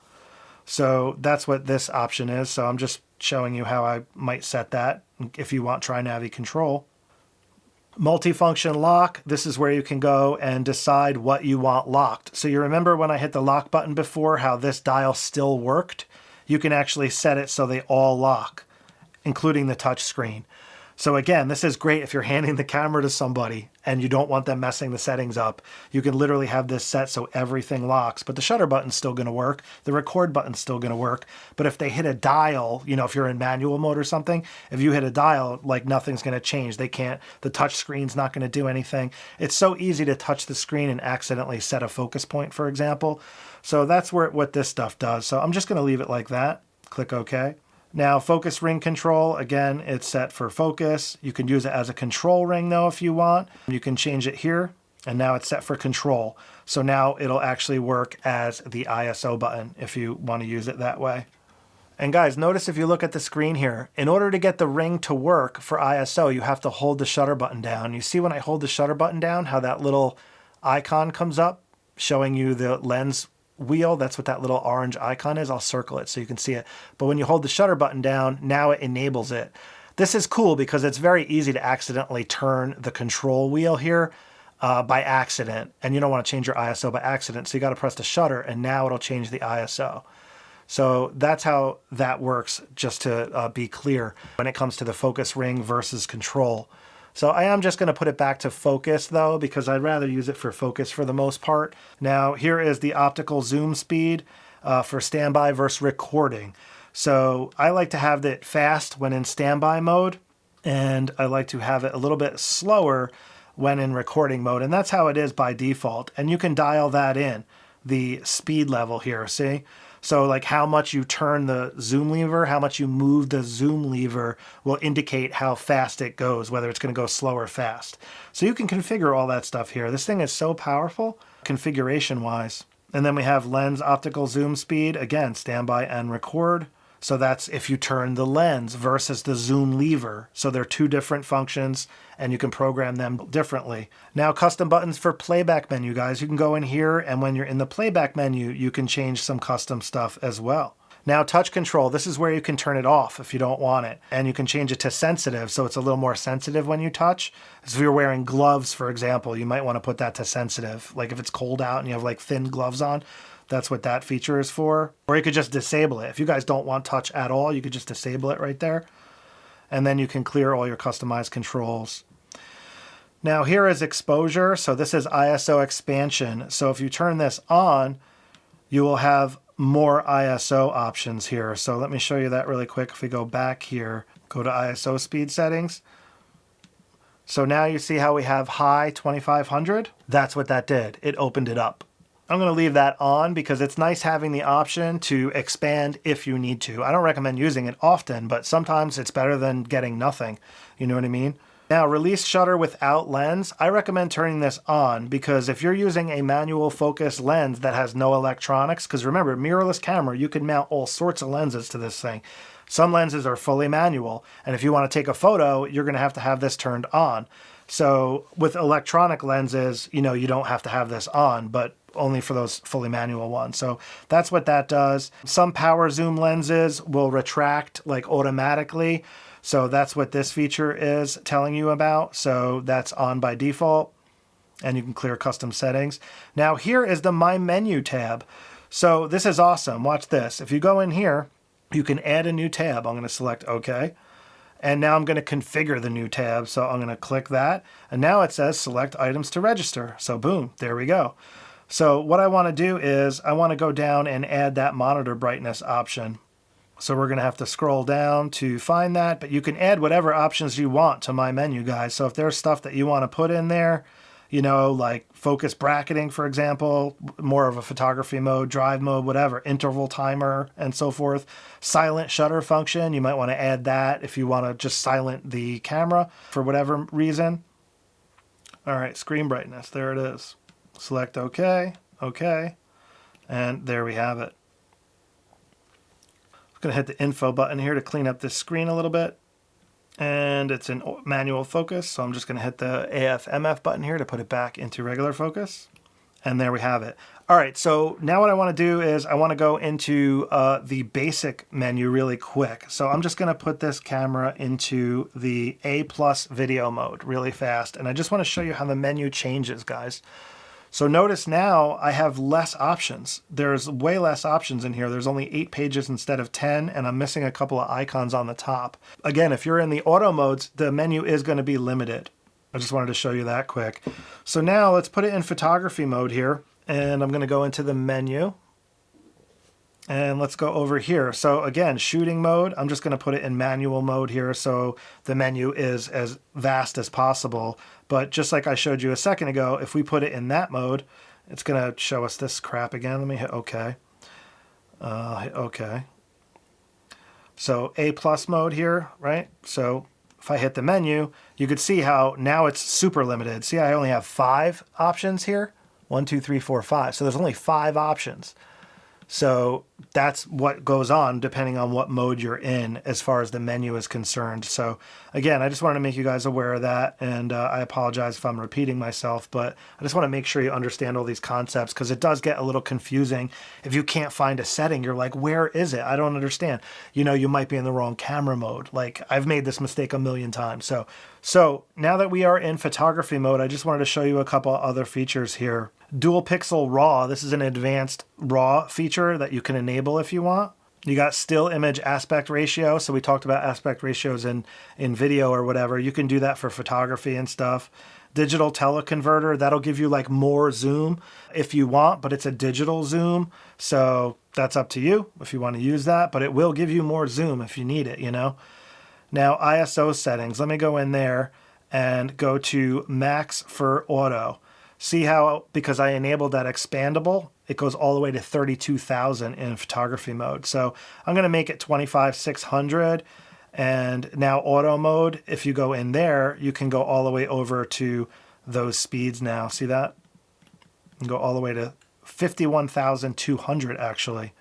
So that's what this option is. So I'm just showing you how I might set that if you want tri-navi control. Multifunction lock, this is where you can go and decide what you want locked. So you remember when I hit the lock button before, how this dial still worked? You can actually set it so they all lock, including the touch screen. So again, this is great if you're handing the camera to somebody and you don't want them messing the settings up. You can literally have this set so everything locks, but the shutter button's still going to work. The record button's still going to work. But if they hit a dial, you know, if you're in manual mode or something, if you hit a dial, like nothing's going to change. They can't, the touch screen's not going to do anything. It's so easy to touch the screen and accidentally set a focus point, for example. So that's what this stuff does. So I'm just going to leave it like that. Click OK. Now, focus ring control, again, it's set for focus. You can use it as a control ring, though, if you want. You can change it here, and now it's set for control. So now it'll actually work as the ISO button if you want to use it that way. And guys, notice if you look at the screen here, in order to get the ring to work for ISO, you have to hold the shutter button down. You see when I hold the shutter button down, how that little icon comes up showing you the lens wheel? That's what that little orange icon is. I'll circle it so you can see it. But when you hold the shutter button down, now it enables it. This is cool because it's very easy to accidentally turn the control wheel here by accident. And you don't want to change your ISO by accident. So you got to press the shutter and now it'll change the ISO. So that's how that works, just to be clear when it comes to the focus ring versus control. So I am just going to put it back to focus though, because I'd rather use it for focus for the most part. Now here is the optical zoom speed for standby versus recording. So I like to have it fast when in standby mode, and I like to have it a little bit slower when in recording mode. And that's how it is by default. And you can dial that in, the speed level here, see? So like how much you turn the zoom lever, how much you move the zoom lever will indicate how fast it goes, whether it's going to go slow or fast. So you can configure all that stuff here. This thing is so powerful configuration wise. And then we have lens optical zoom speed, again, standby and record. So that's if you turn the lens versus the zoom lever. So they're two different functions and you can program them differently. Now, custom buttons for playback menu, guys. You can go in here and when you're in the playback menu, you can change some custom stuff as well. Now, touch control, this is where you can turn it off if you don't want it. And you can change it to sensitive, so it's a little more sensitive when you touch. So if you're wearing gloves, for example, you might want to put that to sensitive. Like if it's cold out and you have like thin gloves on, that's what that feature is for. Or you could just disable it. If you guys don't want touch at all, you could just disable it right there. And then you can clear all your customized controls. Now here is exposure. So this is ISO expansion. So if you turn this on, you will have more ISO options here. So let me show you that really quick. If we go back here, go to ISO speed settings. So now you see how we have high 2500. That's what that did. It opened it up. I'm going to leave that on because it's nice having the option to expand if you need to. I don't recommend using it often, but sometimes it's better than getting nothing. You know what I mean? Now, release shutter without lens. I recommend turning this on because if you're using a manual focus lens that has no electronics, because remember, mirrorless camera, you can mount all sorts of lenses to this thing. Some lenses are fully manual, and if you want to take a photo, you're going to have this turned on. So with electronic lenses, you know, you don't have to have this on, but only for those fully manual ones. So that's what that does. Some power zoom lenses will retract like automatically. So that's what this feature is telling you about. So that's on by default and you can clear custom settings. Now here is the My Menu tab. So this is awesome. Watch this. If you go in here, you can add a new tab. I'm going to select OK. And now I'm going to configure the new tab. So I'm going to click that. And now it says select items to register. So boom, there we go. So what I want to do is I want to go down and add that monitor brightness option. So we're going to have to scroll down to find that, but you can add whatever options you want to My Menu, guys. So if there's stuff that you want to put in there, you know, like focus bracketing, for example, more of a photography mode, drive mode, whatever, interval timer and so forth. Silent shutter function, you might want to add that if you want to just silent the camera for whatever reason. All right, screen brightness, there it is. Select OK, OK, and there we have it. I'm going to hit the info button here to clean up this screen a little bit. And it's in manual focus, so I'm just going to hit the AF/MF button here to put it back into regular focus. And there we have it. All right, so now what I want to do is I want to go into the basic menu really quick. So I'm just going to put this camera into the A+ video mode really fast. And I just want to show you how the menu changes, guys. So notice now I have less options. There's way less options in here. There's only 8 pages instead of 10, and I'm missing a couple of icons on the top. Again, if you're in the auto modes, the menu is going to be limited. I just wanted to show you that quick. So now let's put it in photography mode here, and I'm going to go into the menu. And let's go over here. So again, shooting mode, I'm just going to put it in manual mode here so the menu is as vast as possible. But just like I showed you a second ago, if we put it in that mode, it's going to show us this crap again. Let me hit OK. Hit OK. So A+ mode here, right? So if I hit the menu, you could see how now it's super limited. See, I only have 5 options here. 1, 2, 3, 4, 5. So there's only 5 options. So that's what goes on depending on what mode you're in as far as the menu is concerned. So again, I just wanted to make you guys aware of that, and I apologize if I'm repeating myself, but I just want to make sure you understand all these concepts because it does get a little confusing. If you can't find a setting, you're like, where is it? I don't understand. You know, you might be in the wrong camera mode. Like, I've made this mistake a million times. So now that we are in photography mode, I just wanted to show you a couple other features here. Dual pixel RAW. This is an advanced RAW feature that you can enable if you want. You got still image aspect ratio. So we talked about aspect ratios in video or whatever. You can do that for photography and stuff. Digital teleconverter, that'll give you like more zoom if you want, but it's a digital zoom. So that's up to you if you want to use that, but it will give you more zoom if you need it, you know. Now ISO settings, let me go in there and go to max for auto. See how, because I enabled that expandable, it goes all the way to 32,000 in photography mode. So I'm going to make it 25,600. And now auto mode, if you go in there, you can go all the way over to those speeds now. See that? You can go all the way to 51,200 actually.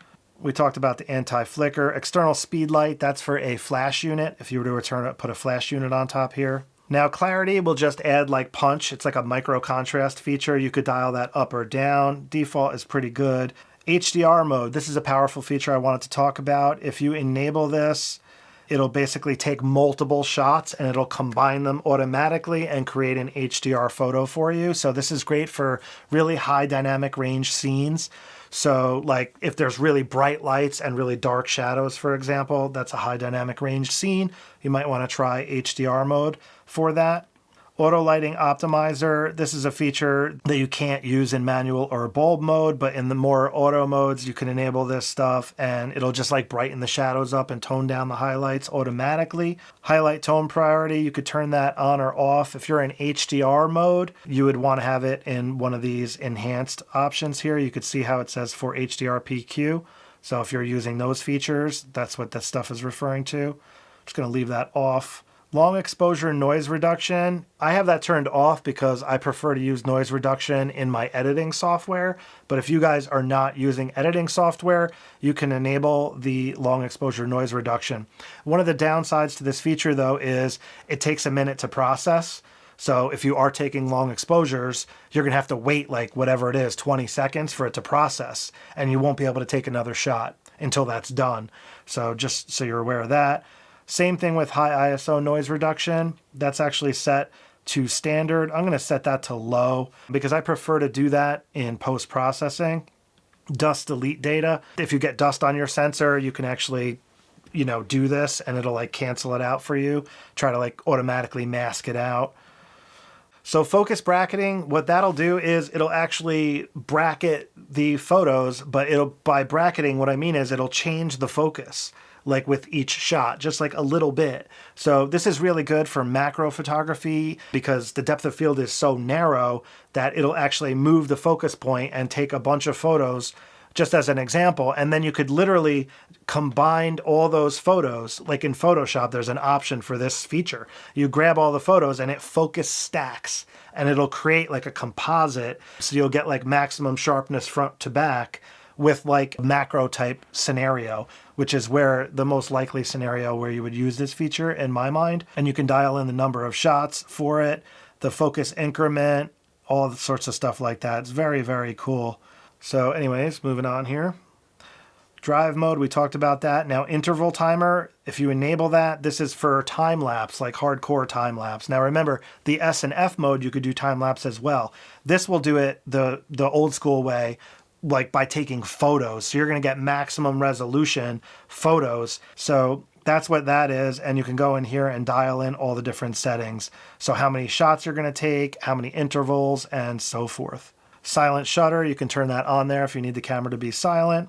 We talked about the anti-flicker. External speed light, that's for a flash unit. If you were to put a flash unit on top here. Now clarity will just add like punch. It's like a micro contrast feature. You could dial that up or down. Default is pretty good. HDR mode, this is a powerful feature I wanted to talk about. If you enable this, it'll basically take multiple shots and it'll combine them automatically and create an HDR photo for you. So this is great for really high dynamic range scenes. So like if there's really bright lights and really dark shadows, for example, that's a high dynamic range scene. You might want to try HDR mode for that. Auto lighting optimizer, this is a feature that you can't use in manual or bulb mode, but in the more auto modes, you can enable this stuff and it'll just like brighten the shadows up and tone down the highlights automatically. Highlight tone priority, you could turn that on or off. If you're in HDR mode, you would want to have it in one of these enhanced options here. You could see how it says for HDR PQ. So if you're using those features, that's what this stuff is referring to. I'm just going to leave that off. Long exposure noise reduction, I have that turned off because I prefer to use noise reduction in my editing software. But if you guys are not using editing software, you can enable the long exposure noise reduction. One of the downsides to this feature though is it takes a minute to process. So if you are taking long exposures, you're gonna have to wait like whatever it is, 20 seconds for it to process, and you won't be able to take another shot until that's done. So just so you're aware of that. Same thing with high ISO noise reduction. That's actually set to standard. I'm going to set that to low because I prefer to do that in post-processing. Dust delete data. If you get dust on your sensor, you can actually, you know, do this and it'll like cancel it out for you. Try to like automatically mask it out. So focus bracketing, what that'll do is it'll actually bracket the photos, but by bracketing, what I mean is it'll change the focus. Like with each shot, just like a little bit. So this is really good for macro photography because the depth of field is so narrow that it'll actually move the focus point and take a bunch of photos just as an example. And then you could literally combine all those photos. Like in Photoshop, there's an option for this feature. You grab all the photos and it focus stacks and it'll create like a composite. So you'll get like maximum sharpness front to back with like macro type scenario, which is where the most likely scenario where you would use this feature in my mind. And you can dial in the number of shots for it, the focus increment, all sorts of stuff like that. It's very, very cool. So anyways, moving on here. Drive mode, we talked about that. Now interval timer, if you enable that, this is for time lapse, like hardcore time lapse. Now remember, the S&F mode, you could do time lapse as well. This will do it the old school way, like by taking photos. So you're gonna get maximum resolution photos. So that's what that is. And you can go in here and dial in all the different settings. So how many shots you're gonna take, how many intervals, and so forth. Silent shutter, you can turn that on there if you need the camera to be silent.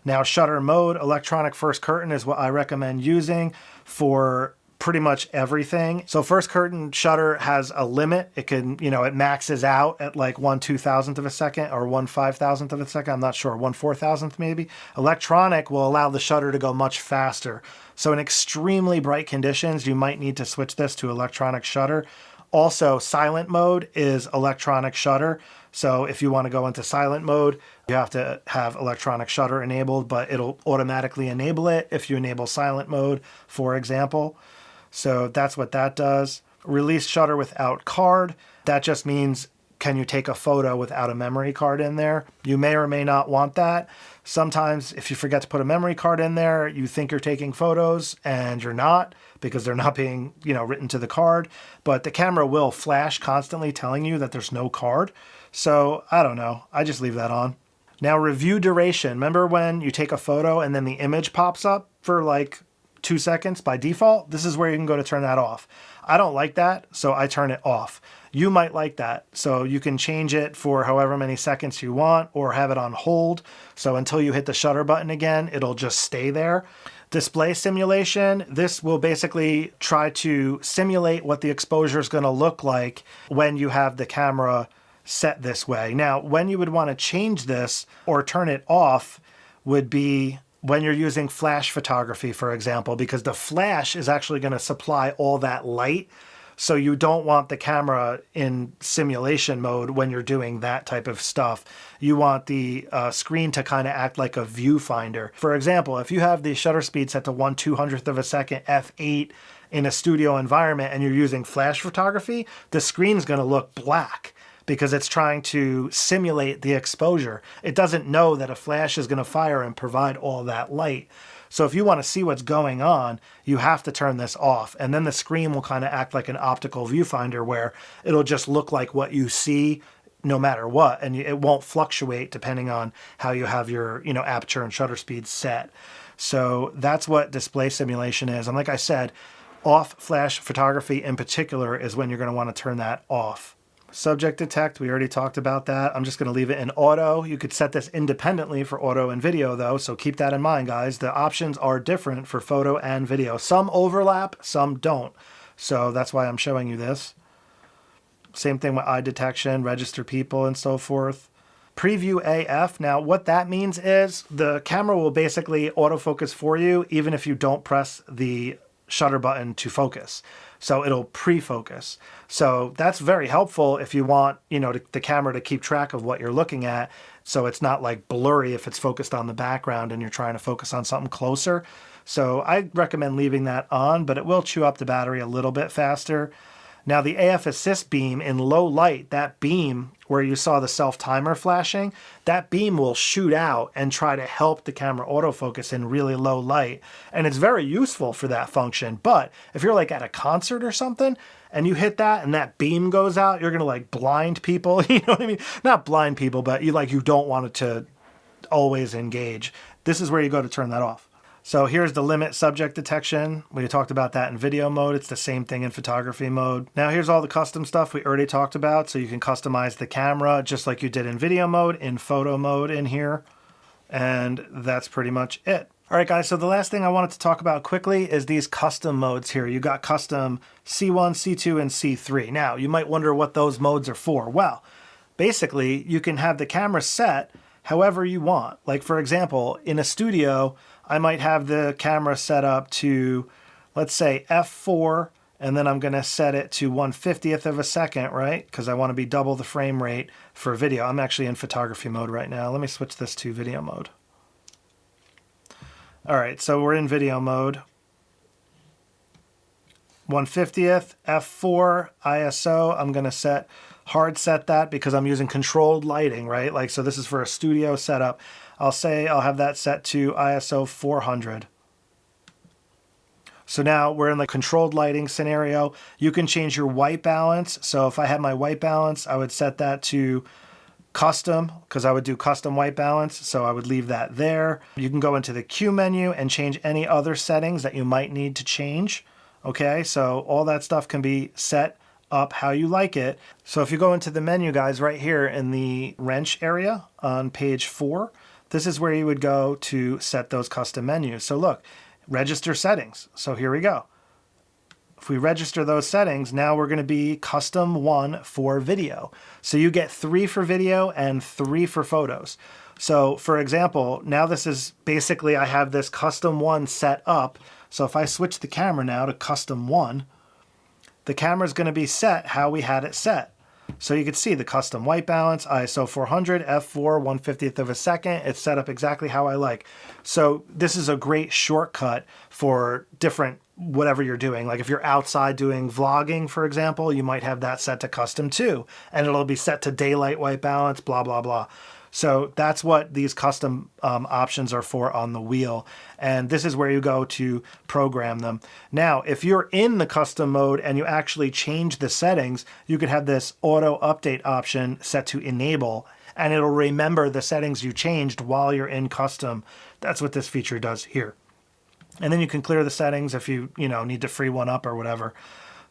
Now shutter mode, electronic first curtain is what I recommend using for pretty much everything. So first curtain shutter has a limit. It can, it maxes out at like 1/2000th of a second or 1/5000th of a second. I'm not sure, 1/4000th maybe. Electronic will allow the shutter to go much faster. So in extremely bright conditions, you might need to switch this to electronic shutter. Also, silent mode is electronic shutter. So if you want to go into silent mode, you have to have electronic shutter enabled, but it'll automatically enable it if you enable silent mode, for example. So that's what that does. Release shutter without card. That just means, can you take a photo without a memory card in there? You may or may not want that. Sometimes if you forget to put a memory card in there, you think you're taking photos and you're not, because they're not being, written to the card. But the camera will flash constantly telling you that there's no card. So I don't know, I just leave that on. Now review duration. Remember when you take a photo and then the image pops up for like 2 seconds by default? This is where you can go to turn that off. I don't like that, so I turn it off. You might like that, so you can change it for however many seconds you want or have it on hold. So until you hit the shutter button again, it'll just stay there. Display simulation, this will basically try to simulate what the exposure is going to look like when you have the camera set this way. Now, when you would want to change this or turn it off would be when you're using flash photography, for example, because the flash is actually going to supply all that light. So you don't want the camera in simulation mode when you're doing that type of stuff. You want the screen to kind of act like a viewfinder. For example, if you have the shutter speed set to 1/200th of a second, f8 in a studio environment, and you're using flash photography, the screen's going to look black, because it's trying to simulate the exposure. It doesn't know that a flash is going to fire and provide all that light. So if you want to see what's going on, you have to turn this off. And then the screen will kind of act like an optical viewfinder where it'll just look like what you see no matter what. And it won't fluctuate depending on how you have your aperture and shutter speed set. So that's what display simulation is. And like I said, off flash photography in particular is when you're going to want to turn that off. Subject detect, we already talked about that. I'm just going to leave it in auto. You could set this independently for auto and video though, so keep that in mind, guys. The options are different for photo and video. Some overlap, some don't. So that's why I'm showing you this. Same thing with eye detection, register people, and so forth. Preview AF. Now what that means is the camera will basically autofocus for you even if you don't press the shutter button to focus. So it'll pre-focus. So that's very helpful if you want, the camera to keep track of what you're looking at. So it's not like blurry if it's focused on the background and you're trying to focus on something closer. So I recommend leaving that on, but it will chew up the battery a little bit faster. Now the AF assist beam in low light, that beam where you saw the self timer flashing, that beam will shoot out and try to help the camera autofocus in really low light. And it's very useful for that function. But if you're like at a concert or something and you hit that and that beam goes out, you're gonna like blind people, you know what I mean? Not blind people, but you don't want it to always engage. This is where you go to turn that off. So here's the limit subject detection. We talked about that in video mode. It's the same thing in photography mode. Now here's all the custom stuff we already talked about. So you can customize the camera just like you did in video mode, in photo mode in here. And that's pretty much it. All right, guys, so the last thing I wanted to talk about quickly is these custom modes here. You got custom C1, C2, and C3. Now, you might wonder what those modes are for. Well, basically, you can have the camera set however you want. Like, for example, in a studio, I might have the camera set up to, let's say, f4, and then I'm going to set it to 1/50th of a second, right? Because I want to be double the frame rate for video. I'm actually in photography mode right now. Let me switch this to video mode. All right, so we're in video mode. 1/50th, f4, ISO. I'm going to hard set that because I'm using controlled lighting, right? Like, so this is for a studio setup. I'll say I'll have that set to ISO 400. So now we're in the controlled lighting scenario. You can change your white balance. So if I had my white balance, I would set that to custom, because I would do custom white balance. So I would leave that there. You can go into the Q menu and change any other settings that you might need to change. Okay, so all that stuff can be set up how you like it. So if you go into the menu, guys, right here in the wrench area on page 4, this is where you would go to set those custom menus. So look, register settings. So here we go. If we register those settings, now we're going to be custom 1 for video. So you get 3 for video and 3 for photos. So for example, now this is basically, I have this custom 1 set up. So if I switch the camera now to custom 1, the camera is going to be set how we had it set. So you can see the custom white balance, ISO 400, f4, 1/50th of a second. It's set up exactly how I like. So this is a great shortcut for different whatever you're doing. Like if you're outside doing vlogging, for example, you might have that set to custom 2, and it'll be set to daylight white balance, blah, blah, blah. So that's what these custom options are for on the wheel. And this is where you go to program them. Now, if you're in the custom mode and you actually change the settings, you could have this auto update option set to enable, and it'll remember the settings you changed while you're in custom. That's what this feature does here. And then you can clear the settings if you need to free one up or whatever.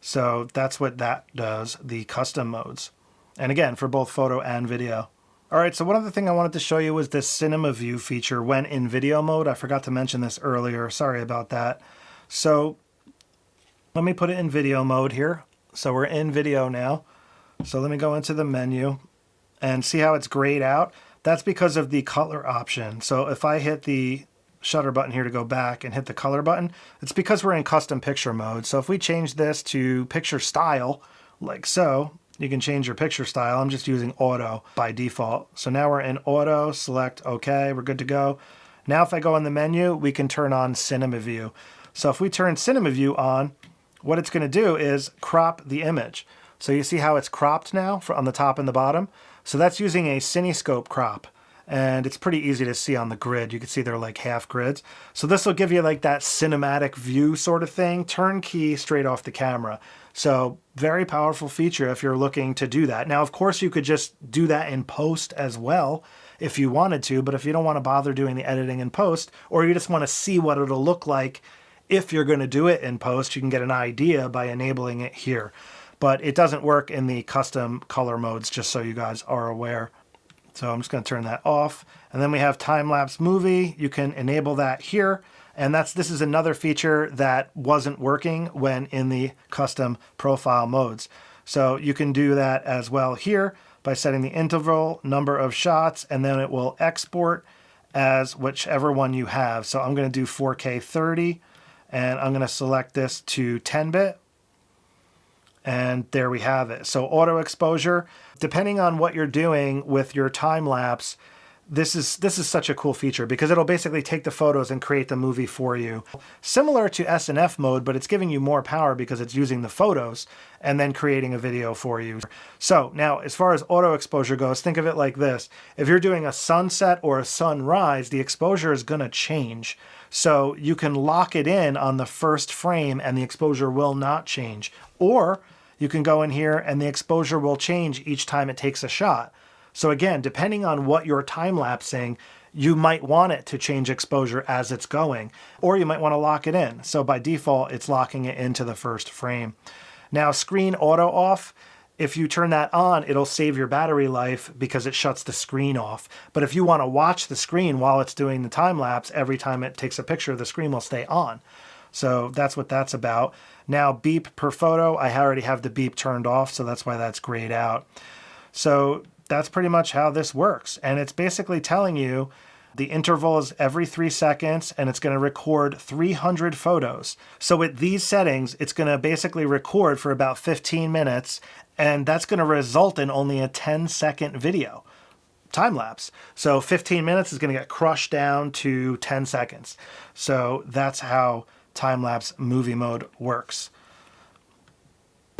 So that's what that does, the custom modes. And again, for both photo and video. All right, so one other thing I wanted to show you was this cinema view feature when in video mode. I forgot to mention this earlier. Sorry about that. So let me put it in video mode here. So we're in video now. So let me go into the menu and see how it's grayed out. That's because of the color option. So if I hit the shutter button here to go back and hit the color button, it's because we're in custom picture mode. So if we change this to picture style, like so, you can change your picture style. I'm just using auto by default. So now we're in auto, select OK, we're good to go. Now if I go in the menu, we can turn on cinema view. So if we turn cinema view on, what it's going to do is crop the image. So you see how it's cropped now on the top and the bottom? So that's using a cinescope crop. And it's pretty easy to see on the grid. You can see they're like half grids. So this will give you like that cinematic view sort of thing, turnkey straight off the camera. So very powerful feature if you're looking to do that. Now, of course, you could just do that in post as well if you wanted to, but if you don't want to bother doing the editing in post, or you just want to see what it'll look like if you're going to do it in post, you can get an idea by enabling it here. But it doesn't work in the custom color modes, just so you guys are aware. So I'm just going to turn that off. And then we have Time-lapse Movie. You can enable that here. And this is another feature that wasn't working when in the custom profile modes. So you can do that as well here by setting the interval, number of shots, and then it will export as whichever one you have. So I'm going to do 4K 30, and I'm going to select this to 10-bit. And there we have it. So auto exposure, depending on what you're doing with your time lapse, this is such a cool feature because it'll basically take the photos and create the movie for you. Similar to S&F mode, but it's giving you more power because it's using the photos and then creating a video for you. So now, as far as auto exposure goes, think of it like this. If you're doing a sunset or a sunrise, the exposure is going to change. So you can lock it in on the first frame and the exposure will not change. Or you can go in here and the exposure will change each time it takes a shot. So again, depending on what you're time-lapsing, you might want it to change exposure as it's going, or you might want to lock it in. So by default, it's locking it into the first frame. Now, screen auto off, if you turn that on, it'll save your battery life because it shuts the screen off. But if you want to watch the screen while it's doing the time-lapse, every time it takes a picture, the screen will stay on. So that's what that's about. Now, beep per photo, I already have the beep turned off, so that's why that's grayed out. So that's pretty much how this works. And it's basically telling you the interval is every 3 seconds and it's going to record 300 photos. So with these settings, it's going to basically record for about 15 minutes and that's going to result in only a 10-second video time lapse. So 15 minutes is going to get crushed down to 10 seconds. So that's how time-lapse movie mode works.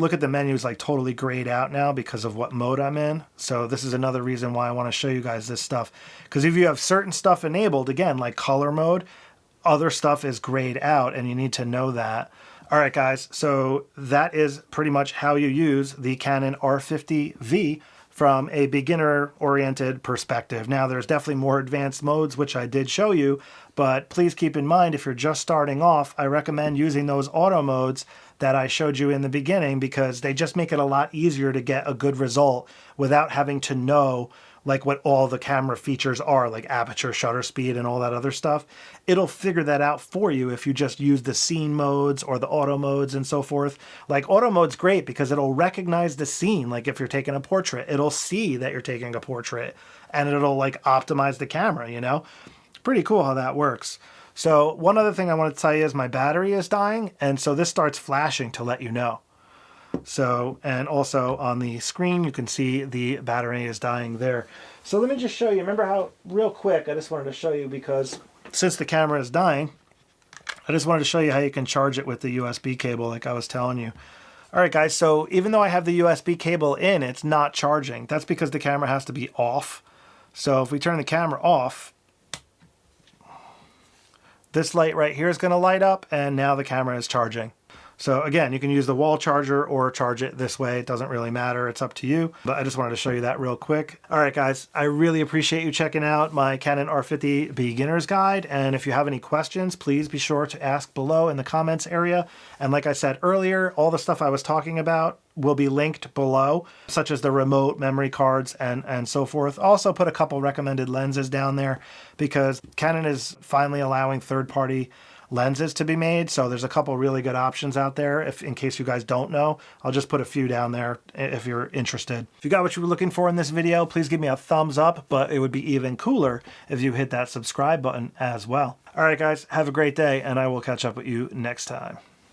Look at the menus like totally grayed out now because of what mode I'm in. So this is another reason why I want to show you guys this stuff. Because if you have certain stuff enabled, again, like color mode, other stuff is grayed out and you need to know that. All right, guys, so that is pretty much how you use the Canon R50V from a beginner-oriented perspective. Now, there's definitely more advanced modes, which I did show you, but please keep in mind, if you're just starting off, I recommend using those auto modes that I showed you in the beginning because they just make it a lot easier to get a good result without having to know like what all the camera features are, like aperture, shutter speed, and all that other stuff. It'll figure that out for you if you just use the scene modes or the auto modes and so forth. Like auto mode's great because it'll recognize the scene. Like if you're taking a portrait, it'll see that you're taking a portrait and it'll like optimize the camera, you know? Pretty cool how that works. So one other thing I want to tell you is my battery is dying, and so this starts flashing to let you know. So, and also on the screen, you can see the battery is dying there. So let me just show you, remember how, real quick, I just wanted to show you because since the camera is dying, I just wanted to show you how you can charge it with the USB cable like I was telling you. All right, guys, so even though I have the USB cable in, it's not charging. That's because the camera has to be off. So if we turn the camera off, this light right here is going to light up, and now the camera is charging. So again, you can use the wall charger or charge it this way. It doesn't really matter. It's up to you. But I just wanted to show you that real quick. All right, guys, I really appreciate you checking out my Canon R50 Beginner's Guide. And if you have any questions, please be sure to ask below in the comments area. And like I said earlier, all the stuff I was talking about will be linked below, such as the remote memory cards and so forth. Also put a couple recommended lenses down there because Canon is finally allowing third-party lenses to be made, so there's a couple really good options out there. If in case you guys don't know, I'll just put a few down there if you're interested. If you got what you were looking for in this video, please give me a thumbs up, but it would be even cooler if you hit that subscribe button as well. All right, guys, have a great day, and I will catch up with you next time.